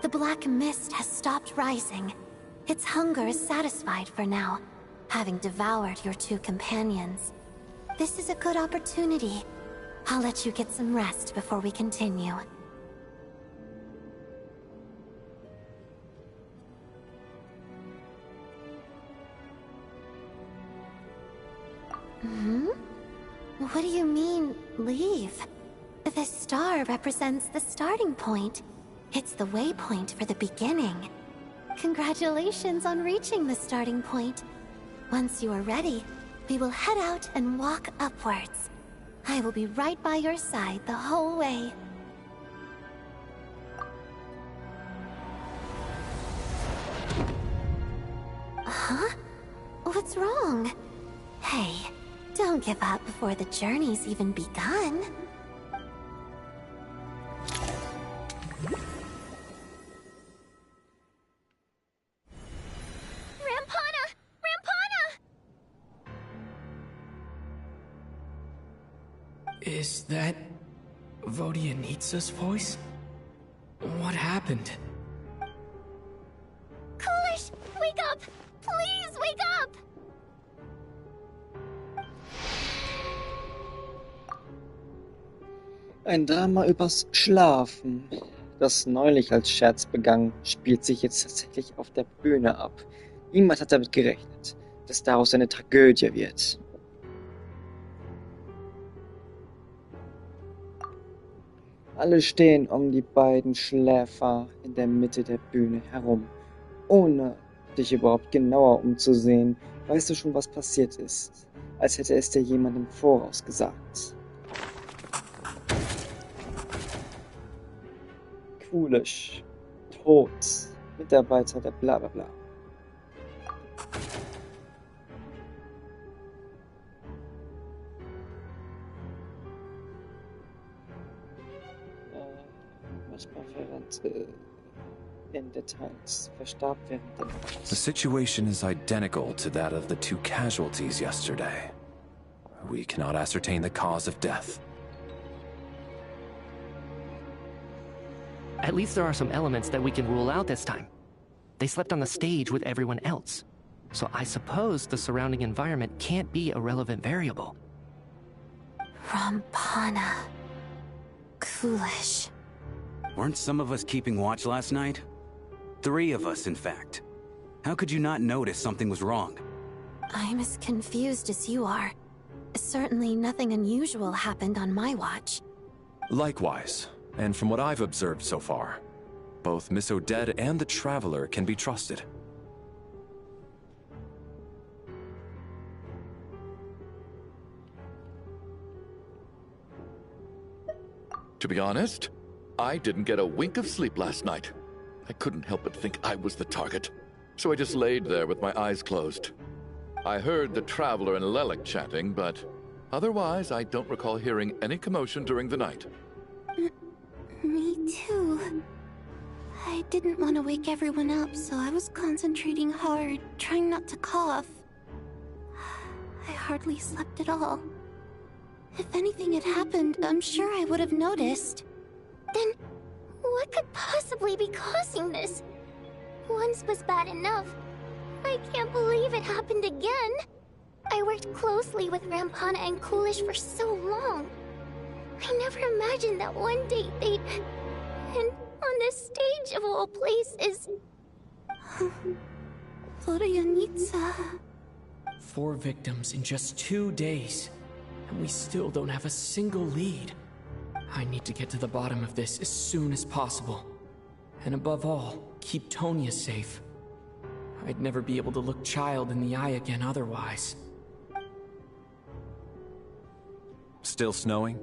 The black mist has stopped rising. Its hunger is satisfied for now, having devoured your two companions. This is a good opportunity. I'll let you get some rest before we continue. What do you mean, leave? The star represents the starting point. It's the waypoint for the beginning. Congratulations on reaching the starting point. Once you are ready, we will head out and walk upwards. I will be right by your side the whole way. Huh? What's wrong? Hey, don't give up before the journey's even begun. Is that Vodyanitsa's voice? What happened? Coolish, wake up! Please wake up! Ein Drama übers Schlafen, das neulich als Scherz begann, spielt sich jetzt tatsächlich auf der Bühne ab. Niemand hat damit gerechnet, dass daraus eine Tragödie wird. Alle stehen um die beiden Schläfer in der Mitte der Bühne herum. Ohne dich überhaupt genauer umzusehen, weißt du schon, was passiert ist, als hätte es dir jemand im Voraus gesagt. Foolish. Tot. Mitarbeiter der bla bla bla. Manchmal verrannte in Details, verstarb während der Nacht. The situation is identical to that of the 2 casualties yesterday. We cannot ascertain the cause of death. At least there are some elements that we can rule out this time. They slept on the stage with everyone else. So I suppose the surrounding environment can't be a relevant variable. Rampana. Coolish. Weren't some of us keeping watch last night? 3 of us, in fact. How could you not notice something was wrong? I'm as confused as you are. Certainly nothing unusual happened on my watch. Likewise, and from what I've observed so far, both Miss Odette and the Traveler can be trusted. To be honest, I didn't get a wink of sleep last night. I couldn't help but think I was the target, so I just laid there with my eyes closed. I heard the Traveler and Lelic chatting, but otherwise I don't recall hearing any commotion during the night. Me too. I didn't want to wake everyone up, so I was concentrating hard, trying not to cough. I hardly slept at all. If anything had happened, I'm sure I would have noticed. Then, what could possibly be causing this? Once was bad enough. I can't believe it happened again. I worked closely with Rampana and Coolish for so long. I never imagined that one day they'd... And on the stage of all places... Florianitsa... 4 victims in just 2 days. And we still don't have a single lead. I need to get to the bottom of this as soon as possible. And above all, keep Tonya safe. I'd never be able to look Child in the eye again otherwise. Still snowing?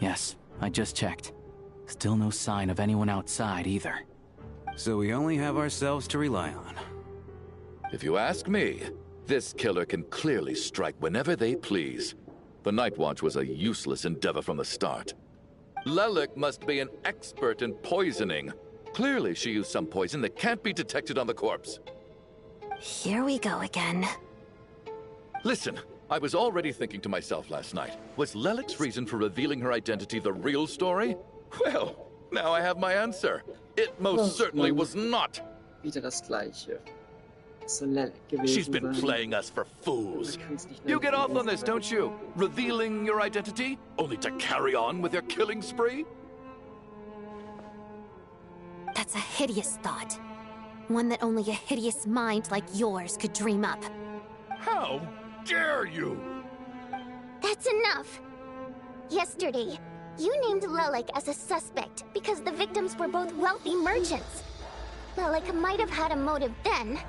Yes, I just checked. Still no sign of anyone outside either. So we only have ourselves to rely on. If you ask me, this killer can clearly strike whenever they please. The Night Watch was a useless endeavor from the start. Lelic must be an expert in poisoning. Clearly she used some poison that can't be detected on the corpse. Here we go again. Listen, I was already thinking to myself last night, was Lelic's reason for revealing her identity the real story? Well, now I have my answer. It most certainly was not. Wieder das Gleiche. So Lelic gewesen She's been sein. playing us for fools. You get off on this, don't you? Revealing your identity, only to carry on with your killing spree? That's a hideous thought. One that only a hideous mind like yours could dream up. How dare you? That's enough! Yesterday, you named Lelic as a suspect because the victims were both wealthy merchants. Lelic might have had a motive then,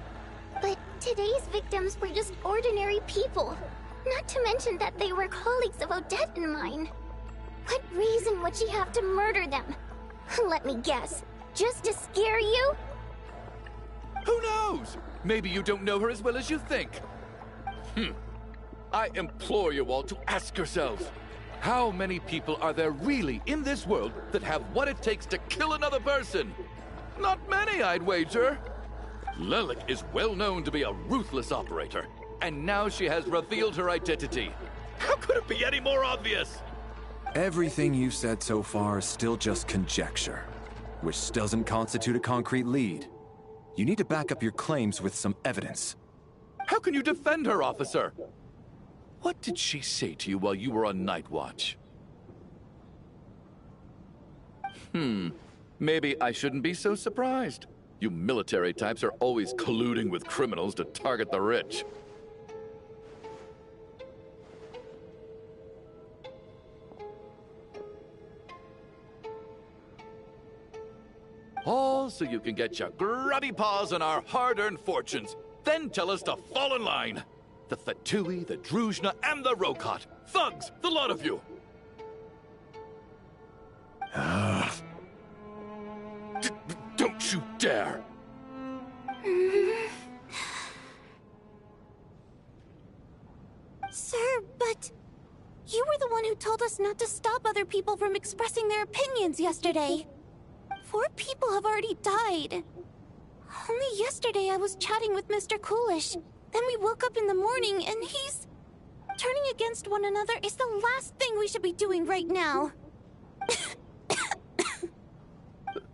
but today's victims were just ordinary people. Not to mention that they were colleagues of Odette and mine. What reason would she have to murder them? Let me guess. Just to scare you? Who knows? Maybe you don't know her as well as you think. I implore you all to ask yourselves, how many people are there really in this world that have what it takes to kill another person? Not many, I'd wager. Lelic is well known to be a ruthless operator, and now she has revealed her identity. How could it be any more obvious? Everything you've said so far is still just conjecture, which doesn't constitute a concrete lead. You need to back up your claims with some evidence. How can you defend her, officer? What did she say to you while you were on Night Watch? Maybe I shouldn't be so surprised. You military types are always colluding with criminals to target the rich. All so you can get your grubby paws on our hard-earned fortunes, then tell us to fall in line. The Fatui, the Druzhna, and the Rokot. Thugs, the lot of you! Don't you dare! Sir, but you were the one who told us not to stop other people from expressing their opinions yesterday. 4 people have already died. Only yesterday I was chatting with Mr. Coolish. Then we woke up in the morning and he's... Turning against one another is the last thing we should be doing right now.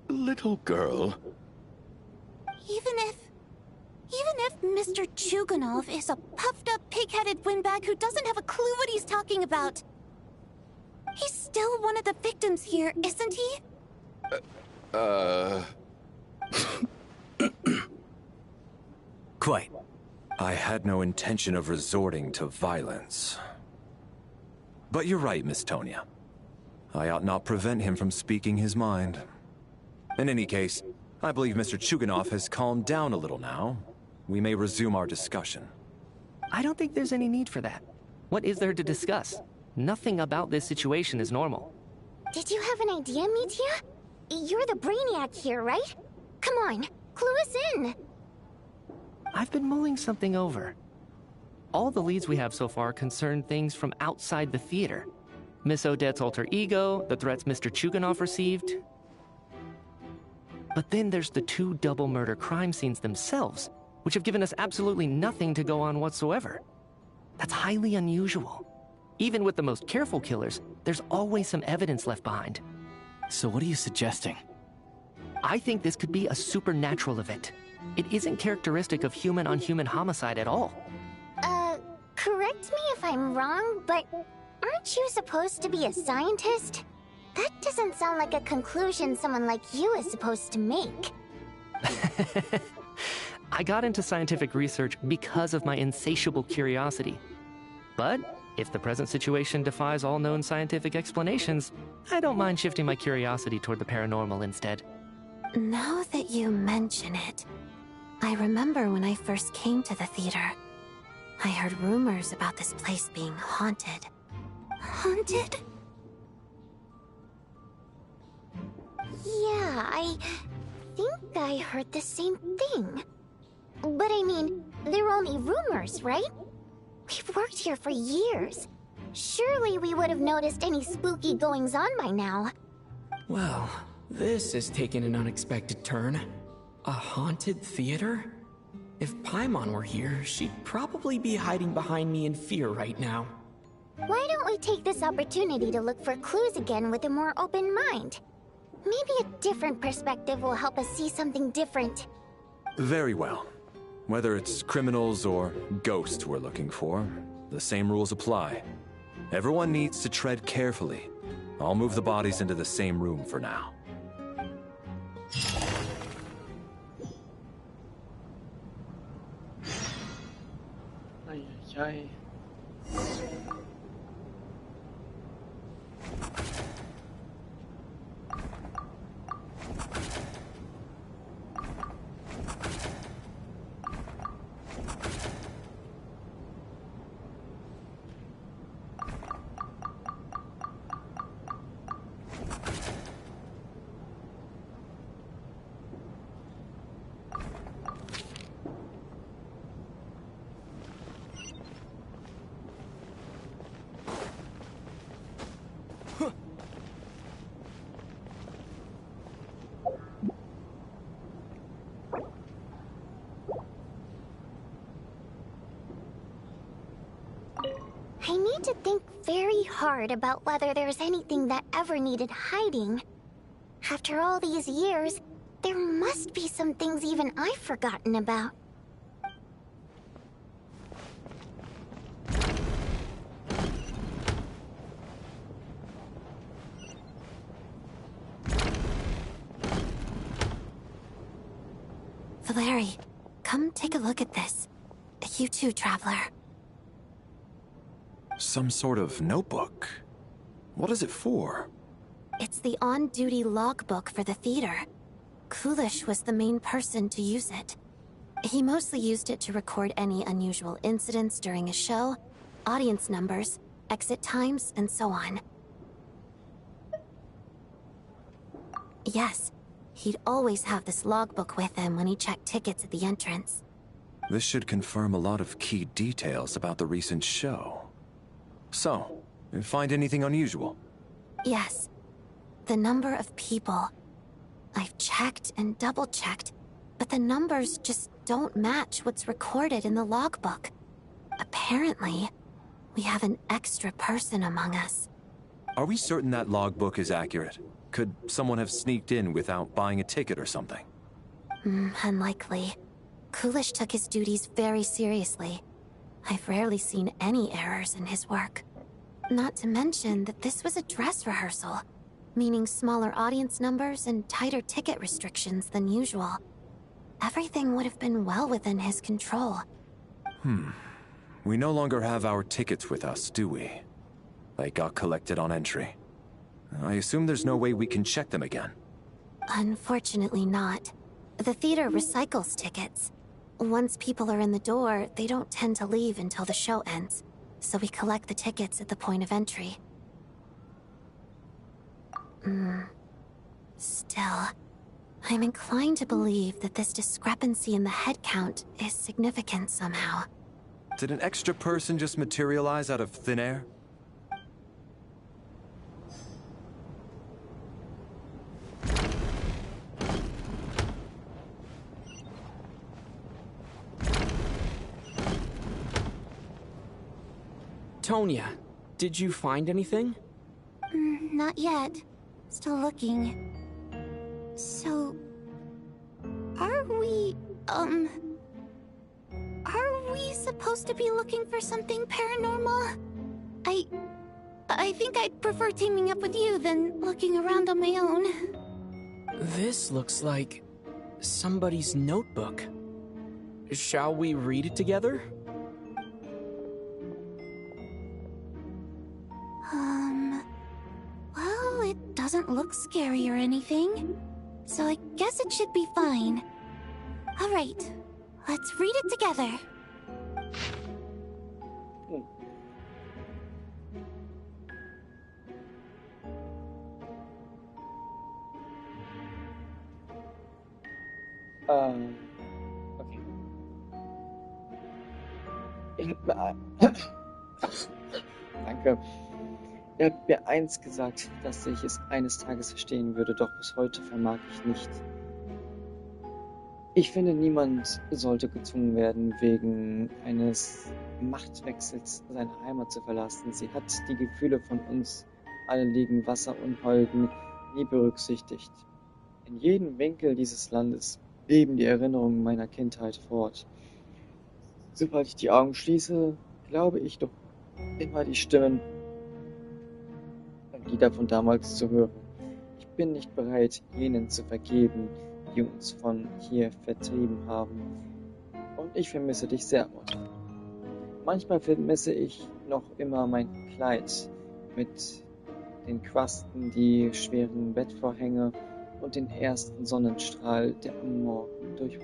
Little girl. Even if Mr. Chuganov is a puffed-up, pig-headed windbag who doesn't have a clue what he's talking about, he's still one of the victims here, isn't he? Quite. I had no intention of resorting to violence. But you're right, Miss Tonya. I ought not prevent him from speaking his mind. In any case, I believe Mr. Chuganov has calmed down a little now. We may resume our discussion. I don't think there's any need for that. What is there to discuss? Nothing about this situation is normal. Did you have an idea, Mitya? You're the brainiac here, right? Come on, clue us in. I've been mulling something over. All the leads we have so far concern things from outside the theater. Miss Odette's alter ego, the threats Mr. Chuganov received. But then there's the 2 double murder crime scenes themselves, which have given us absolutely nothing to go on whatsoever. That's highly unusual. Even with the most careful killers, there's always some evidence left behind. So what are you suggesting? I think this could be a supernatural event. It isn't characteristic of human-on-human homicide at all. Correct me if I'm wrong, but aren't you supposed to be a scientist? That doesn't sound like a conclusion someone like you is supposed to make. I got into scientific research because of my insatiable curiosity. But if the present situation defies all known scientific explanations, I don't mind shifting my curiosity toward the paranormal instead. Now that you mention it, I remember when I first came to the theater. I heard rumors about this place being haunted. Haunted? Yeah, I think I heard the same thing. But I mean, they're only rumors, right? We've worked here for years. Surely we would have noticed any spooky goings-on by now. Well, this has taken an unexpected turn. A haunted theater? If Paimon were here, she'd probably be hiding behind me in fear right now. Why don't we take this opportunity to look for clues again with a more open mind? Maybe a different perspective will help us see something different. Very well. Whether it's criminals or ghosts we're looking for, the same rules apply. Everyone needs to tread carefully. I'll move the bodies into the same room for now. Ay, ay, ay. I need to think very hard about whether there's anything that ever needed hiding. After all these years, there must be some things even I've forgotten about. Valeri, come take a look at this. You too, Traveler. Some sort of notebook. What is it for? It's the on-duty logbook for the theater. Coolish was the main person to use it. He mostly used it to record any unusual incidents during a show, audience numbers, exit times, and so on. Yes. He'd always have this logbook with him when he checked tickets at the entrance. This should confirm a lot of key details about the recent show. So, you find anything unusual? Yes. The number of people. I've checked and double-checked, but the numbers just don't match what's recorded in the logbook. Apparently, we have an extra person among us. Are we certain that logbook is accurate? Could someone have sneaked in without buying a ticket or something? Unlikely. Coolish took his duties very seriously. I've rarely seen any errors in his work. Not to mention that this was a dress rehearsal, meaning smaller audience numbers and tighter ticket restrictions than usual. Everything would have been well within his control. We no longer have our tickets with us, do we? They got collected on entry. I assume there's no way we can check them again. Unfortunately not. The theater recycles tickets. Once people are in the door, they don't tend to leave until the show ends, so we collect the tickets at the point of entry. Still, I'm inclined to believe that this discrepancy in the head count is significant somehow. Did an extra person just materialize out of thin air? Tonya, did you find anything? Not yet. Still looking. So... Are we supposed to be looking for something paranormal? I think I'd prefer teaming up with you than looking around on my own. This looks like somebody's notebook. Shall we read it together? Well, it doesn't look scary or anything, so I guess it should be fine. Alright, let's read it together. Okay. Danke. Ihr habt mir eins gesagt, dass ich es eines Tages verstehen würde, doch bis heute vermag ich nicht. Ich finde, niemand sollte gezwungen werden, wegen eines Machtwechsels seine Heimat zu verlassen. Sie hat die Gefühle von uns adeligen Wasserunholden nie berücksichtigt. In jedem Winkel dieses Landes beben die Erinnerungen meiner Kindheit fort. Sobald ich die Augen schließe, glaube ich doch immer die Stimmen und Lieder von damals zu hören. Ich bin nicht bereit, jenen zu vergeben, die uns von hier vertrieben haben. Und ich vermisse dich sehr, Mutter. Manchmal vermisse ich noch immer mein Kleid mit den Quasten, die schweren Bettvorhänge und den ersten Sonnenstrahl, der am Morgen durch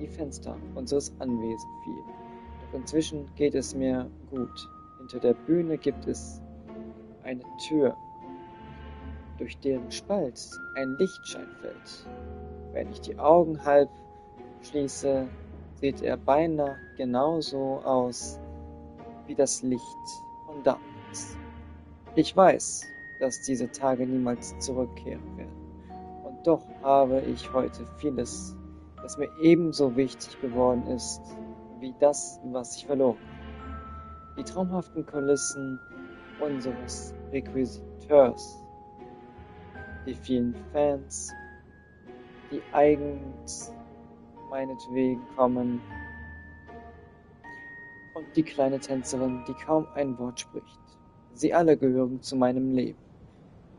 die Fenster unseres Anwesens fiel. Doch inzwischen geht es mir gut. Hinter der Bühne gibt es eine Tür, durch deren Spalt ein Lichtschein fällt. Wenn ich die Augen halb schließe, sieht er beinahe genauso aus wie das Licht von damals. Ich weiß, dass diese Tage niemals zurückkehren werden. Und doch habe ich heute vieles, das mir ebenso wichtig geworden ist, wie das, was ich verloren habe. Die traumhaften Kulissen unseres Requisiteurs, die vielen Fans, die eigens meinetwegen kommen, und die kleine Tänzerin, die kaum ein Wort spricht. Sie alle gehören zu meinem Leben.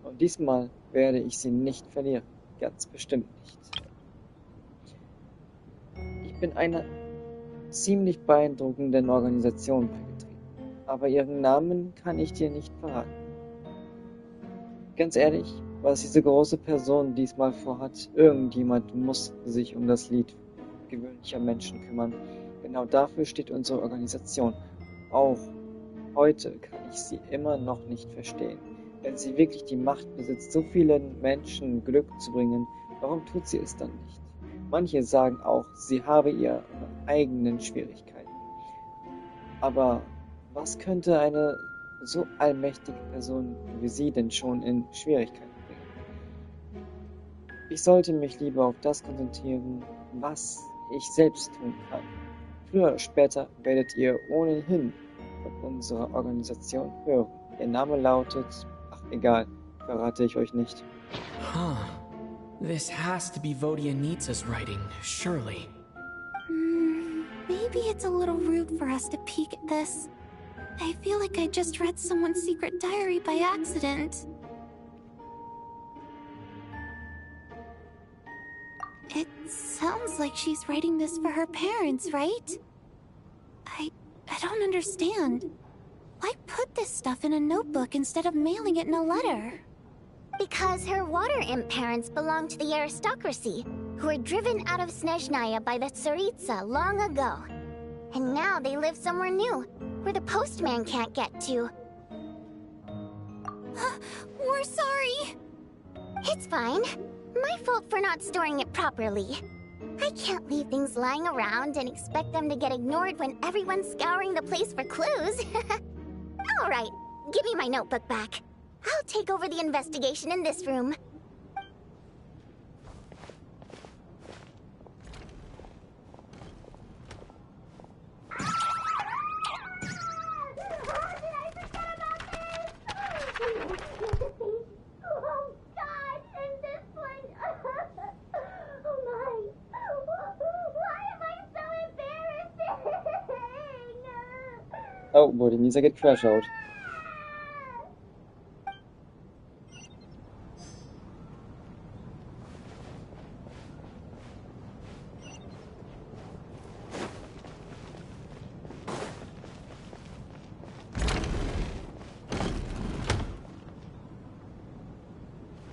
Und diesmal werde ich sie nicht verlieren. Ganz bestimmt nicht. Ich bin einer ziemlich beeindruckenden Organisation beigetreten. Aber ihren Namen kann ich dir nicht verraten. Ganz ehrlich, was diese große Person diesmal vorhat, irgendjemand muss sich um das Lied gewöhnlicher Menschen kümmern. Genau dafür steht unsere Organisation. Auch heute kann ich sie immer noch nicht verstehen. Wenn sie wirklich die Macht besitzt, so vielen Menschen Glück zu bringen, warum tut sie es dann nicht? Manche sagen auch, sie habe ihre eigenen Schwierigkeiten. Aber was könnte eine so allmächtige Person wie sie denn schon in Schwierigkeiten bringen? Ich sollte mich lieber auf das konzentrieren, was ich selbst tun kann. Früher oder später werdet ihr ohnehin von unserer Organisation hören. Ihr Name lautet... Ach, egal. Verrate ich euch nicht. Huh. This has to be Vodianitsa's writing, surely. Maybe it's a little rude for us to peek at this. I feel like I just read someone's secret diary by accident. It sounds like she's writing this for her parents, right? I don't understand. Why put this stuff in a notebook instead of mailing it in a letter? Because her water imp parents belong to the aristocracy, who were driven out of Snezhnaya by the Tsaritsa long ago. And now they live somewhere new, where the postman can't get to. We're sorry. It's fine. My fault for not storing it properly. I can't leave things lying around and expect them to get ignored when everyone's scouring the place for clues. Alright, give me my notebook back. I'll take over the investigation in this room. Oh, boy, it means I get crash out.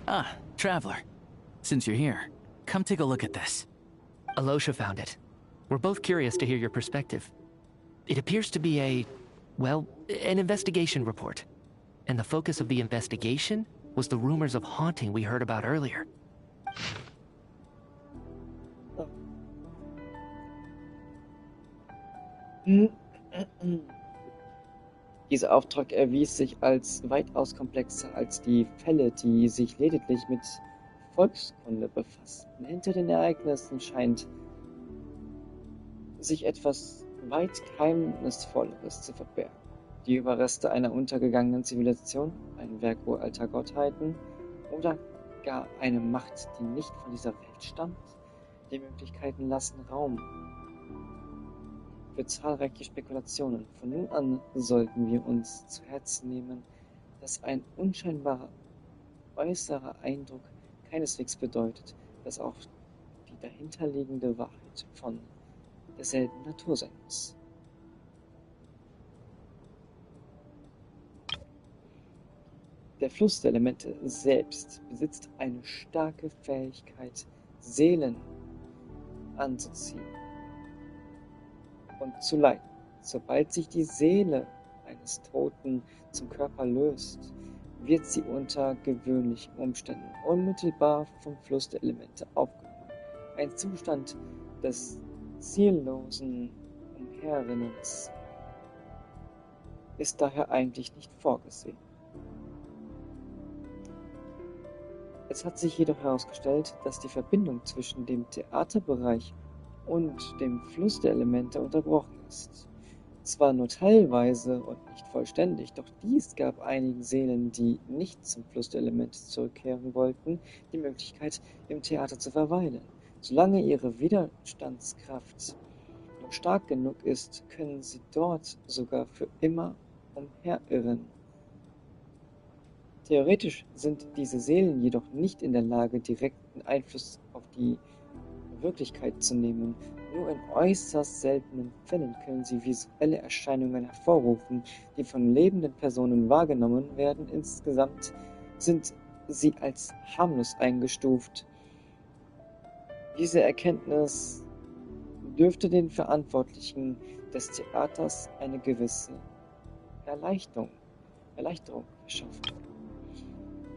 Ah, Traveler. Since you're here, come take a look at this. Alosha found it. We're both curious to hear your perspective. It appears to be well, an investigation report. And the focus of the investigation was the rumors of haunting we heard about earlier. Dieser Auftrag erwies sich als weitaus komplexer als die Fälle, die sich lediglich mit Volkskunde befassten. Hinter den Ereignissen scheint sich etwas weit Geheimnisvolleres zu verbergen. Die Überreste einer untergegangenen Zivilisation, ein Werk uralter Gottheiten oder gar eine Macht, die nicht von dieser Welt stammt. Die Möglichkeiten lassen Raum für zahlreiche Spekulationen. Von nun an sollten wir uns zu Herzen nehmen, dass ein unscheinbarer äußerer Eindruck keineswegs bedeutet, dass auch die dahinterliegende Wahrheit von derselben Natur sein muss. Der Fluss der Elemente selbst besitzt eine starke Fähigkeit, Seelen anzuziehen und zu leiten. Sobald sich die Seele eines Toten zum Körper löst, wird sie unter gewöhnlichen Umständen unmittelbar vom Fluss der Elemente aufgenommen. Ein Zustand des ziellosen Umherrinnens ist daher eigentlich nicht vorgesehen. Es hat sich jedoch herausgestellt, dass die Verbindung zwischen dem Theaterbereich und dem Fluss der Elemente unterbrochen ist. Zwar nur teilweise und nicht vollständig, doch dies gab einigen Seelen, die nicht zum Fluss der Elemente zurückkehren wollten, die Möglichkeit, im Theater zu verweilen. Solange ihre Widerstandskraft noch stark genug ist, können sie dort sogar für immer umherirren. Theoretisch sind diese Seelen jedoch nicht in der Lage, direkten Einfluss auf die Wirklichkeit zu nehmen. Nur in äußerst seltenen Fällen können sie visuelle Erscheinungen hervorrufen, die von lebenden Personen wahrgenommen werden. Insgesamt sind sie als harmlos eingestuft. Diese Erkenntnis dürfte den Verantwortlichen des Theaters eine gewisse Erleichterung verschaffen.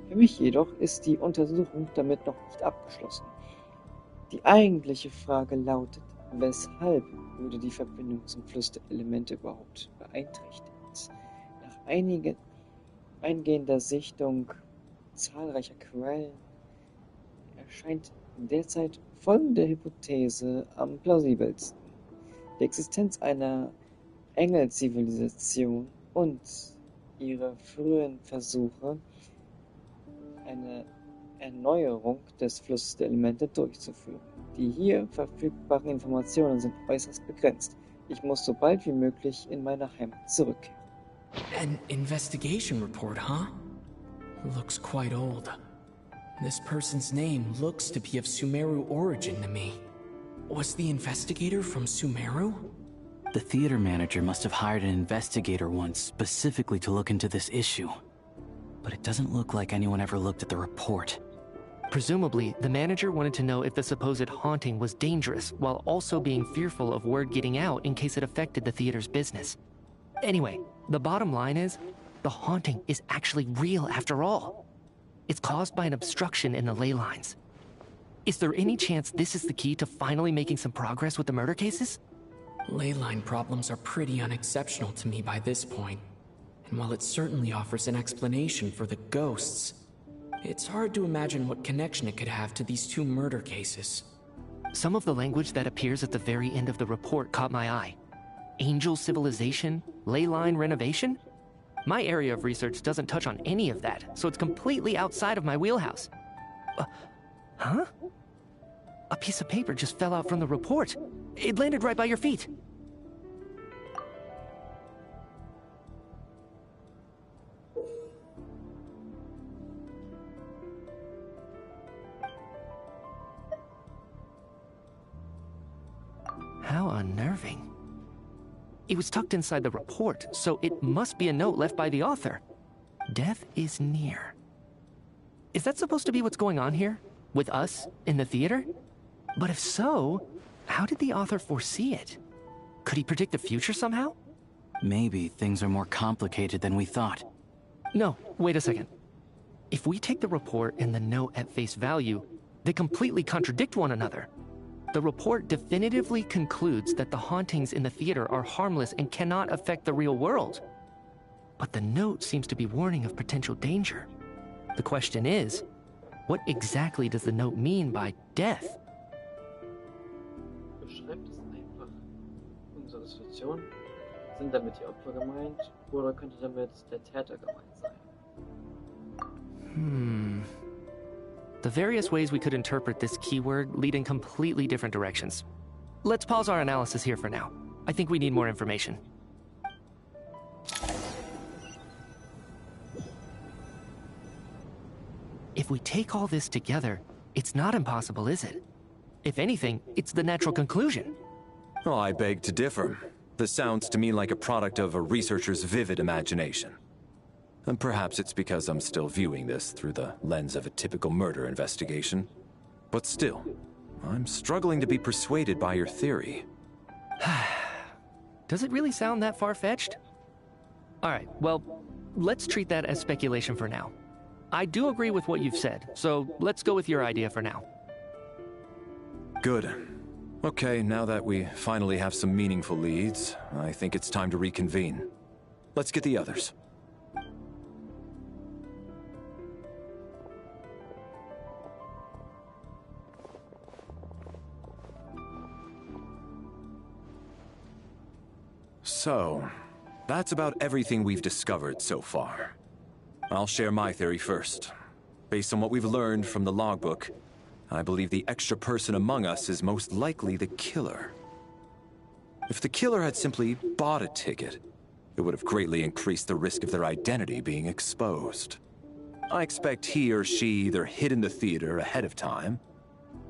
Für mich jedoch ist die Untersuchung damit noch nicht abgeschlossen. Die eigentliche Frage lautet, weshalb wurde die Verbindung zum Fluss der Elemente überhaupt beeinträchtigt? Nach eingehender Sichtung zahlreicher Quellen erscheint derzeit folgende Hypothese am plausibelsten. Die Existenz einer Engelzivilisation und ihre frühen Versuche, eine Erneuerung des Flusses der Elemente durchzuführen. Die hier verfügbaren Informationen sind äußerst begrenzt. Ich muss so bald wie möglich in meine Heimat zurückkehren. An investigation report, huh? Looks quite old. This person's name looks to be of Sumeru origin to me. Was the investigator from Sumeru? The theater manager must have hired an investigator once specifically to look into this issue. But it doesn't look like anyone ever looked at the report. Presumably, the manager wanted to know if the supposed haunting was dangerous, while also being fearful of word getting out in case it affected the theater's business. Anyway, the bottom line is, the haunting is actually real after all. It's caused by an obstruction in the ley lines. Is there any chance this is the key to finally making some progress with the murder cases? Ley line problems are pretty unexceptional to me by this point. And while it certainly offers an explanation for the ghosts, it's hard to imagine what connection it could have to these two murder cases. Some of the language that appears at the very end of the report caught my eye. Angel civilization, ley line renovation? My area of research doesn't touch on any of that, so it's completely outside of my wheelhouse. Huh? A piece of paper just fell out from the report. It landed right by your feet. How unnerving. It was tucked inside the report, so it must be a note left by the author. Death is near. Is that supposed to be what's going on here? With us, in the theater? But if so, how did the author foresee it? Could he predict the future somehow? Maybe things are more complicated than we thought. No, wait a second. If we take the report and the note at face value, they completely contradict one another. The report definitively concludes that the hauntings in the theater are harmless and cannot affect the real world. But the note seems to be warning of potential danger. The question is, what exactly does the note mean by death? Beschreibt es einfach unsere Situation? Sind damit die Opfer gemeint oder könnte damit der Täter gemeint sein? The various ways we could interpret this keyword lead in completely different directions. Let's pause our analysis here for now. I think we need more information. If we take all this together, it's not impossible, is it? If anything, it's the natural conclusion. Oh, I beg to differ. This sounds to me like a product of a researcher's vivid imagination. And perhaps it's because I'm still viewing this through the lens of a typical murder investigation. But still, I'm struggling to be persuaded by your theory. Does it really sound that far-fetched? Alright, well, let's treat that as speculation for now. I do agree with what you've said, so let's go with your idea for now. Good. Okay, now that we finally have some meaningful leads, I think it's time to reconvene. Let's get the others. So, that's about everything we've discovered so far. I'll share my theory first. Based on what we've learned from the logbook, I believe the extra person among us is most likely the killer. If the killer had simply bought a ticket, it would have greatly increased the risk of their identity being exposed. I expect he or she either hid in the theater ahead of time,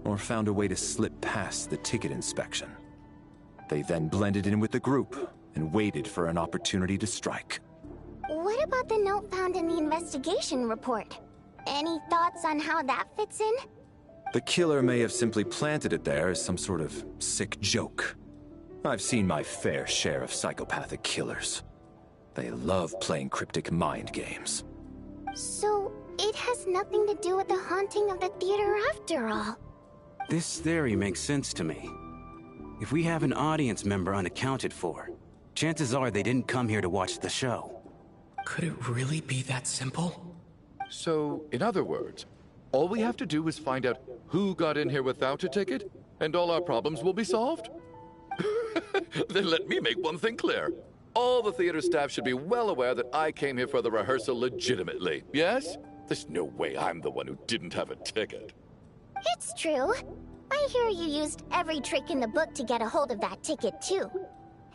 or found a way to slip past the ticket inspection. They then blended in with the group and waited for an opportunity to strike. What about the note found in the investigation report? Any thoughts on how that fits in? The killer may have simply planted it there as some sort of sick joke. I've seen my fair share of psychopathic killers. They love playing cryptic mind games. So, it has nothing to do with the haunting of the theater after all. This theory makes sense to me. If we have an audience member unaccounted for, chances are they didn't come here to watch the show. Could it really be that simple? So, in other words, all we have to do is find out who got in here without a ticket, and all our problems will be solved? Then let me make one thing clear. All the theater staff should be well aware that I came here for the rehearsal legitimately, yes? There's no way I'm the one who didn't have a ticket. It's true. I hear you used every trick in the book to get a hold of that ticket, too.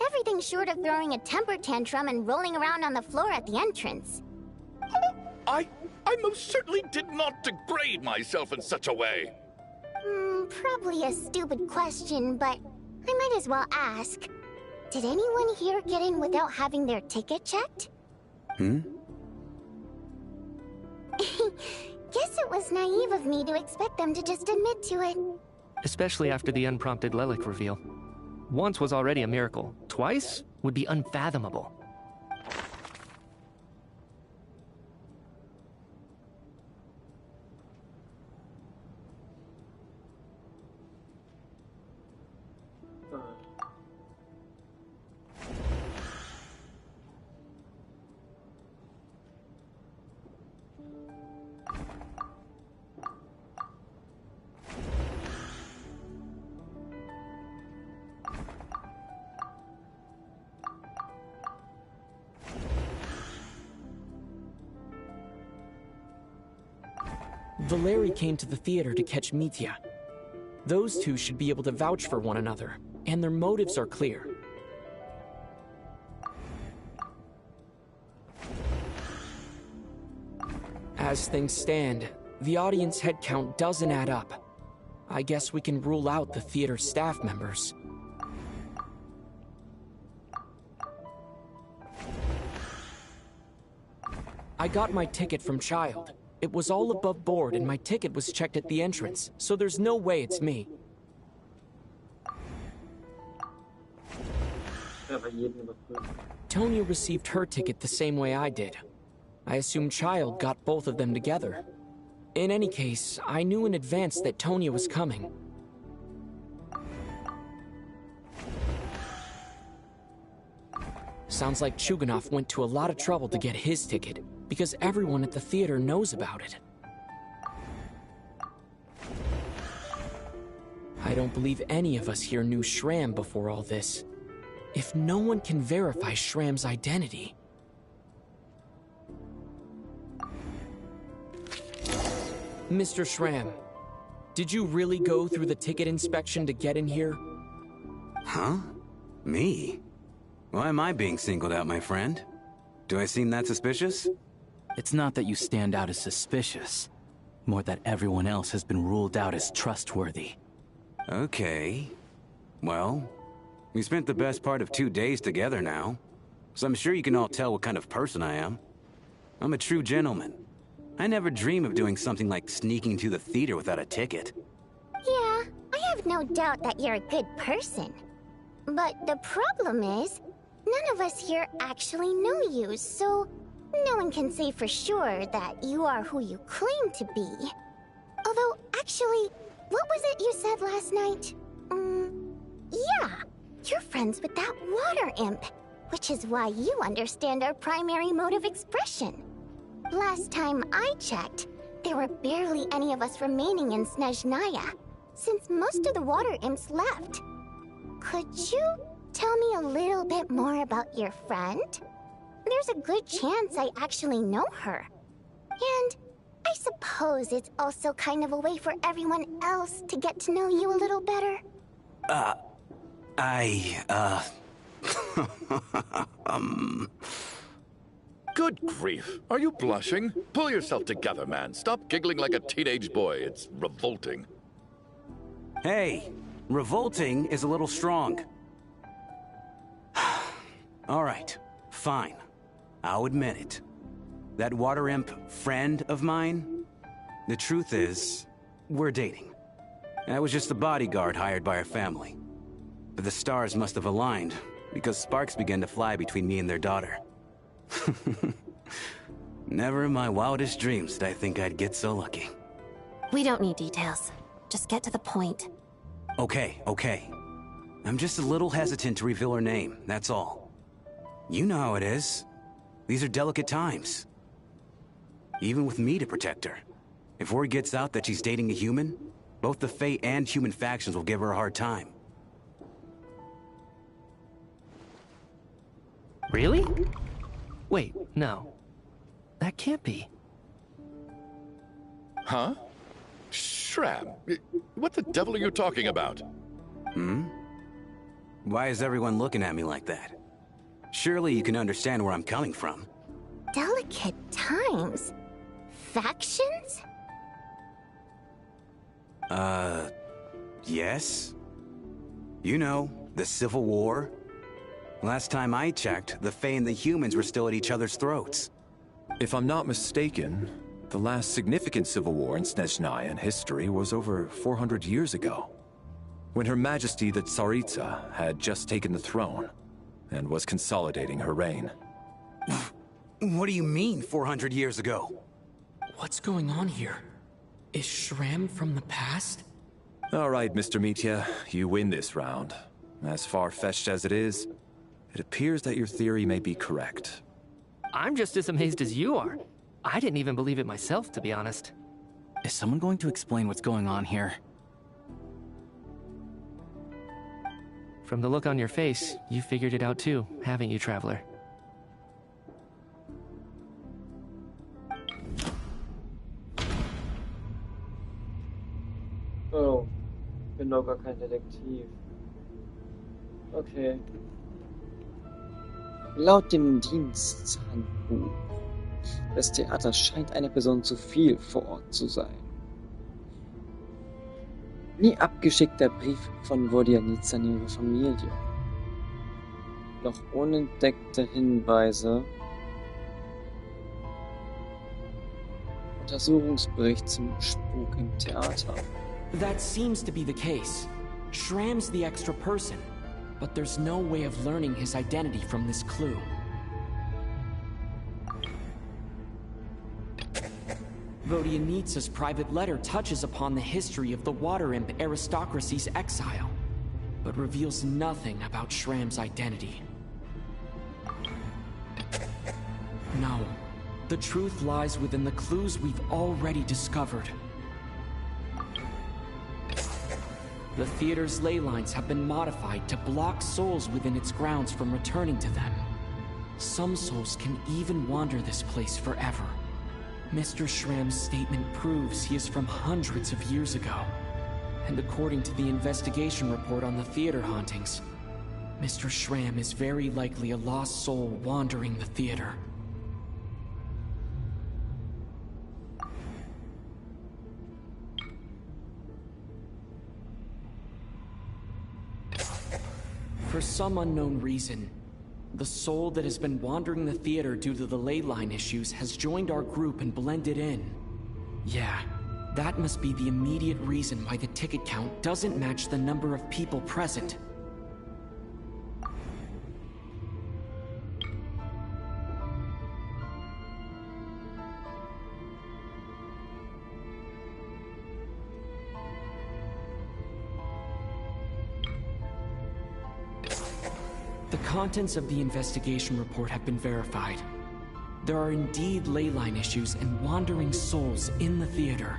Everything short of throwing a temper tantrum and rolling around on the floor at the entrance. I most certainly did not degrade myself in such a way. Probably a stupid question, but I might as well ask. Did anyone here get in without having their ticket checked? Hmm? Guess it was naive of me to expect them to just admit to it. Especially after the unprompted Lelik reveal. Once was already a miracle. Twice would be unfathomable. Valeri came to the theater to catch Mitya. Those two should be able to vouch for one another, and their motives are clear. As things stand, the audience head count doesn't add up. I guess we can rule out the theater staff members. I got my ticket from Child. It was all above board and my ticket was checked at the entrance, so there's no way it's me. Tonya received her ticket the same way I did. I assume Child got both of them together. In any case, I knew in advance that Tonya was coming. Sounds like Chuganov went to a lot of trouble to get his ticket, because everyone at the theater knows about it. I don't believe any of us here knew Shram before all this. If no one can verify Shram's identity... Mr. Shram, did you really go through the ticket inspection to get in here? Huh? Me? Why am I being singled out, my friend? Do I seem that suspicious? It's not that you stand out as suspicious, more that everyone else has been ruled out as trustworthy. Okay. Well, we spent the best part of 2 days together now, so I'm sure you can all tell what kind of person I am. I'm a true gentleman. I never dream of doing something like sneaking to the theater without a ticket. Yeah, I have no doubt that you're a good person. But the problem is, none of us here actually know you, so no one can say for sure that you are who you claim to be. Although, actually, what was it you said last night? Yeah, you're friends with that water imp, which is why you understand our primary mode of expression. Last time I checked, there were barely any of us remaining in Snezhnaya, since most of the water imps left. Could you tell me a little bit more about your friend? There's a good chance I actually know her. And I suppose it's also kind of a way for everyone else to get to know you a little better. Good grief. Are you blushing? Pull yourself together, man. Stop giggling like a teenage boy. It's revolting. Hey, revolting is a little strong. All right, fine. I'll admit it. That water imp friend of mine, the truth is, we're dating. I was just the bodyguard hired by our family. But the stars must have aligned, because sparks began to fly between me and their daughter. Never in my wildest dreams did I think I'd get so lucky. We don't need details. Just get to the point. Okay. I'm just a little hesitant to reveal her name, that's all. You know how it is. These are delicate times. Even with me to protect her. If word gets out that she's dating a human, both the Fae and human factions will give her a hard time. Really? Wait, no. That can't be. Huh? Shram, what the devil are you talking about? Why is everyone looking at me like that? Surely you can understand where I'm coming from. Delicate times? Factions? Yes? You know, the Civil War? Last time I checked, the Fae and the humans were still at each other's throats. If I'm not mistaken, the last significant civil war in Snezhnayan history was over 400 years ago, when Her Majesty the Tsaritsa had just taken the throne and was consolidating her reign. What do you mean, 400 years ago? What's going on here? Is Shram from the past? All right, Mr. Mitya, you win this round. As far-fetched as it is, it appears that your theory may be correct. I'm just as amazed as you are. I didn't even believe it myself, to be honest. Is someone going to explain what's going on here? From the look on your face, you figured it out too, haven't you, Traveler? Oh, ich bin doch gar kein Detektiv. Okay. Laut dem Diensthandbuch des Theaters scheint eine Person zu viel vor Ort zu sein. Nie abgeschickter Brief von Vodjanica an ihre Familie. Noch unentdeckte Hinweise. Untersuchungsbericht zum Spuk im Theater. That seems to be the case. Shram's the extra person, but there's no way of learning his identity from this clue. Vodyanitsa's private letter touches upon the history of the Water Imp aristocracy's exile, but reveals nothing about Shram's identity. No, the truth lies within the clues we've already discovered. The theater's ley lines have been modified to block souls within its grounds from returning to them. Some souls can even wander this place forever. Mr. Shram's statement proves he is from hundreds of years ago. And according to the investigation report on the theater hauntings, Mr. Shram is very likely a lost soul wandering the theater. For some unknown reason, the soul that has been wandering the theater due to the ley line issues has joined our group and blended in. Yeah, that must be the immediate reason why the ticket count doesn't match the number of people present. The contents of the investigation report have been verified. There are indeed ley line issues and wandering souls in the theater.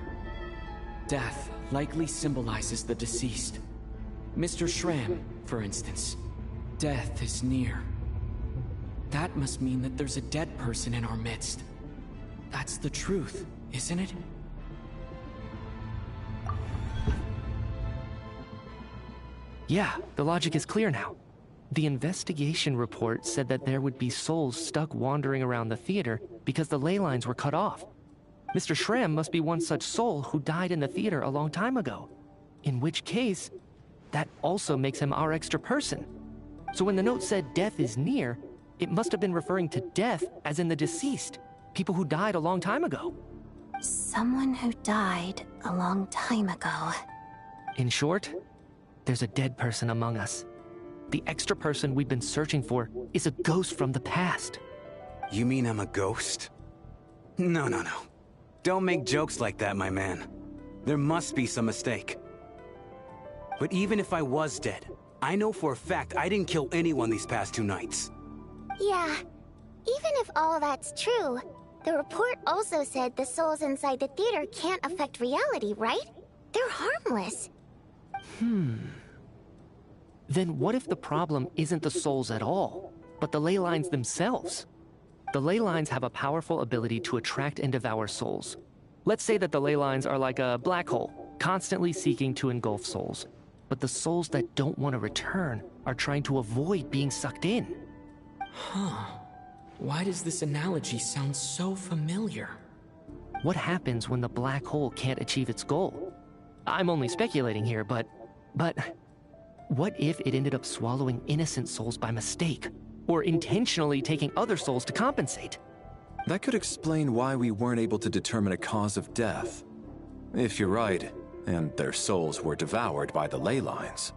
Death likely symbolizes the deceased. Mr. Shram, for instance. Death is near. That must mean that there's a dead person in our midst. That's the truth, isn't it? Yeah, the logic is clear now. The investigation report said that there would be souls stuck wandering around the theater because the ley lines were cut off. Mr. Shram must be one such soul who died in the theater a long time ago. In which case, that also makes him our extra person. So when the note said death is near, it must have been referring to death as in the deceased, people who died a long time ago. Someone who died a long time ago. In short, there's a dead person among us. The extra person we've been searching for is a ghost from the past. You mean I'm a ghost? No, no, no. Don't make jokes like that, my man. There must be some mistake. But even if I was dead, I know for a fact I didn't kill anyone these past 2 nights. Yeah, even if all that's true, the report also said the souls inside the theater can't affect reality, right? They're harmless. Then what if the problem isn't the souls at all, but the ley lines themselves? The ley lines have a powerful ability to attract and devour souls. Let's say that the ley lines are like a black hole, constantly seeking to engulf souls. But the souls that don't want to return are trying to avoid being sucked in. Huh. Why does this analogy sound so familiar? What happens when the black hole can't achieve its goal? I'm only speculating here, but what if it ended up swallowing innocent souls by mistake? Or intentionally taking other souls to compensate? That could explain why we weren't able to determine a cause of death. If you're right, and their souls were devoured by the ley lines,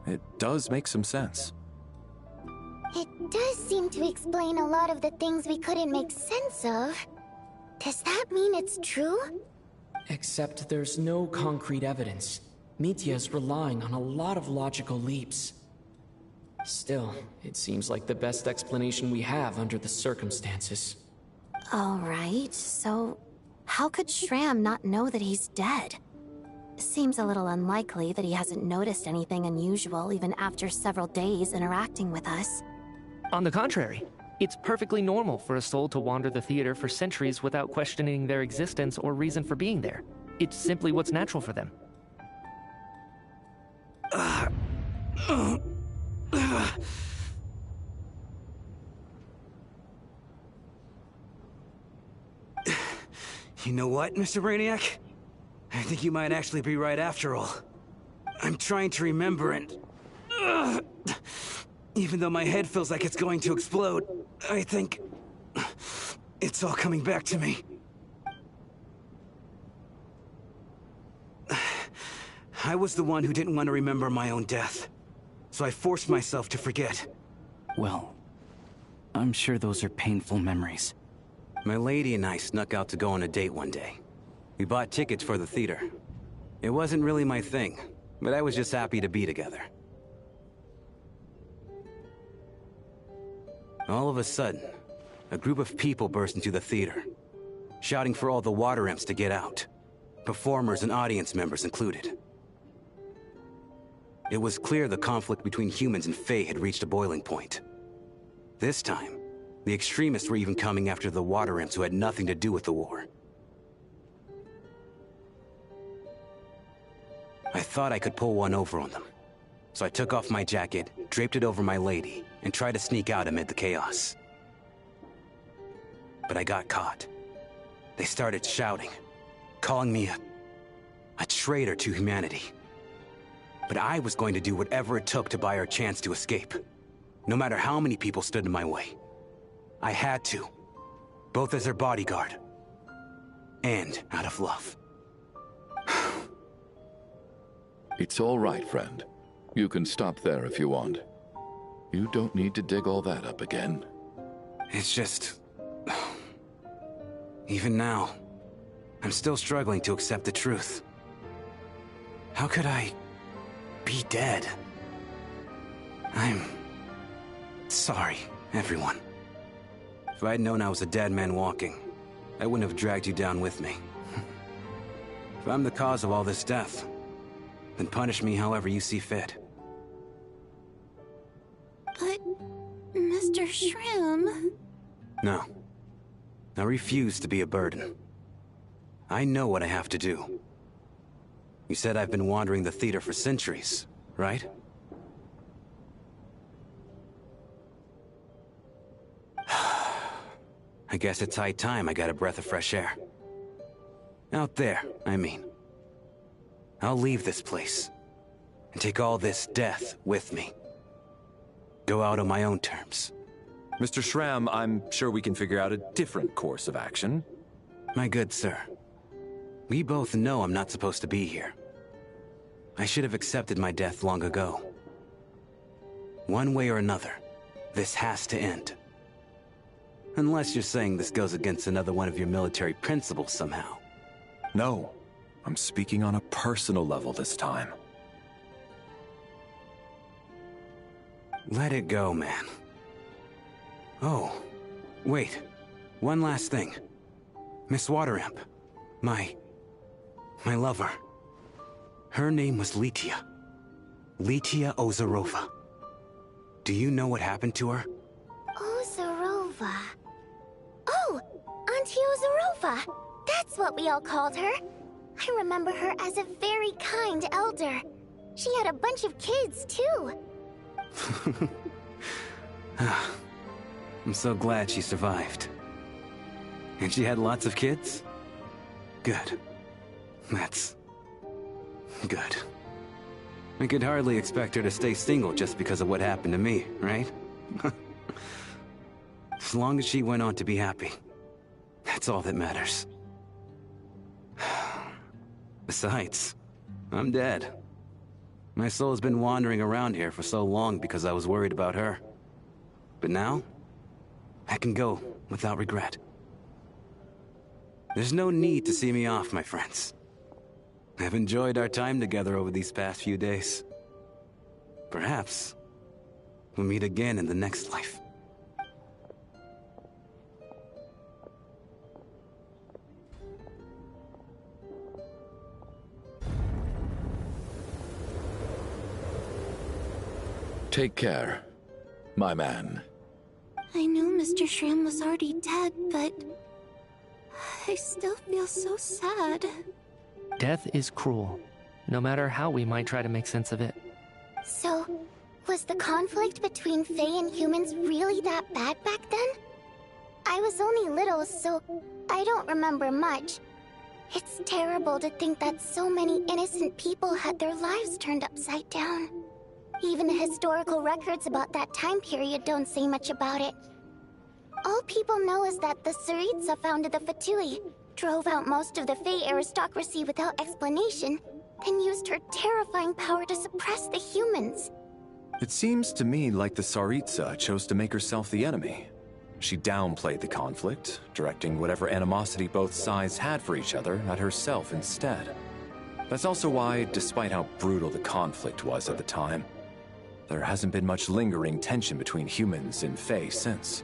it does make some sense. It does seem to explain a lot of the things we couldn't make sense of. Does that mean it's true? Except there's no concrete evidence. Mitya is relying on a lot of logical leaps. Still, it seems like the best explanation we have under the circumstances. Alright, so how could Shram not know that he's dead? Seems a little unlikely that he hasn't noticed anything unusual even after several days interacting with us. On the contrary, it's perfectly normal for a soul to wander the theater for centuries without questioning their existence or reason for being there. It's simply what's natural for them. You know what, Mr. Brainiac? I think you might actually be right after all. I'm trying to remember and... even though my head feels like it's going to explode, I think... it's all coming back to me. I was the one who didn't want to remember my own death. So I forced myself to forget. Well, I'm sure those are painful memories. My lady and I snuck out to go on a date one day. We bought tickets for the theater. It wasn't really my thing, but I was just happy to be together. All of a sudden, a group of people burst into the theater, shouting for all the water imps to get out, performers and audience members included. It was clear the conflict between humans and Fae had reached a boiling point. This time, the extremists were even coming after the water imps who had nothing to do with the war. I thought I could pull one over on them, so I took off my jacket, draped it over my lady, and tried to sneak out amid the chaos. But I got caught. They started shouting, calling me a traitor to humanity. But I was going to do whatever it took to buy her a chance to escape, no matter how many people stood in my way. I had to, both as her bodyguard and out of love. It's all right, friend. You can stop there if you want. You don't need to dig all that up again. It's just... even now, I'm still struggling to accept the truth. How could I be dead? I'm sorry, everyone. If I'd known I was a dead man walking, I wouldn't have dragged you down with me. If I'm the cause of all this death, then punish me however you see fit. But, Mr. Shram... No. I refuse to be a burden. I know what I have to do. You said I've been wandering the theater for centuries, right? I guess it's high time I got a breath of fresh air. Out there, I mean. I'll leave this place, and take all this death with me. Go out on my own terms. Mr. Shram, I'm sure we can figure out a different course of action. My good sir, we both know I'm not supposed to be here. I should have accepted my death long ago. One way or another, this has to end. Unless you're saying this goes against another one of your military principles somehow. No, I'm speaking on a personal level this time. Let it go, man. Oh, wait. One last thing. Miss Wateramp. My lover. Her name was Letia. Letia Ozarova. Do you know what happened to her? Ozarova. Oh, Auntie Ozarova. That's what we all called her. I remember her as a very kind elder. She had a bunch of kids, too. I'm so glad she survived. And she had lots of kids? Good. That's... good. I could hardly expect her to stay single just because of what happened to me, right? As long as she went on to be happy. That's all that matters. Besides, I'm dead. My soul's been wandering around here for so long because I was worried about her. But now, I can go without regret. There's no need to see me off, my friends. I've enjoyed our time together over these past few days. Perhaps we'll meet again in the next life. Take care, my man. I knew Mr. Shram was already dead, but I still feel so sad. Death is cruel, no matter how we might try to make sense of it. So, was the conflict between Fae and humans really that bad back then? I was only little, so I don't remember much. It's terrible to think that so many innocent people had their lives turned upside down. Even the historical records about that time period don't say much about it. All people know is that the Tsaritsa founded the Fatui, drove out most of the Fae aristocracy without explanation, then used her terrifying power to suppress the humans. It seems to me like the Tsaritsa chose to make herself the enemy. She downplayed the conflict, directing whatever animosity both sides had for each other at herself instead. That's also why, despite how brutal the conflict was at the time, there hasn't been much lingering tension between humans and Fae since.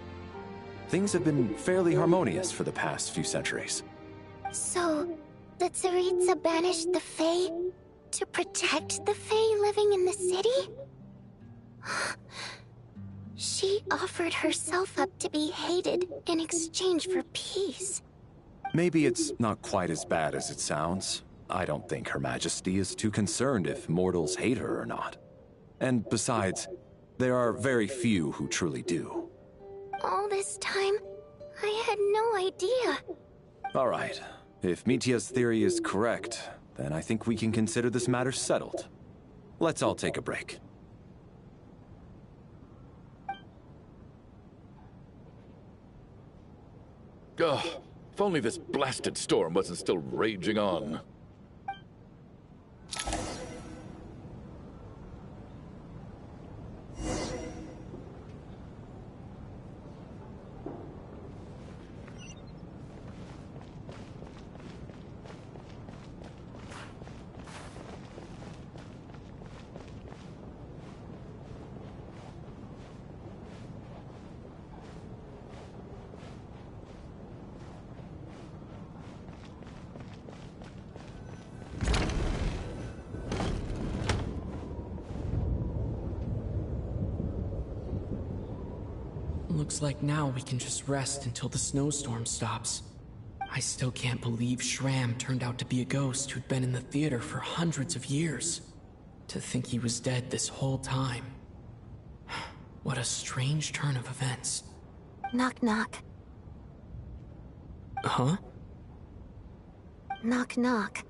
Things have been fairly harmonious for the past few centuries. So, the Tsaritsa banished the Fae to protect the Fae living in the city? She offered herself up to be hated in exchange for peace. Maybe it's not quite as bad as it sounds. I don't think Her Majesty is too concerned if mortals hate her or not. And besides, there are very few who truly do. All this time, I had no idea. All right. If Mitia's theory is correct, then I think we can consider this matter settled. Let's all take a break. Ugh, if only this blasted storm wasn't still raging on. Looks like now we can just rest until the snowstorm stops. I still can't believe Shram turned out to be a ghost who'd been in the theater for hundreds of years. To think he was dead this whole time. What a strange turn of events. Knock knock. Huh? Knock knock.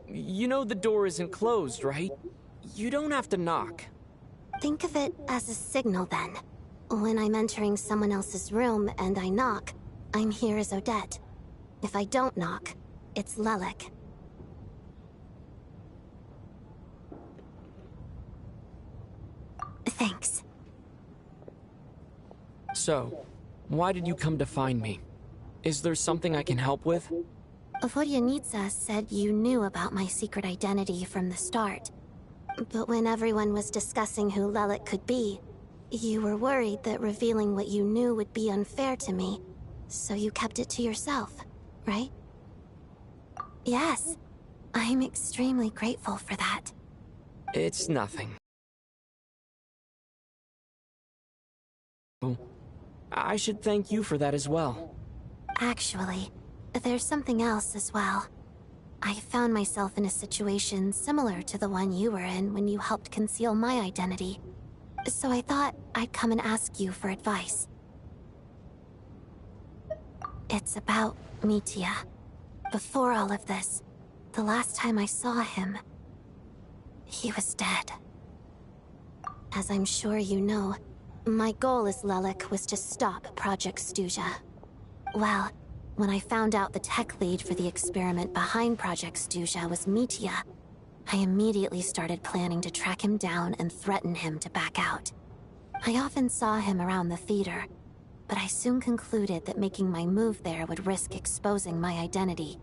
You know the door isn't closed, right? You don't have to knock. Think of it as a signal then. When I'm entering someone else's room and I knock, I'm here as Odette. If I don't knock, it's Lelek. Thanks. So, why did you come to find me? Is there something I can help with? Vodyanitsa said you knew about my secret identity from the start. But when everyone was discussing who Lelik could be, you were worried that revealing what you knew would be unfair to me, so you kept it to yourself, right? Yes, I'm extremely grateful for that. It's nothing. I should thank you for that as well. Actually, there's something else as well. I found myself in a situation similar to the one you were in when you helped conceal my identity. So I thought I'd come and ask you for advice. It's about Mitya. Before all of this, the last time I saw him, he was dead. As I'm sure you know, my goal as Lelik was to stop Project Stuja. Well, when I found out the tech lead for the experiment behind Project Stuja was Mitya, I immediately started planning to track him down and threaten him to back out. I often saw him around the theater, but I soon concluded that making my move there would risk exposing my identity.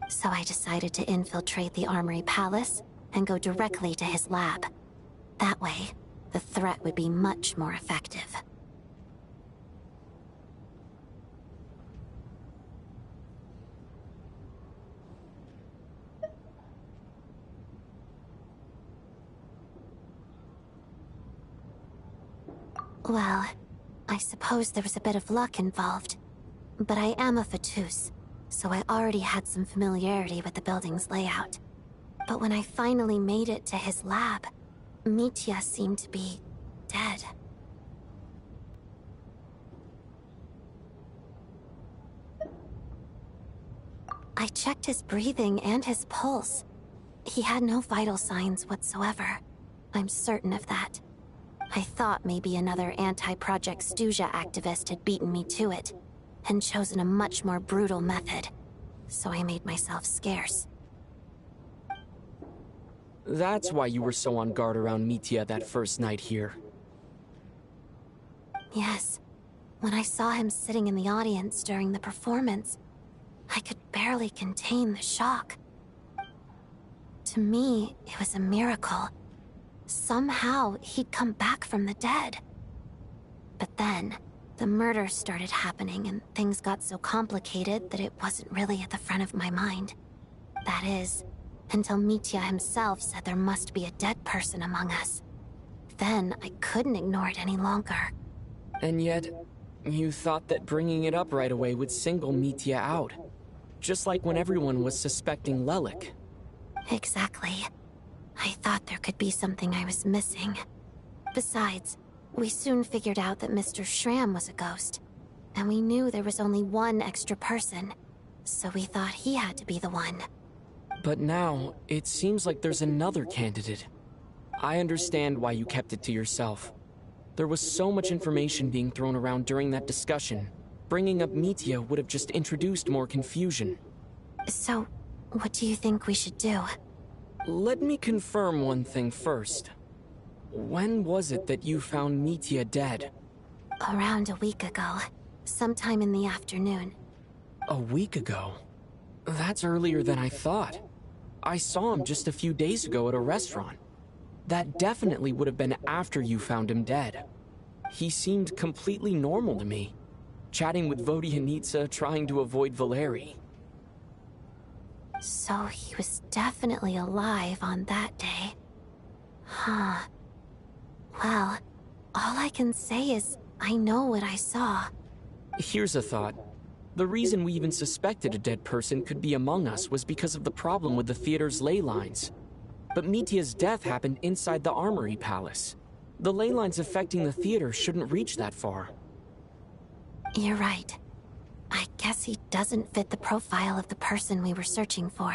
So I decided to infiltrate the Armory Palace and go directly to his lab. That way, the threat would be much more effective. Well, I suppose there was a bit of luck involved. But I am a Fatus, so I already had some familiarity with the building's layout. But when I finally made it to his lab, Mitya seemed to be dead. I checked his breathing and his pulse. He had no vital signs whatsoever. I'm certain of that. I thought maybe another anti-Project Stuja activist had beaten me to it, and chosen a much more brutal method. So I made myself scarce. That's why you were so on guard around Mitya that first night here. Yes. When I saw him sitting in the audience during the performance, I could barely contain the shock. To me, it was a miracle. Somehow, he'd come back from the dead. But then, the murders started happening and things got so complicated that it wasn't really at the front of my mind. That is, until Mitya himself said there must be a dead person among us. Then, I couldn't ignore it any longer. And yet, you thought that bringing it up right away would single Mitya out. Just like when everyone was suspecting Lelik. Exactly. I thought there could be something I was missing. Besides, we soon figured out that Mr. Schramm was a ghost. And we knew there was only one extra person. So we thought he had to be the one. But now, it seems like there's another candidate. I understand why you kept it to yourself. There was so much information being thrown around during that discussion. Bringing up Mitya would have just introduced more confusion. So, what do you think we should do? Let me confirm one thing first. When was it that you found Mitya dead? Around a week ago. Sometime in the afternoon. A week ago? That's earlier than I thought. I saw him just a few days ago at a restaurant. That definitely would have been after you found him dead. He seemed completely normal to me. Chatting with Vodyanitsa, trying to avoid Valeri. So he was definitely alive on that day. Huh. Well, all I can say is I know what I saw. Here's a thought. The reason we even suspected a dead person could be among us was because of the problem with the theater's ley lines. But Mitya's death happened inside the Armory Palace. The ley lines affecting the theater shouldn't reach that far. You're right. I guess he doesn't fit the profile of the person we were searching for.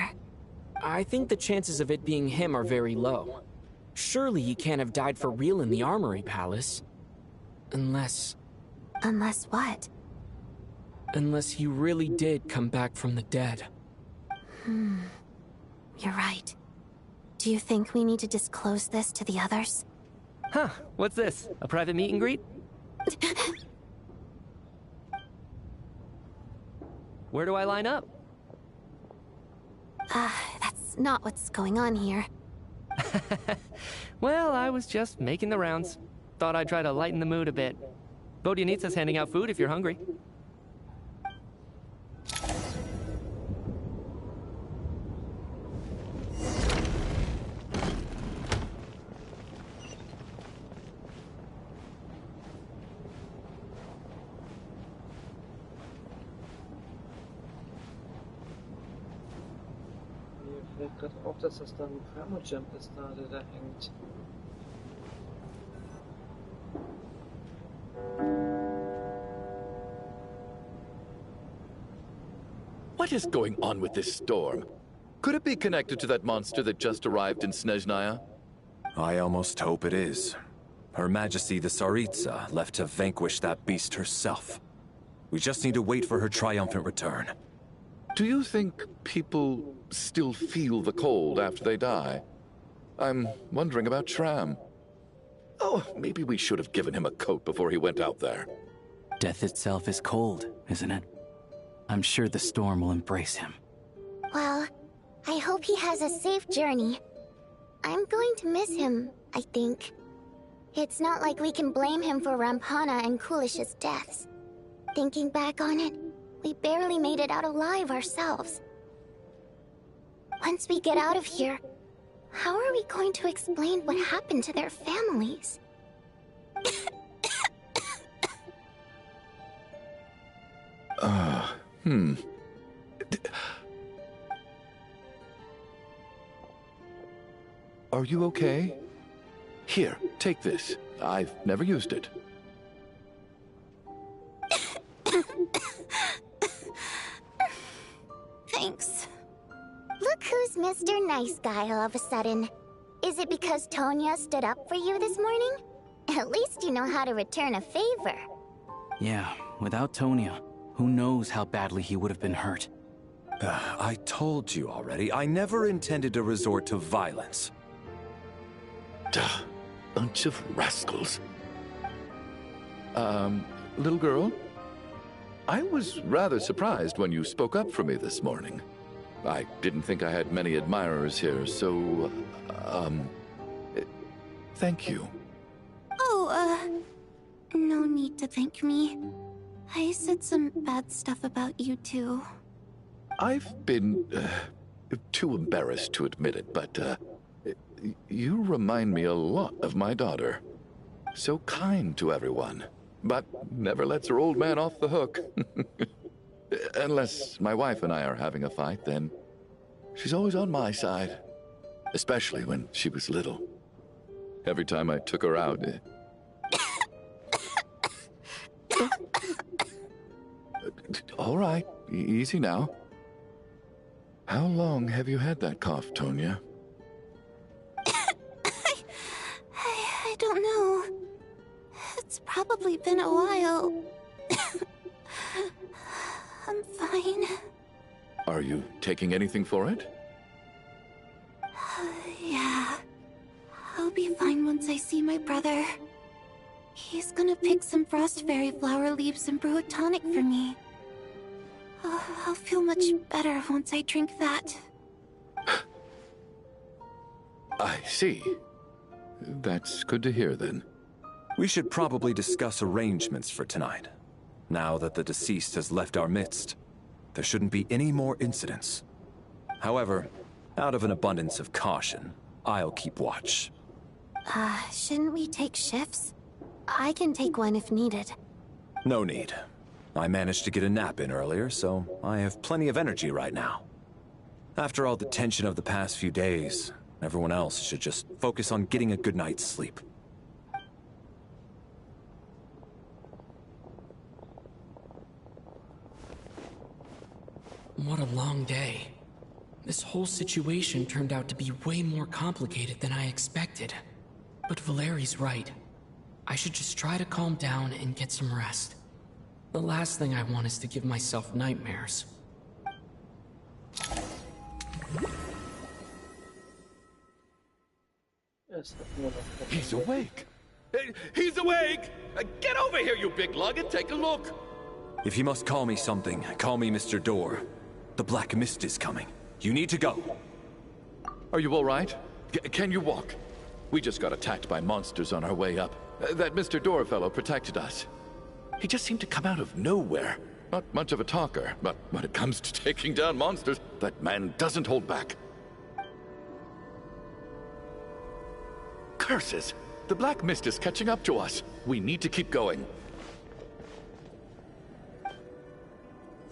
I think the chances of it being him are very low. Surely he can't have died for real in the Armory Palace. Unless... Unless what? Unless he really did come back from the dead. You're right. Do you think we need to disclose this to the others? Huh, what's this? A private meet and greet? Where do I line up? That's not what's going on here. Well, I was just making the rounds. Thought I'd try to lighten the mood a bit. Vodyanitsa's handing out food if you're hungry. Mir fällt gerade auf, dass das da ein Thermojump ist, der da hängt. What is going on with this storm? Could it be connected to that monster that just arrived in Snezhnaya? I almost hope it is. Her Majesty the Tsaritsa left to vanquish that beast herself. We just need to wait for her triumphant return. Do you think people still feel the cold after they die? I'm wondering about Shram. Oh, maybe we should have given him a coat before he went out there. Death itself is cold, isn't it? I'm sure the storm will embrace him. Well, I hope he has a safe journey. I'm going to miss him, I think. It's not like we can blame him for Rampana and Kulish's deaths. Thinking back on it, we barely made it out alive ourselves. Once we get out of here, how are we going to explain what happened to their families? Are you okay? Here, take this. I've never used it. Thanks. Look who's Mr. Nice Guy all of a sudden. Is it because Tonya stood up for you this morning? At least you know how to return a favor. Yeah, without Tonya, who knows how badly he would have been hurt. I told you already, I never intended to resort to violence. Duh, bunch of rascals. Little girl? I was rather surprised when you spoke up for me this morning. I didn't think I had many admirers here, so, thank you. Oh, no need to thank me. I said some bad stuff about you too. I've been, too embarrassed to admit it, but, you remind me a lot of my daughter. So kind to everyone, but never lets her old man off the hook. Unless my wife and I are having a fight, then she's always on my side. Especially when she was little. Every time I took her out... All right, easy now. How long have you had that cough, Tonya? I don't know. It's probably been a while. I'm fine. Are you taking anything for it? Yeah. I'll be fine once I see my brother. He's gonna pick some frost fairy flower leaves and brew a tonic for me. I'll feel much better once I drink that. I see. That's good to hear, then. We should probably discuss arrangements for tonight. Now that the deceased has left our midst, there shouldn't be any more incidents. However, out of an abundance of caution, I'll keep watch. Shouldn't we take shifts? I can take one if needed. No need. I managed to get a nap in earlier, so I have plenty of energy right now. After all the tension of the past few days, everyone else should just focus on getting a good night's sleep. What a long day. This whole situation turned out to be way more complicated than I expected. But Valeri's right. I should just try to calm down and get some rest. The last thing I want is to give myself nightmares. He's awake. He's awake! Get over here, you big lug, and take a look! If you must call me something, call me Mr. Door. The Black Mist is coming. You need to go. Are you all right? Can you walk? We just got attacked by monsters on our way up. That Mr. Door fellow protected us. He just seemed to come out of nowhere. Not much of a talker, but when it comes to taking down monsters, that man doesn't hold back. Curses! The Black Mist is catching up to us. We need to keep going.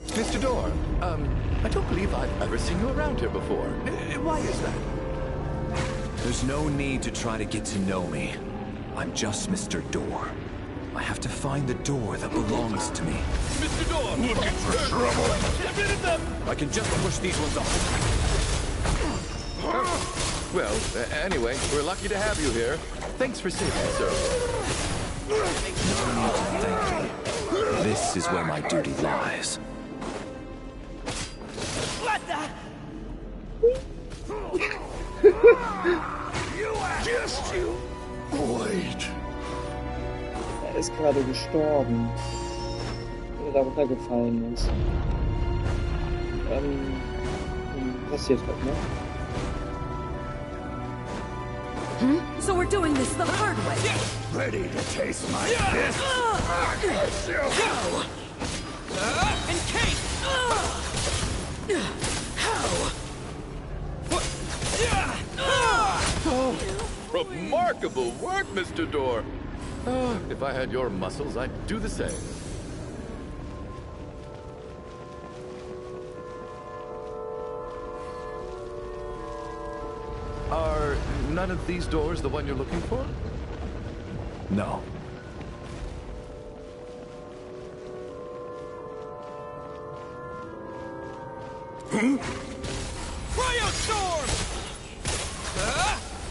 Mr. Door, I don't believe I've ever seen you around here before. Why is that? There's no need to try to get to know me. I'm just Mr. Door. I have to find the door that belongs to me. Mr. Door! Looking for trouble! Get rid of them! I can just push these ones off. Well, anyway, we're lucky to have you here. Thanks for saving us, sir. No need to thank me. This is where my duty lies. What the? Just you wait. Er ist gerade gestorben. Oder da runtergefallen ist. Passiert halt, ne? So we're doing this the hard way. Ready to taste my piss? Go! Encase! How? Oh, remarkable work, Mr. Door. If I had your muscles, I'd do the same. Are none of these doors the one you're looking for? No. Cryostorm!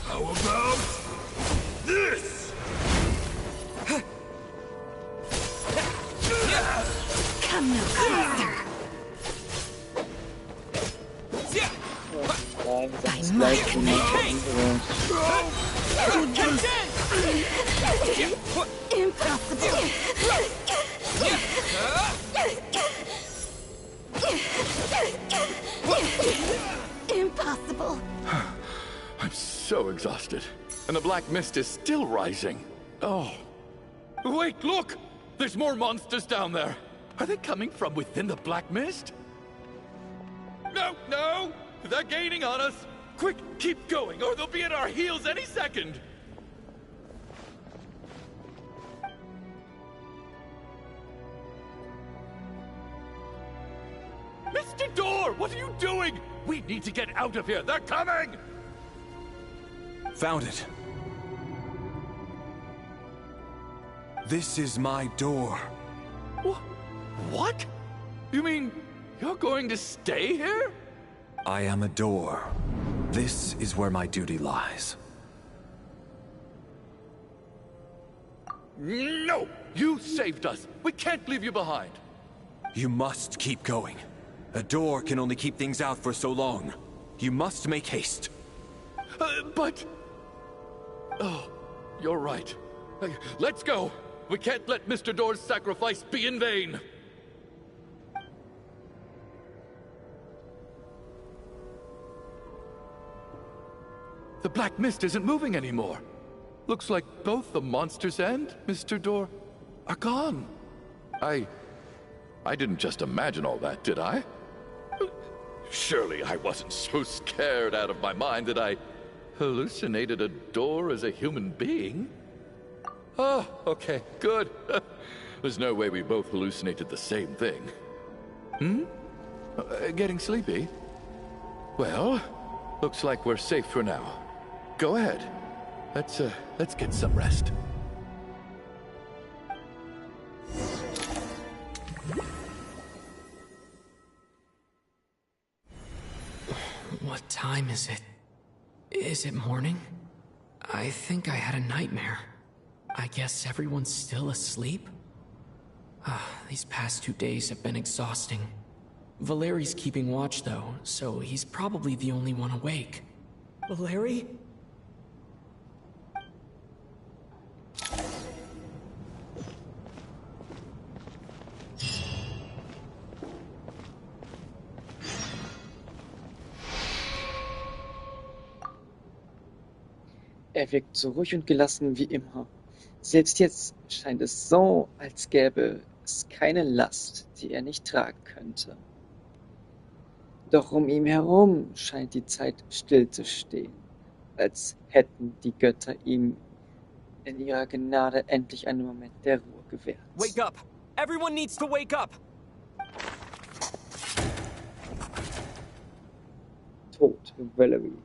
How about this? Come no closer. By my Impossible. Impossible. I'm so exhausted. And the Black Mist is still rising. Oh. Wait, look! There's more monsters down there. Are they coming from within the Black Mist? No, no! They're gaining on us! Quick, keep going, or they'll be at our heels any second! Mr. Door, what are you doing? We need to get out of here. They're coming! Found it. This is my door. What? You mean you're going to stay here? I am a door. This is where my duty lies. No! You saved us. We can't leave you behind. You must keep going. A door can only keep things out for so long. You must make haste. But... Oh, you're right. Let's go. We can't let Mr. Door's sacrifice be in vain. The Black Mist isn't moving anymore. Looks like both the monsters and Mr. Door are gone. I didn't just imagine all that, did I? Surely I wasn't so scared out of my mind that I hallucinated a door as a human being? Oh, okay, good. There's no way we both hallucinated the same thing. Getting sleepy? Well, looks like we're safe for now. Go ahead. Let's get some rest. What time is it? Is it morning? I think I had a nightmare. I guess everyone's still asleep? These past 2 days have been exhausting. Valeri's keeping watch though, so he's probably the only one awake. Valeri? Er wirkt so ruhig und gelassen wie immer. Selbst jetzt scheint es so, als gäbe es keine Last, die er nicht tragen könnte. Doch um ihn herum scheint die Zeit stillzustehen, als hätten die Götter ihm in ihrer Gnade endlich einen Moment der Ruhe gewährt. Wake up! Everyone needs to wake up! Tod, Valerie.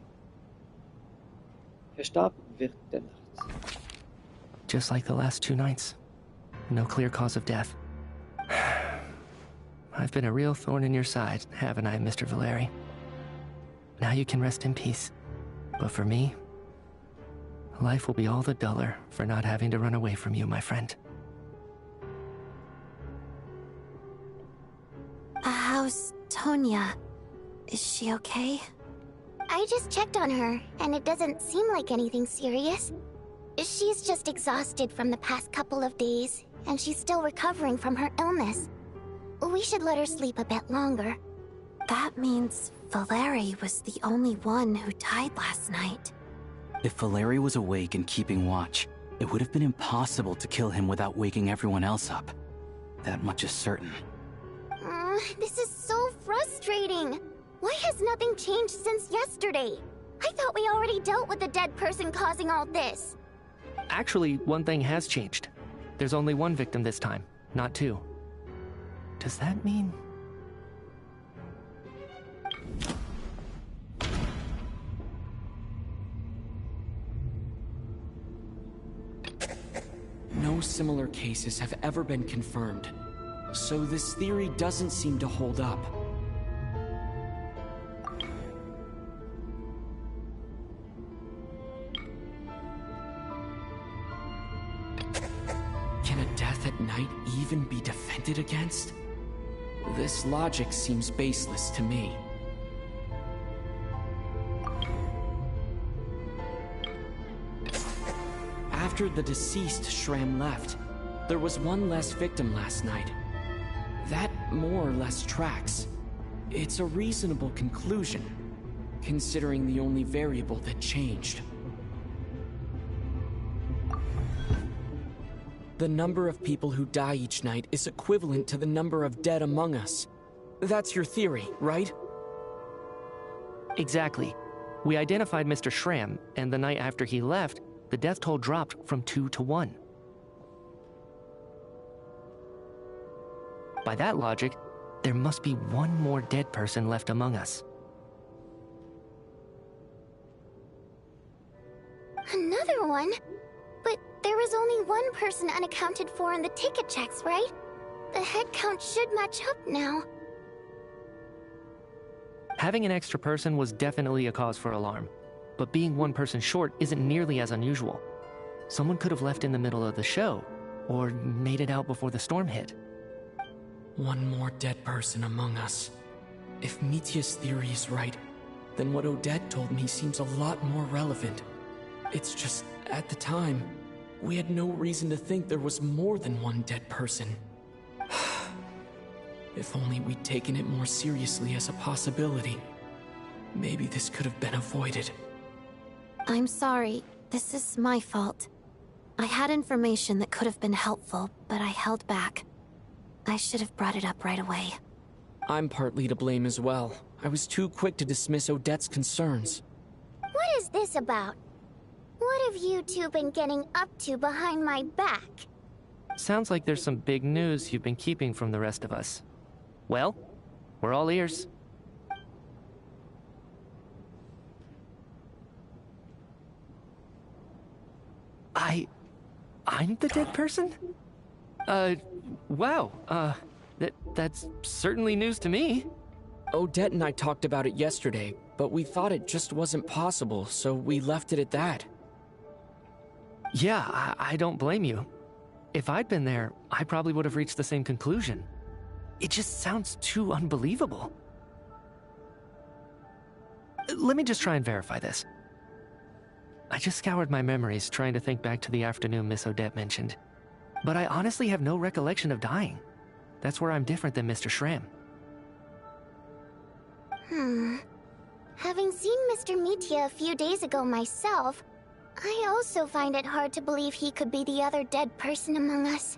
Verstarb während der Nacht. Just like the last 2 nights. No clear cause of death. I've been a real thorn in your side, haven't I, Mr. Valeri? Now you can rest in peace. But for me, life will be all the duller for not having to run away from you, my friend. How's Tonya? Is she okay? I just checked on her, and it doesn't seem like anything serious. She's just exhausted from the past couple of days, and she's still recovering from her illness. We should let her sleep a bit longer. That means Valeri was the only one who died last night. If Valeri was awake and keeping watch, it would have been impossible to kill him without waking everyone else up. That much is certain. This is so frustrating. Why has nothing changed since yesterday? I thought we already dealt with the dead person causing all this. Actually, one thing has changed. There's only one victim this time, not 2. Does that mean... No similar cases have ever been confirmed, so this theory doesn't seem to hold up. Can a death at night even be defended against? This logic seems baseless to me. After the deceased Shram left, there was one less victim last night. That more or less tracks. It's a reasonable conclusion, considering the only variable that changed. The number of people who die each night is equivalent to the number of dead among us. That's your theory, right? Exactly. We identified Mr. Shram, and the night after he left, the death toll dropped from 2 to 1. By that logic, there must be one more dead person left among us. Another one? But there was only one person unaccounted for in the ticket checks, right? The head count should match up now. Having an extra person was definitely a cause for alarm, but being one person short isn't nearly as unusual. Someone could have left in the middle of the show, or made it out before the storm hit. One more dead person among us. If Mitya's theory is right, then what Odette told me seems a lot more relevant. It's just, at the time, we had no reason to think there was more than one dead person. If only we'd taken it more seriously as a possibility, maybe this could have been avoided. I'm sorry. This is my fault. I had information that could have been helpful, but I held back. I should have brought it up right away. I'm partly to blame as well. I was too quick to dismiss Odette's concerns. What is this about? What have you two been getting up to behind my back? Sounds like there's some big news you've been keeping from the rest of us. Well, we're all ears. I'm the dead person? Wow, that's certainly news to me. Odette and I talked about it yesterday, but we thought it just wasn't possible, so we left it at that. Yeah, I don't blame you. If I'd been there, I probably would have reached the same conclusion. It just sounds too unbelievable. Let me just try and verify this. I just scoured my memories trying to think back to the afternoon Miss Odette mentioned. But I honestly have no recollection of dying. That's where I'm different than Mr. Shram. Having seen Mr. Mitya a few days ago myself, I also find it hard to believe he could be the other dead person among us.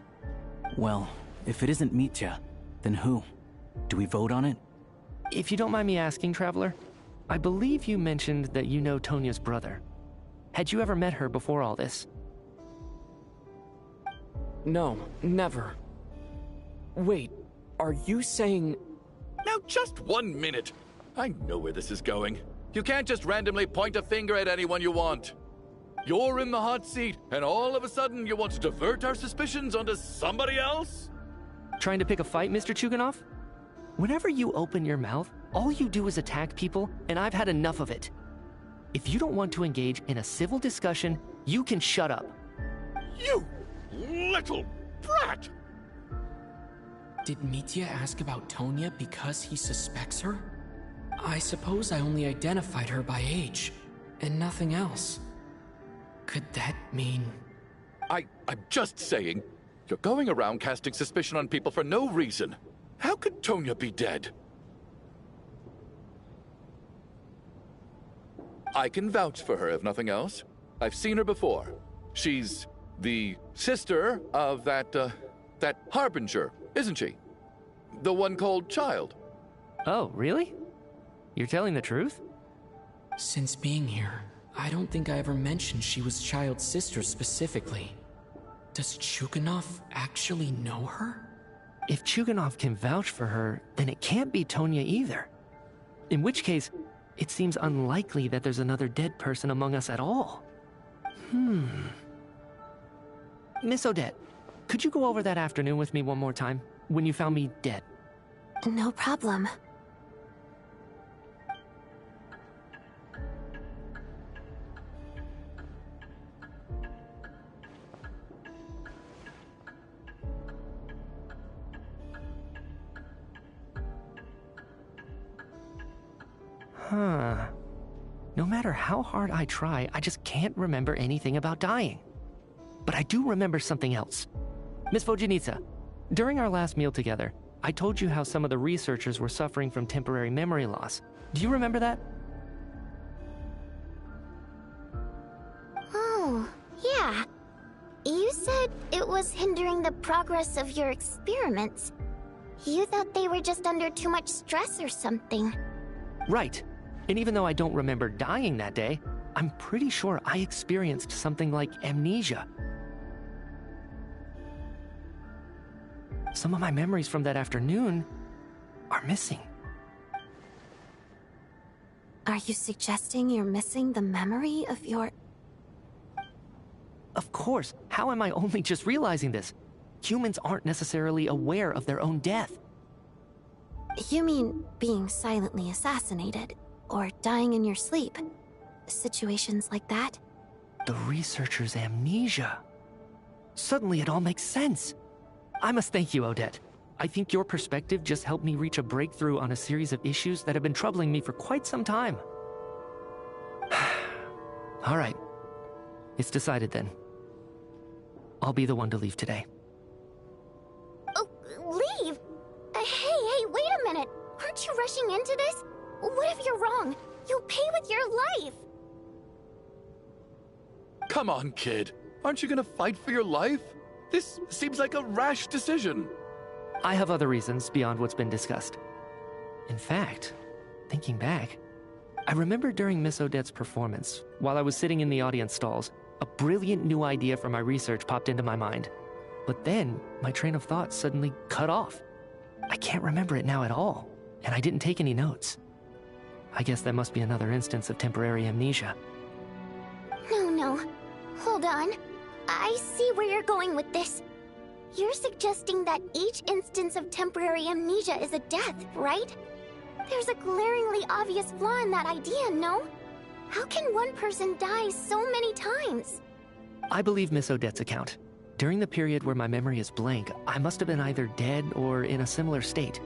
Well, if it isn't Mitya, then who? Do we vote on it? If you don't mind me asking, Traveler, I believe you mentioned that you know Tonya's brother. Had you ever met her before all this? No, never. Wait, are you saying... Now just 1 minute. I know where this is going. You can't just randomly point a finger at anyone you want. You're in the hot seat, and all of a sudden you want to divert our suspicions onto somebody else? Trying to pick a fight, Mr. Chuganov? Whenever you open your mouth, all you do is attack people, and I've had enough of it. If you don't want to engage in a civil discussion, you can shut up. You little brat! Did Mitya ask about Tonya because he suspects her? I suppose I only identified her by age, and nothing else. Could that mean... I'm just saying, you're going around casting suspicion on people for no reason. How could Tonya be dead? I can vouch for her, if nothing else. I've seen her before. She's the sister of that Harbinger, isn't she? The one called Child. Oh, really? You're telling the truth? Since being here, I don't think I ever mentioned she was Child's sister specifically. Does Chuganov actually know her? If Chuganov can vouch for her, then it can't be Tonya either. In which case, it seems unlikely that there's another dead person among us at all. Miss Odette, could you go over that afternoon with me one more time, when you found me dead? No problem. No matter how hard I try, I just can't remember anything about dying. But I do remember something else. Miss Vojanitsa, during our last meal together, I told you how some of the researchers were suffering from temporary memory loss. Do you remember that? Oh, yeah. You said it was hindering the progress of your experiments. You thought they were just under too much stress or something. Right. And even though I don't remember dying that day, I'm pretty sure I experienced something like amnesia. Some of my memories from that afternoon are missing. Are you suggesting you're missing the memory of your... Of course. How am I only just realizing this? Humans aren't necessarily aware of their own death. You mean being silently assassinated, or dying in your sleep? Situations like that? The researcher's amnesia. Suddenly it all makes sense. I must thank you, Odette. I think your perspective just helped me reach a breakthrough on a series of issues that have been troubling me for quite some time. All right. It's decided then. I'll be the one to leave today. Oh, leave? Hey, wait a minute. Aren't you rushing into this? What if you're wrong? You'll pay with your life. Come on, kid. Aren't you gonna fight for your life? This seems like a rash decision. I have other reasons beyond what's been discussed. In fact, thinking back, I remember during Miss Odette's performance, while I was sitting in the audience stalls, a brilliant new idea for my research popped into my mind. But then, my train of thought suddenly cut off. I can't remember it now at all, and I didn't take any notes. I guess that must be another instance of temporary amnesia. No. Hold on. I see where you're going with this. You're suggesting that each instance of temporary amnesia is a death, right? There's a glaringly obvious flaw in that idea, no? How can one person die so many times? I believe Miss Odette's account. During the period where my memory is blank, I must have been either dead or in a similar state.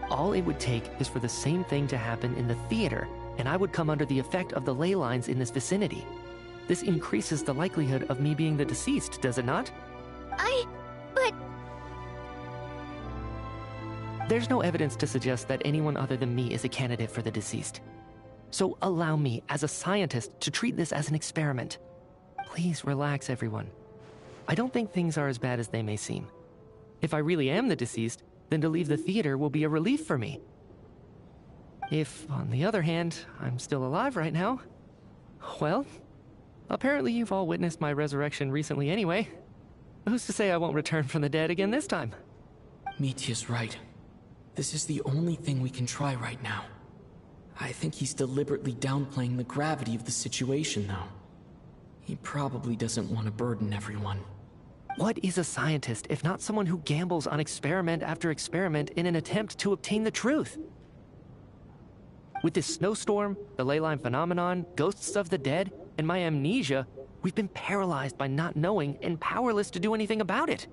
All it would take is for the same thing to happen in the theater, and I would come under the effect of the ley lines in this vicinity. This increases the likelihood of me being the deceased, does it not? But... There's no evidence to suggest that anyone other than me is a candidate for the deceased. So allow me, as a scientist, to treat this as an experiment. Please relax, everyone. I don't think things are as bad as they may seem. If I really am the deceased, then to leave the theater will be a relief for me. If, on the other hand, I'm still alive right now, well, apparently you've all witnessed my resurrection recently anyway. Who's to say I won't return from the dead again this time? Mitya's right. This is the only thing we can try right now. I think he's deliberately downplaying the gravity of the situation, though. He probably doesn't want to burden everyone. What is a scientist if not someone who gambles on experiment after experiment in an attempt to obtain the truth? With this snowstorm, the ley line phenomenon, ghosts of the dead, and my amnesia, we've been paralyzed by not knowing and powerless to do anything about it.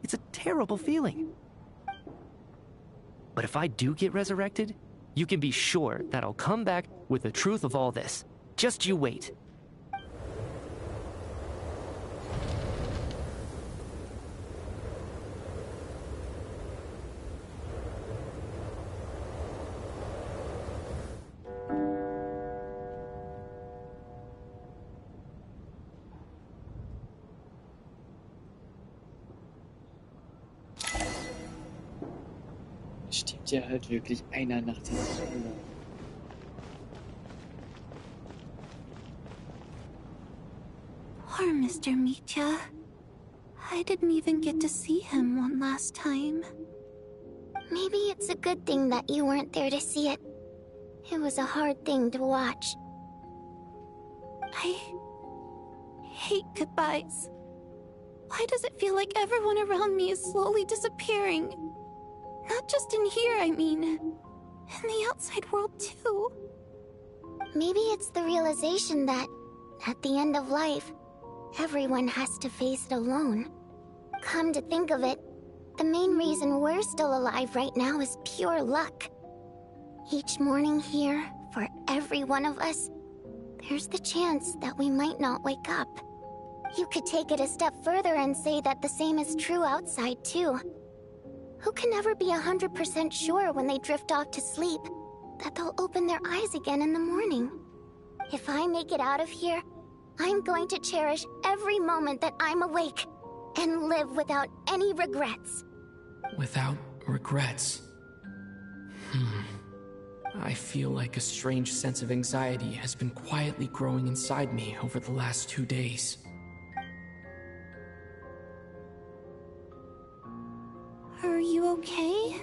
It's a terrible feeling. But if I do get resurrected, you can be sure that I'll come back with the truth of all this. Just you wait. Stirbt ja halt wirklich einer nach dem anderen. Poor Mr. Mitya. I didn't even get to see him one last time. Maybe it's a good thing that you weren't there to see it. It was a hard thing to watch. I hate goodbyes. Why does it feel like everyone around me is slowly disappearing? Not just in here, I mean. In the outside world, too. Maybe it's the realization that, at the end of life, everyone has to face it alone. Come to think of it, the main reason we're still alive right now is pure luck. Each morning here, for every one of us, there's the chance that we might not wake up. You could take it a step further and say that the same is true outside, too. Who can never be 100% sure when they drift off to sleep that they'll open their eyes again in the morning? If I make it out of here, I'm going to cherish every moment that I'm awake and live without any regrets. Without regrets. I feel like a strange sense of anxiety has been quietly growing inside me over the last 2 days. Are you okay?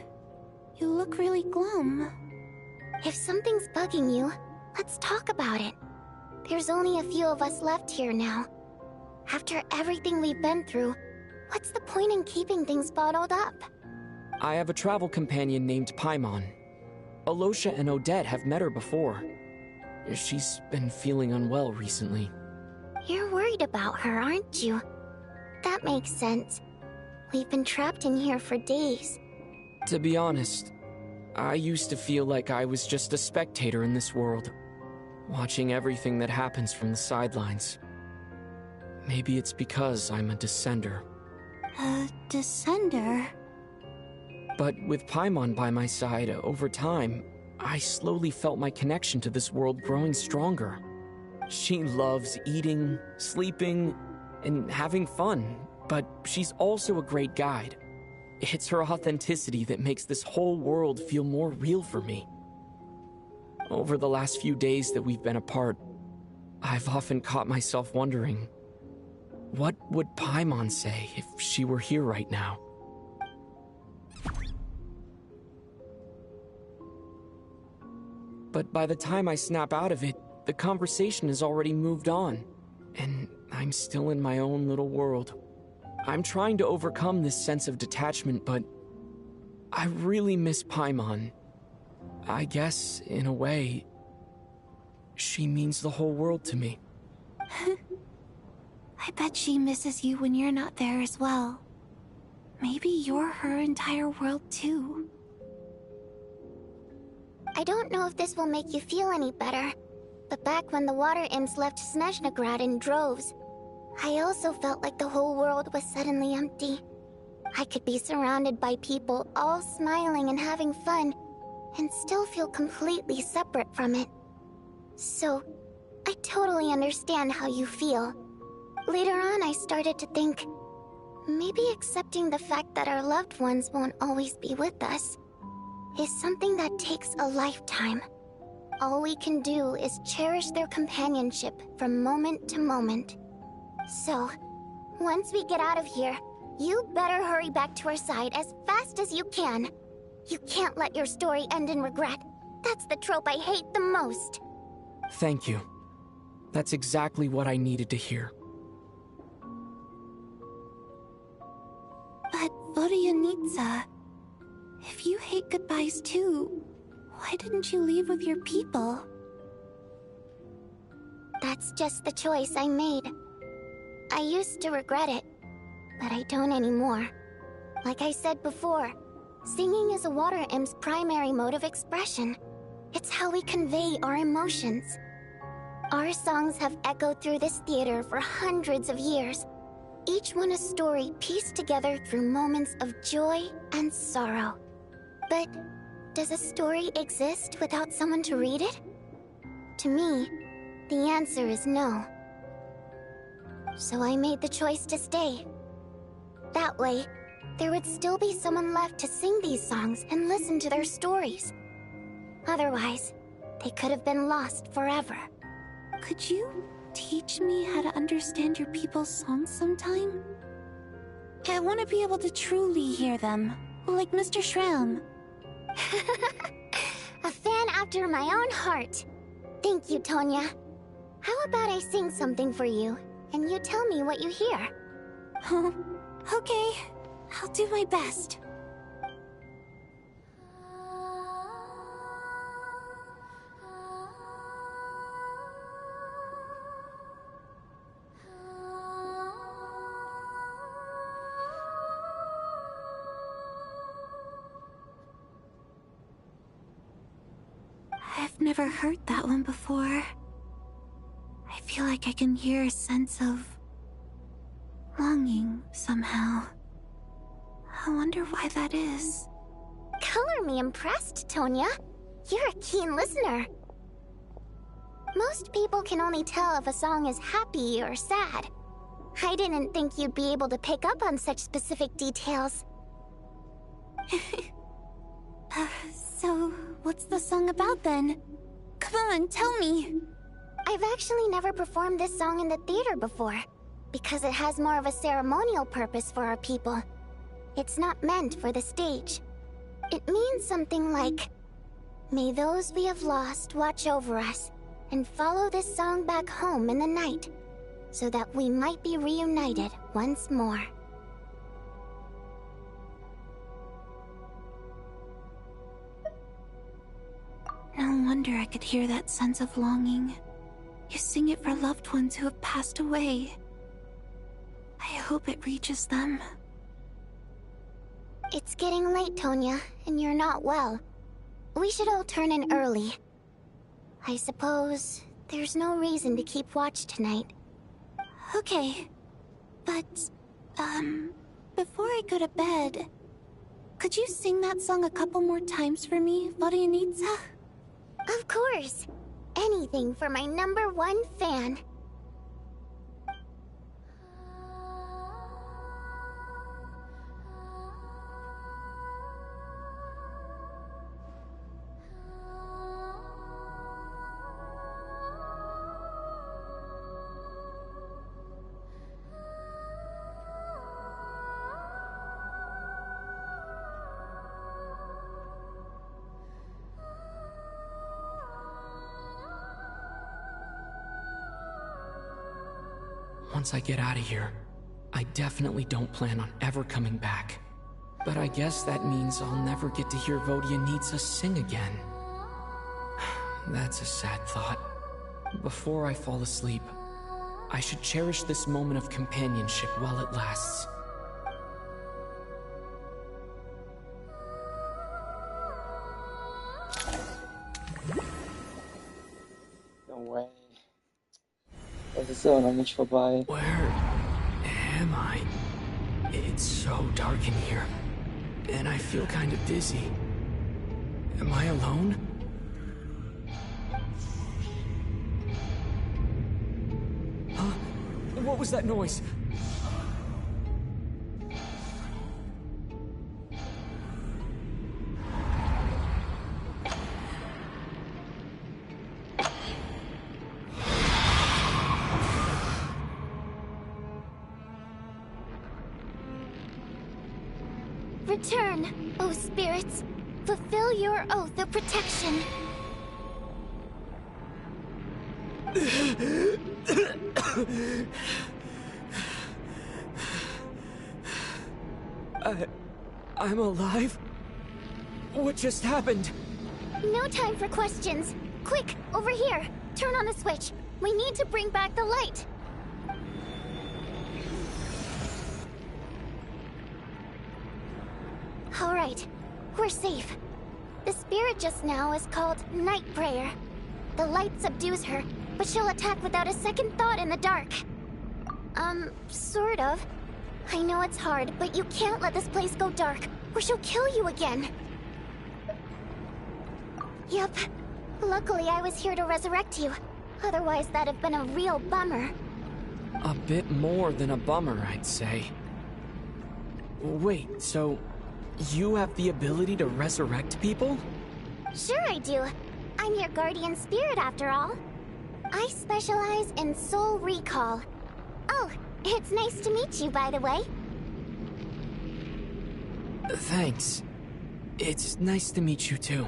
You look really glum. If something's bugging you, let's talk about it. There's only a few of us left here now. After everything we've been through, what's the point in keeping things bottled up? I have a travel companion named Paimon. Alosha and Odette have met her before. She's been feeling unwell recently. You're worried about her, aren't you? That makes sense. We've been trapped in here for days. To be honest, I used to feel like I was just a spectator in this world, watching everything that happens from the sidelines. Maybe it's because I'm a descender. A descender? But with Paimon by my side, over time, I slowly felt my connection to this world growing stronger. She loves eating, sleeping, and having fun, but she's also a great guide. It's her authenticity that makes this whole world feel more real for me. Over the last few days that we've been apart, I've often caught myself wondering, what would Paimon say if she were here right now? But by the time I snap out of it, the conversation has already moved on, and I'm still in my own little world. I'm trying to overcome this sense of detachment, but I really miss Paimon. I guess, in a way, she means the whole world to me. I bet she misses you when you're not there as well. Maybe you're her entire world too. I don't know if this will make you feel any better, but back when the water imps left Snezhnograd in droves, I also felt like the whole world was suddenly empty. I could be surrounded by people all smiling and having fun, and still feel completely separate from it. So, I totally understand how you feel. Later on, I started to think, maybe accepting the fact that our loved ones won't always be with us is something that takes a lifetime. All we can do is cherish their companionship from moment to moment. So, once we get out of here, you better hurry back to our side as fast as you can. You can't let your story end in regret. That's the trope I hate the most. Thank you. That's exactly what I needed to hear. But Vodyanitsa, if you hate goodbyes too, why didn't you leave with your people? That's just the choice I made. I used to regret it, but I don't anymore. Like I said before, singing is a water imp's primary mode of expression. It's how we convey our emotions. Our songs have echoed through this theater for hundreds of years, each one a story pieced together through moments of joy and sorrow. But does a story exist without someone to read it? To me, the answer is no. So I made the choice to stay. That way, there would still be someone left to sing these songs and listen to their stories. Otherwise, they could have been lost forever. Could you teach me how to understand your people's songs sometime? I want to be able to truly hear them, like Mr. Shram. A fan after my own heart. Thank you, Tonya. How about I sing something for you, and you tell me what you hear? Okay, I'll do my best. I've never heard that one before. I feel like I can hear a sense of longing somehow. I wonder why that is. Color me impressed, Tonya. You're a keen listener. Most people can only tell if a song is happy or sad. I didn't think you'd be able to pick up on such specific details. So, what's the song about then? Come on, tell me! I've actually never performed this song in the theater before, because it has more of a ceremonial purpose for our people. It's not meant for the stage. It means something like, "May those we have lost watch over us, and follow this song back home in the night, so that we might be reunited once more." No wonder I could hear that sense of longing. You sing it for loved ones who have passed away. I hope it reaches them. It's getting late, Tonya, and you're not well. We should all turn in early. I suppose there's no reason to keep watch tonight. Okay. But, before I go to bed, could you sing that song a couple more times for me, Vodyanitsa? Of course. Anything for my #1 fan. Once I get out of here, I definitely don't plan on ever coming back. But I guess that means I'll never get to hear Vodyanitsa sing again. That's a sad thought. Before I fall asleep, I should cherish this moment of companionship while it lasts. No way. Das ist ja noch nicht vorbei. Where am I? It's so dark in here, and I feel kind of dizzy. Am I alone? What was that noise? Return, O spirits. Fulfill your oath of protection. I'm alive? What just happened? No time for questions. Quick, over here. Turn on the switch. We need to bring back the light. All right, we're safe. The spirit just now is called Night Prayer. The light subdues her, but she'll attack without a second thought in the dark. Sort of. I know it's hard, but you can't let this place go dark, or she'll kill you again. Yep. Luckily, I was here to resurrect you. Otherwise, that'd have been a real bummer. A bit more than a bummer, I'd say. Wait, so you have the ability to resurrect people? Sure I do. I'm your guardian spirit after all. I specialize in soul recall. Oh, it's nice to meet you, by the way. Thanks. It's nice to meet you too.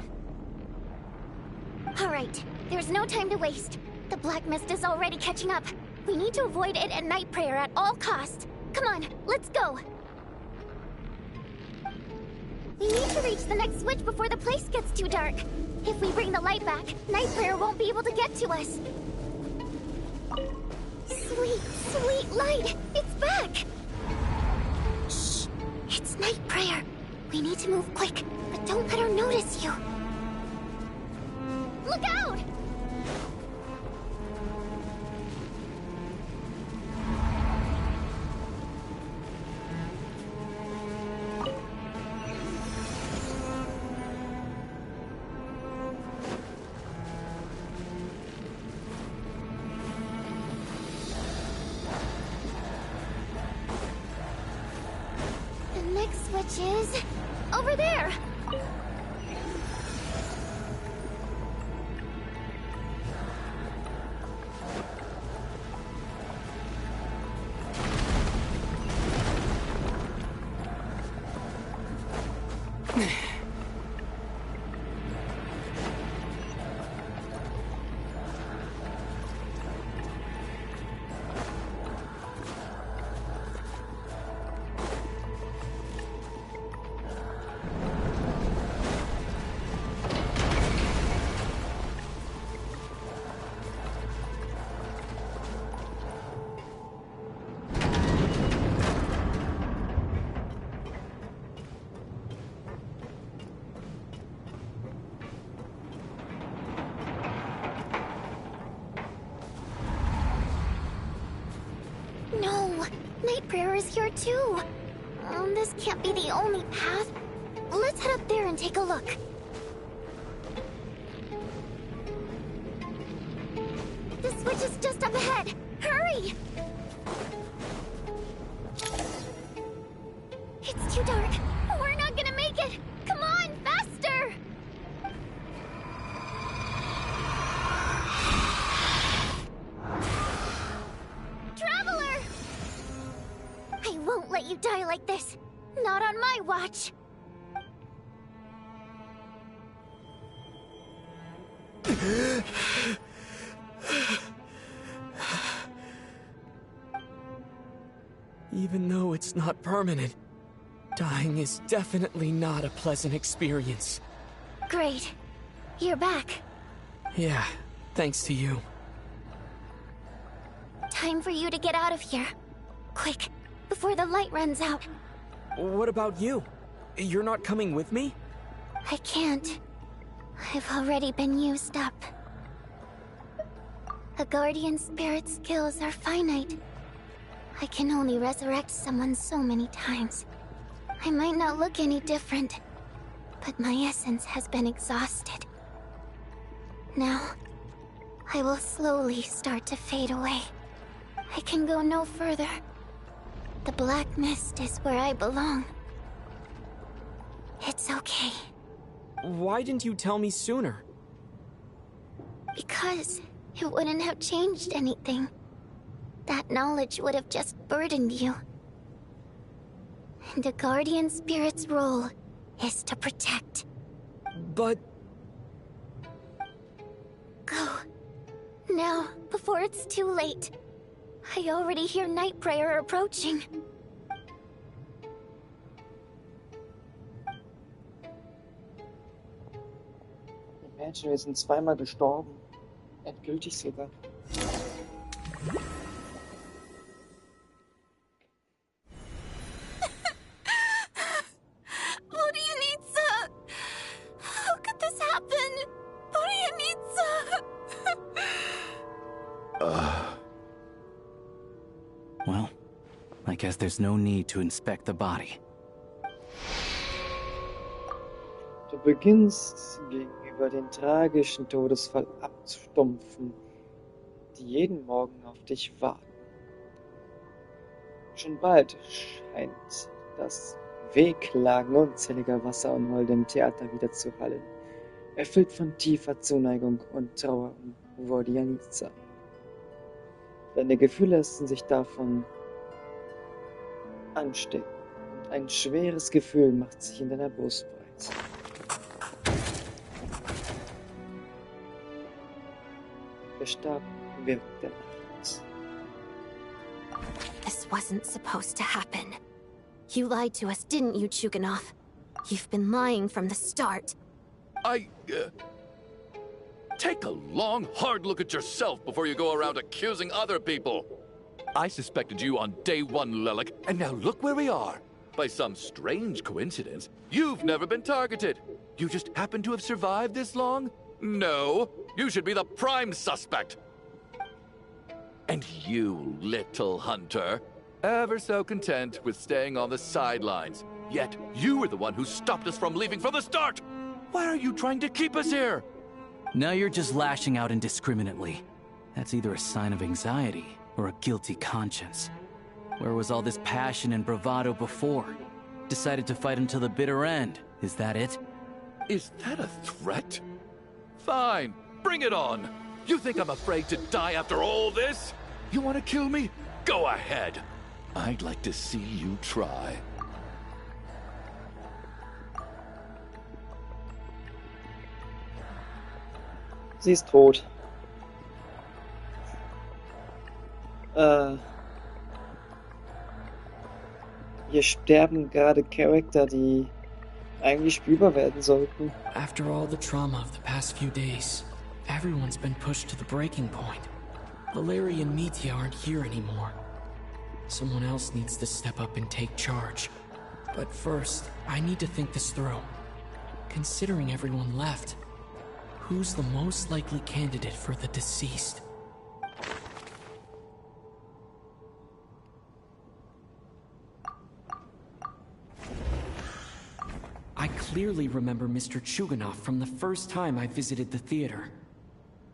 Alright, there's no time to waste. The black mist is already catching up. We need to avoid it at Night Prayer at all costs. Come on, let's go. We need to reach the next switch before the place gets too dark. If we bring the light back, Night Prayer won't be able to get to us. Sweet, sweet light! It's back! Shh! It's Night Prayer. We need to move quick, but don't let her notice you. Look out! The next switch is over there. No, Night Prayer is here too. This can't be the only path. Let's head up there and take a look. The switch is just up ahead. Hurry! It's too dark. We're not gonna make it. Come on, faster! Traveler! I won't let you die like this. Not on my watch. Even though it's not permanent, dying is definitely not a pleasant experience. Great. You're back. Yeah, thanks to you. Time for you to get out of here. Quick, before the light runs out. What about you? You're not coming with me? I can't. I've already been used up. A guardian spirit's skills are finite. I can only resurrect someone so many times. I might not look any different, but my essence has been exhausted. Now, I will slowly start to fade away. I can go no further. The black mist is where I belong. It's okay. Why didn't you tell me sooner? Because it wouldn't have changed anything. That knowledge would have just burdened you. And a guardian spirit's role is to protect. But... Go. Now, before it's too late. I already hear night prayer approaching. Imagine, wir sind zweimal gestorben. Endgültig sogar. How could this happen? Well, I guess there's no need to inspect the body. Du beginnst gegenüber den tragischen Todesfall abzustumpfen, die jeden Morgen auf dich warten. Schon bald scheint das Wehklagen unzähliger Wasserunholde im Theater wieder zu hallen, erfüllt von tiefer Zuneigung und Trauer um Wodianica. Deine Gefühle lassen sich davon anstecken und ein schweres Gefühl macht sich in deiner Brust breit. Der Stab wirkt der Nacht. This wasn't supposed to happen. You lied to us, didn't you, Chuganov? You've been lying from the start. Take a long, hard look at yourself before you go around accusing other people. I suspected you on day one, Lelik, and now look where we are. By some strange coincidence, you've never been targeted. You just happen to have survived this long? No, you should be the prime suspect. And you, little hunter, ever so content with staying on the sidelines. Yet you were the one who stopped us from leaving from the start. Why are you trying to keep us here? Now you're just lashing out indiscriminately. That's either a sign of anxiety or a guilty conscience. Where was all this passion and bravado before? Decided to fight until the bitter end. Is that it? Is that a threat? Fine, bring it on. You think I'm afraid to die after all this? You want to kill me? Go ahead. I'd like to see you try. Sie ist tot. Hier sterben gerade Charakter, die eigentlich spielbar werden sollten. After all the trauma of the past few days, everyone's been pushed to the breaking point. Valeria and Mitya aren't here anymore. Someone else needs to step up and take charge. But first, I need to think this through. Considering everyone left, who's the most likely candidate for the deceased? I clearly remember Mr. Chuganov from the first time I visited the theater.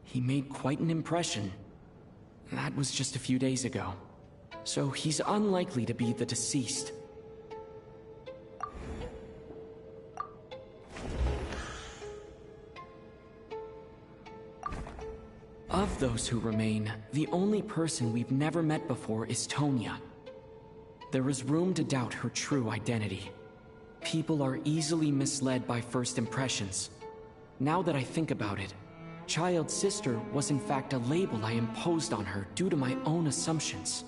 He made quite an impression. That was just a few days ago. So he's unlikely to be the deceased. Of those who remain, the only person we've never met before is Tonya. There is room to doubt her true identity. People are easily misled by first impressions. Now that I think about it, Child's sister was in fact a label I imposed on her due to my own assumptions.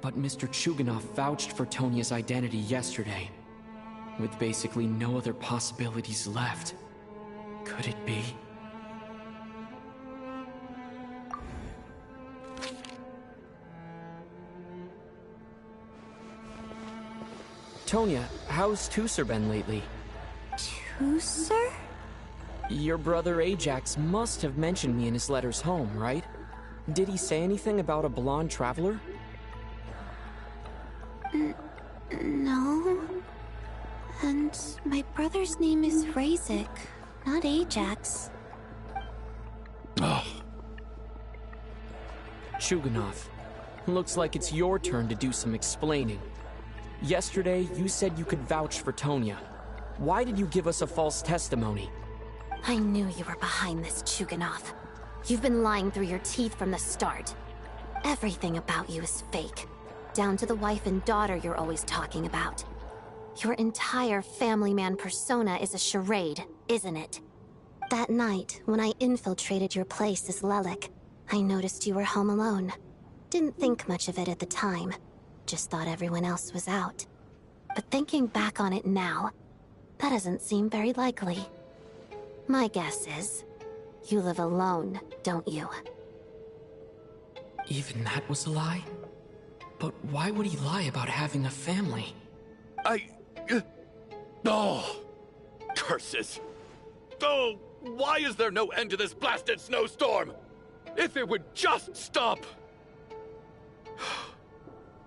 But Mr. Chuganov vouched for Tonya's identity yesterday. With basically no other possibilities left. Could it be? Tonya, how's Tusser been lately? Tusser? Your brother Ajax must have mentioned me in his letters home, right? Did he say anything about a blonde traveler? No. And my brother's name is Razik, not Ajax. Oh. Chuganov, Looks like it's your turn to do some explaining. Yesterday, you said you could vouch for Tonya. Why did you give us a false testimony? I knew you were behind this, Chuganov. You've been lying through your teeth from the start. Everything about you is fake. Down to the wife and daughter you're always talking about. Your entire family man persona is a charade, isn't it? That night, when I infiltrated your place as Lelik, I noticed you were home alone. Didn't think much of it at the time. Just thought everyone else was out. But thinking back on it now, that doesn't seem very likely. My guess is, you live alone, don't you? Even that was a lie? But why would he lie about having a family? Oh! Curses! Oh! Why is there no end to this blasted snowstorm? If it would just stop!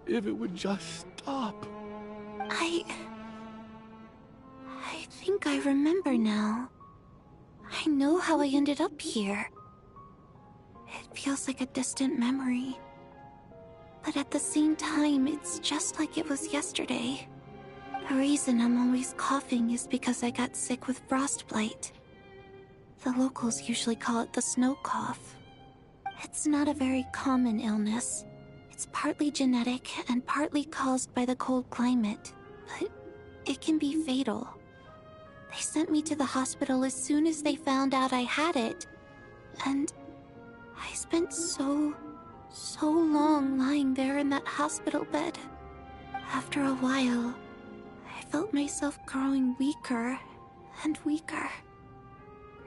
If it would just stop. I think I remember now. I know how I ended up here. It feels like a distant memory. But at the same time, it's just like it was yesterday. The reason I'm always coughing is because I got sick with frostbite. The locals usually call it the snow cough. It's not a very common illness. It's partly genetic and partly caused by the cold climate, but it can be fatal. They sent me to the hospital as soon as they found out I had it, and I spent so long lying there in that hospital bed. After a while, I felt myself growing weaker and weaker.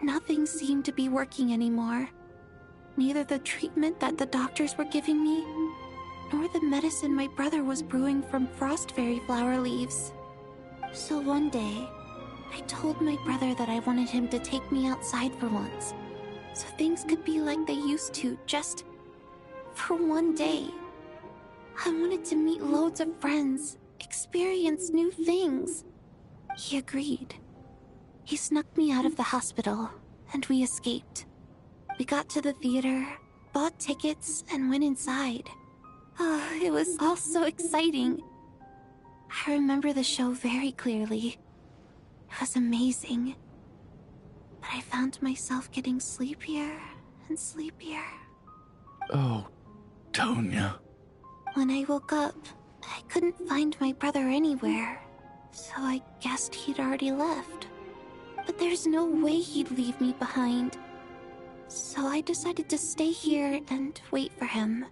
Nothing seemed to be working anymore. Neither the treatment that the doctors were giving me, nor the medicine my brother was brewing from frost fairy flower leaves. So one day, I told my brother that I wanted him to take me outside for once, so things could be like they used to, just for one day. I wanted to meet loads of friends, experience new things. He agreed. He snuck me out of the hospital, and we escaped. We got to the theater, bought tickets, and went inside. Oh, it was all so exciting. I remember the show very clearly. It was amazing. But I found myself getting sleepier and sleepier. Oh, Tonya. When I woke up, I couldn't find my brother anywhere, so I guessed he'd already left. But there's no way he'd leave me behind. So I decided to stay here and wait for him.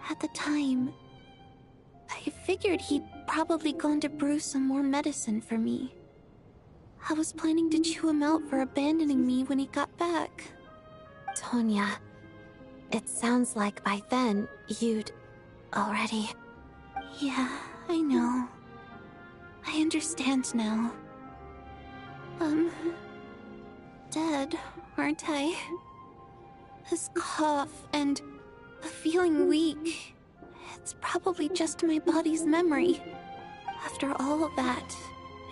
At the time, I figured he'd probably gone to brew some more medicine for me. I was planning to chew him out for abandoning me when he got back. Tonya, it sounds like by then, you'd already... Yeah, I know. I understand now. Dead, aren't I? This cough and feeling weak, it's probably just my body's memory. After all of that,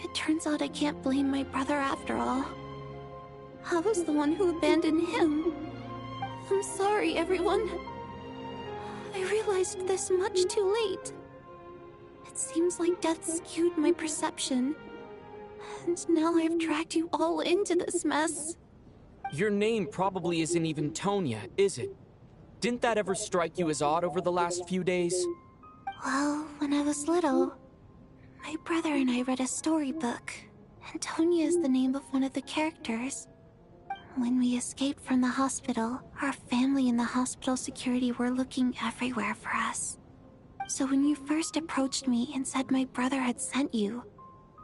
it turns out I can't blame my brother after all. I was the one who abandoned him. I'm sorry, everyone. I realized this much too late. It seems like death skewed my perception. And now I've dragged you all into this mess. Your name probably isn't even Tonya, is it? Didn't that ever strike you as odd over the last few days? Well, when I was little, my brother and I read a storybook, and Tonya is the name of one of the characters. When we escaped from the hospital, our family and the hospital security were looking everywhere for us. So when you first approached me and said my brother had sent you,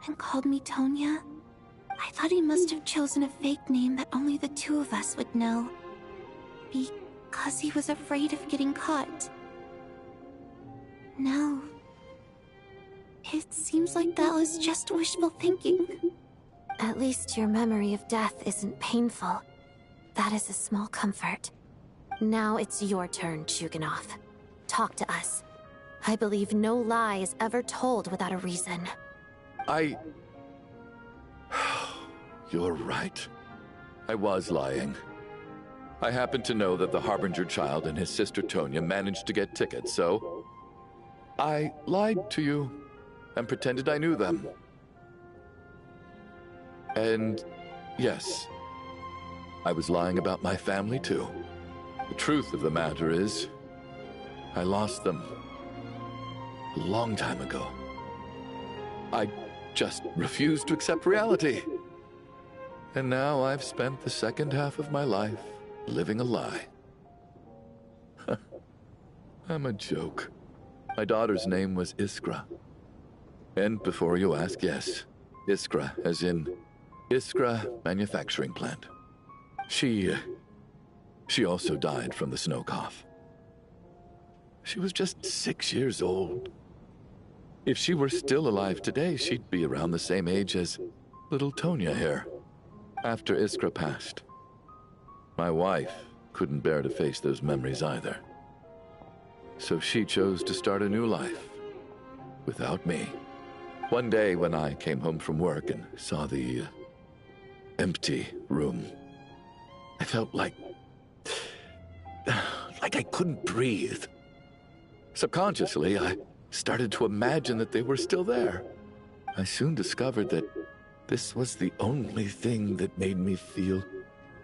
and called me Tonya, I thought he must have chosen a fake name that only the two of us would know. Because he was afraid of getting caught. Now, it seems like that was just wishful thinking. At least your memory of death isn't painful. That is a small comfort. Now it's your turn, Chuganov. Talk to us. I believe no lie is ever told without a reason. You're right. I was lying. I happen to know that the Harbinger child and his sister Tonya managed to get tickets, so I lied to you and pretended I knew them. And yes, I was lying about my family too. The truth of the matter is, I lost them a long time ago. I just refused to accept reality. And now I've spent the second half of my life living a lie. I'm a joke. My daughter's name was Iskra. And before you ask, yes, Iskra, as in Iskra Manufacturing Plant. She also died from the snow cough. She was just 6 years old. If she were still alive today, she'd be around the same age as little Tonya here. After Iskra passed, my wife couldn't bear to face those memories either. So she chose to start a new life without me. One day when I came home from work and saw the empty room, I felt like I couldn't breathe. Subconsciously, I started to imagine that they were still there. I soon discovered that this was the only thing that made me feel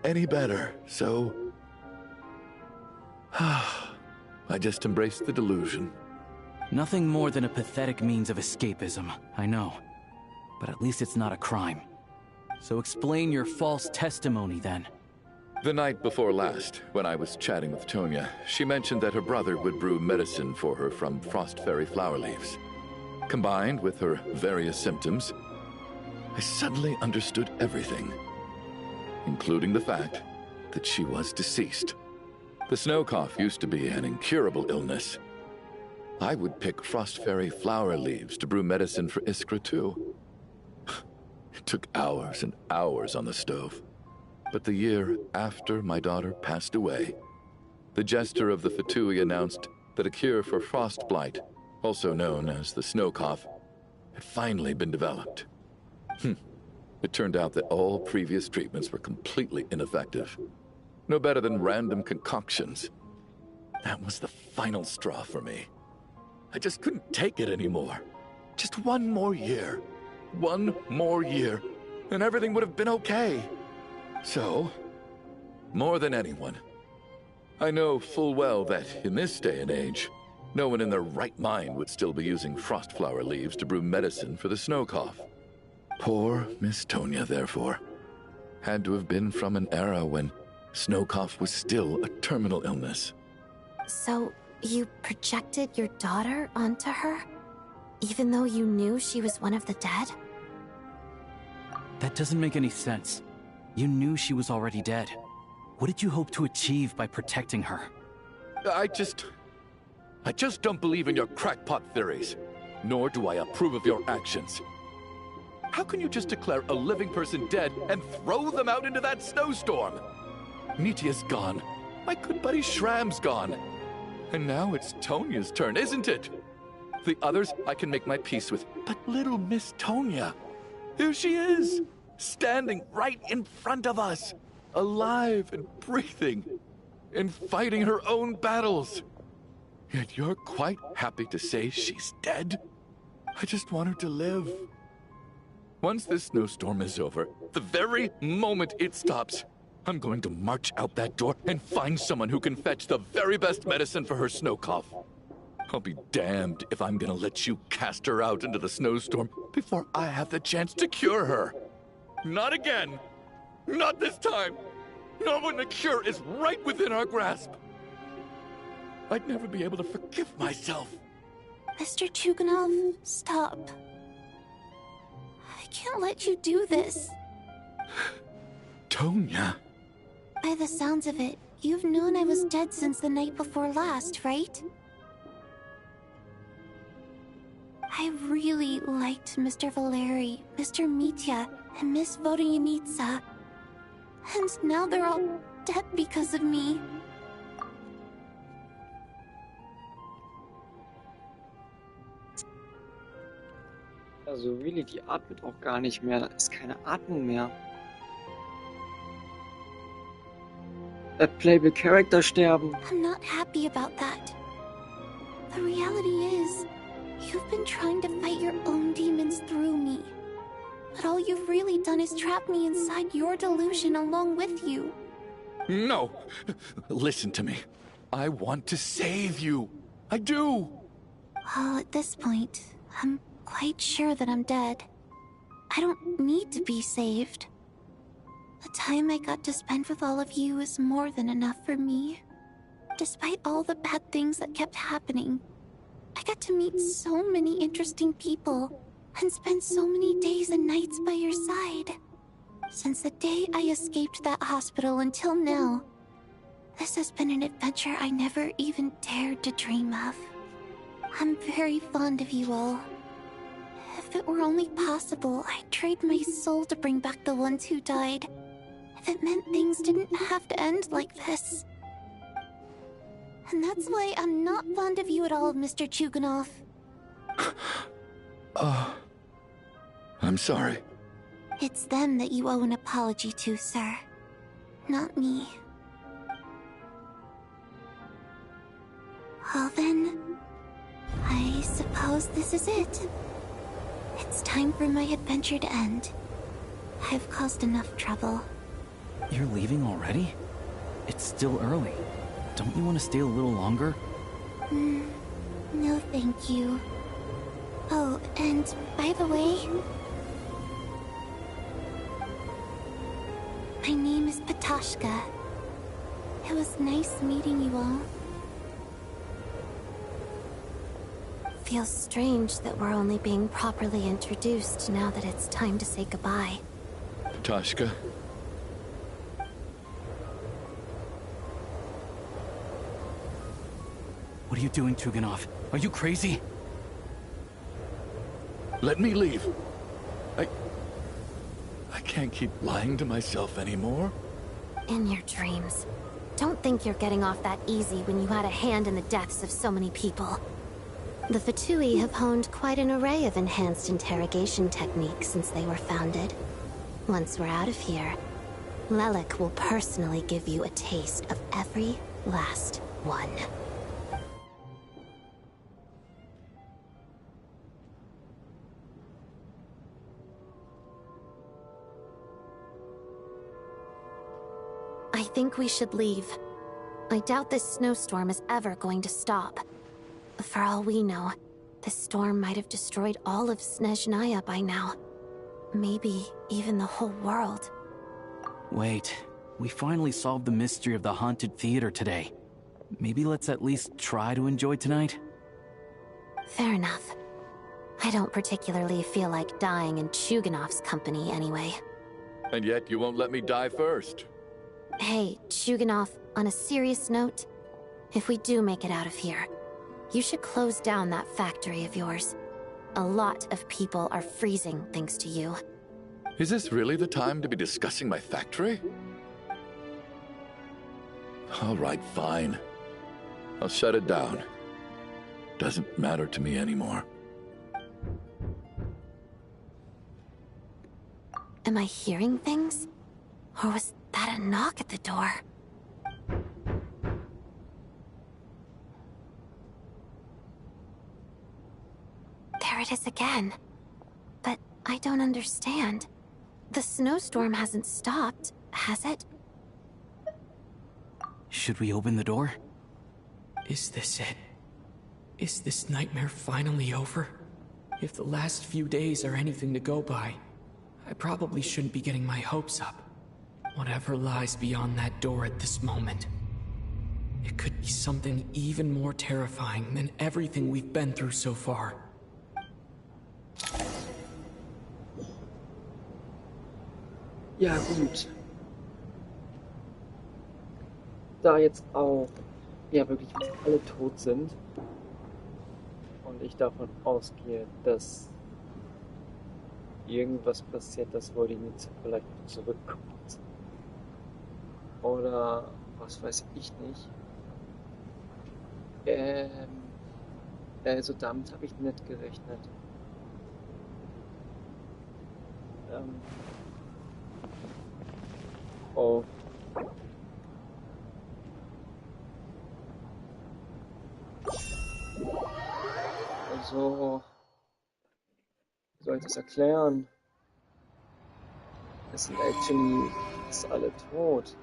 any better, so I just embraced the delusion. Nothing more than a pathetic means of escapism, I know. But at least it's not a crime. So explain your false testimony, then. The night before last, when I was chatting with Tonya, she mentioned that her brother would brew medicine for her from frost fairy flower leaves. Combined with her various symptoms, I suddenly understood everything, including the fact that she was deceased. The snow cough used to be an incurable illness. I would pick frost fairy flower leaves to brew medicine for Iskra too. It took hours and hours on the stove. But the year after my daughter passed away, the Jester of the Fatui announced that a cure for frost blight, also known as the snow cough, had finally been developed. It turned out that all previous treatments were completely ineffective. No better than random concoctions. That was the final straw for me. I just couldn't take it anymore. Just one more year. One more year, and everything would have been okay. So, more than anyone, I know full well that in this day and age, no one in their right mind would still be using frost flower leaves to brew medicine for the snow cough. Poor Miss Tonya, therefore, had to have been from an era when snow cough was still a terminal illness. So, you projected your daughter onto her? Even though you knew she was one of the dead? That doesn't make any sense. You knew she was already dead. What did you hope to achieve by protecting her? I just don't believe in your crackpot theories, nor do I approve of your actions. How can you just declare a living person dead and throw them out into that snowstorm? Nitia's gone. My good buddy Shram's gone. And now it's Tonya's turn, isn't it? The others I can make my peace with, but little Miss Tonya, here she is, standing right in front of us, alive and breathing, and fighting her own battles. Yet you're quite happy to say she's dead? I just want her to live. Once this snowstorm is over, the very moment it stops, I'm going to march out that door and find someone who can fetch the very best medicine for her snow cough. I'll be damned if I'm gonna let you cast her out into the snowstorm before I have the chance to cure her. Not again! Not this time! Not when the cure is right within our grasp! I'd never be able to forgive myself. Mr. Chuganov, stop. I can't let you do this. Tonya. By the sounds of it, you've known I was dead since the night before last, right? I really liked Mr. Valeri, Mr. Mitya, and Miss Vodyanitsa. And now they're all dead because of me. Also really, die atmet auch gar nicht mehr. Da ist keine Atmung mehr. Playable Character sterben. I'm not happy about that. The reality is, you've been trying to fight your own demons through me. But all you've really done is trap me inside your delusion along with you. No! Listen to me. I want to save you. I do! Well, at this point, I'm quite sure that I'm dead. I don't need to be saved. The time I got to spend with all of you is more than enough for me. Despite all the bad things that kept happening, I got to meet so many interesting people and spend so many days and nights by your side. Since the day I escaped that hospital until now, this has been an adventure I never even dared to dream of. I'm very fond of you all. If it were only possible, I'd trade my soul to bring back the ones who died. If it meant things didn't have to end like this. And that's why I'm not fond of you at all, Mr. Chuganov. I'm sorry. It's them that you owe an apology to, sir. Not me. Well then, I suppose this is it. It's time for my adventure to end. I've caused enough trouble. You're leaving already? It's still early. Don't you want to stay a little longer? No thank you. Oh, and by the way, my name is Patashka. It was nice meeting you all. Feels strange that we're only being properly introduced now that it's time to say goodbye. Tashka. What are you doing, Tuganov? Are you crazy? Let me leave. I can't keep lying to myself anymore. In your dreams. Don't think you're getting off that easy when you had a hand in the deaths of so many people. The Fatui have honed quite an array of enhanced interrogation techniques since they were founded. Once we're out of here, Lelik will personally give you a taste of every last one. I think we should leave. I doubt this snowstorm is ever going to stop. For all we know, this storm might have destroyed all of Snezhnaya by now. Maybe even the whole world. Wait, we finally solved the mystery of the haunted theater today. Maybe let's at least try to enjoy tonight? Fair enough. I don't particularly feel like dying in Chuganov's company anyway. And yet you won't let me die first. Hey, Chuganov, on a serious note, if we do make it out of here, you should close down that factory of yours. A lot of people are freezing thanks to you. Is this really the time to be discussing my factory? All right, fine. I'll shut it down. Doesn't matter to me anymore. Am I hearing things? Or was that a knock at the door? There it is again. But I don't understand. The snowstorm hasn't stopped, has it? Should we open the door? Is this it? Is this nightmare finally over? If the last few days are anything to go by, I probably shouldn't be getting my hopes up. Whatever lies beyond that door at this moment. It could be something even more terrifying than everything we've been through so far. Ja, gut. Da jetzt auch ja wirklich fast alle tot sind und ich davon ausgehe, dass irgendwas passiert, dass Voldemort vielleicht zurückkommt. Oder was weiß ich nicht. Also damit habe ich nicht gerechnet. Oh. so... Wie soll ich das erklären? Es sind actually fast alle tot.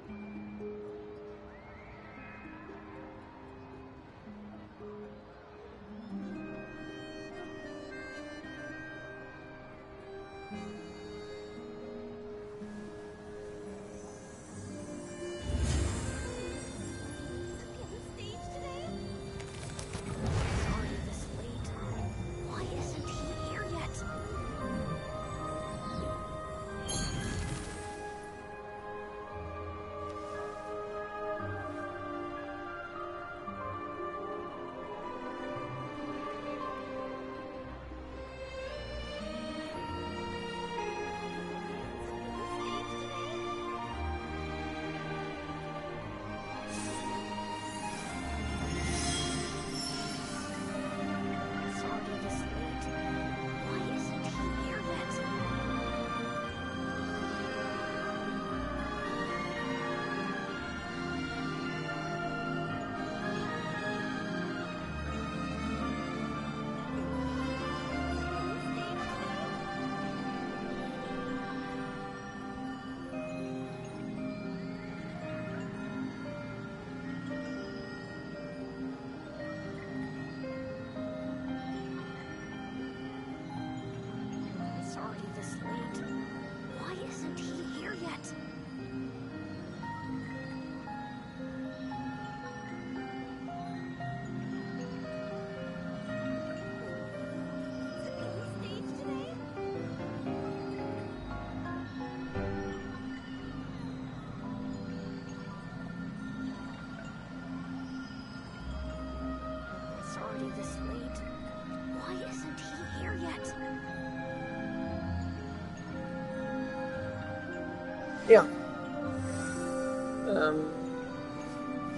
Ja.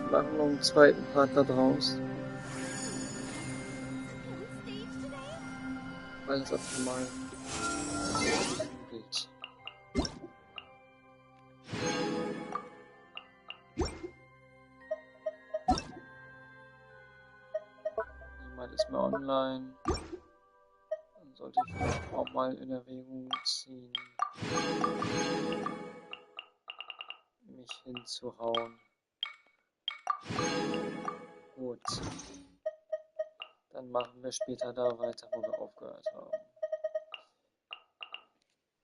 Machen noch einen zweiten Part da draus. Weil das optimal geht. Niemand ist mehr online. Dann sollte ich vielleicht auch mal in Erwägung ziehen, mich hinzuhauen. Gut. Dann machen wir später da weiter, wo wir aufgehört haben.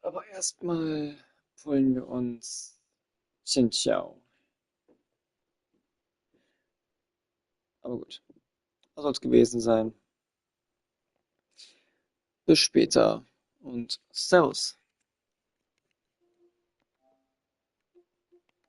Aber erstmal holen wir uns Xinqiao. Aber gut. Das soll es gewesen sein. Bis später und Servus.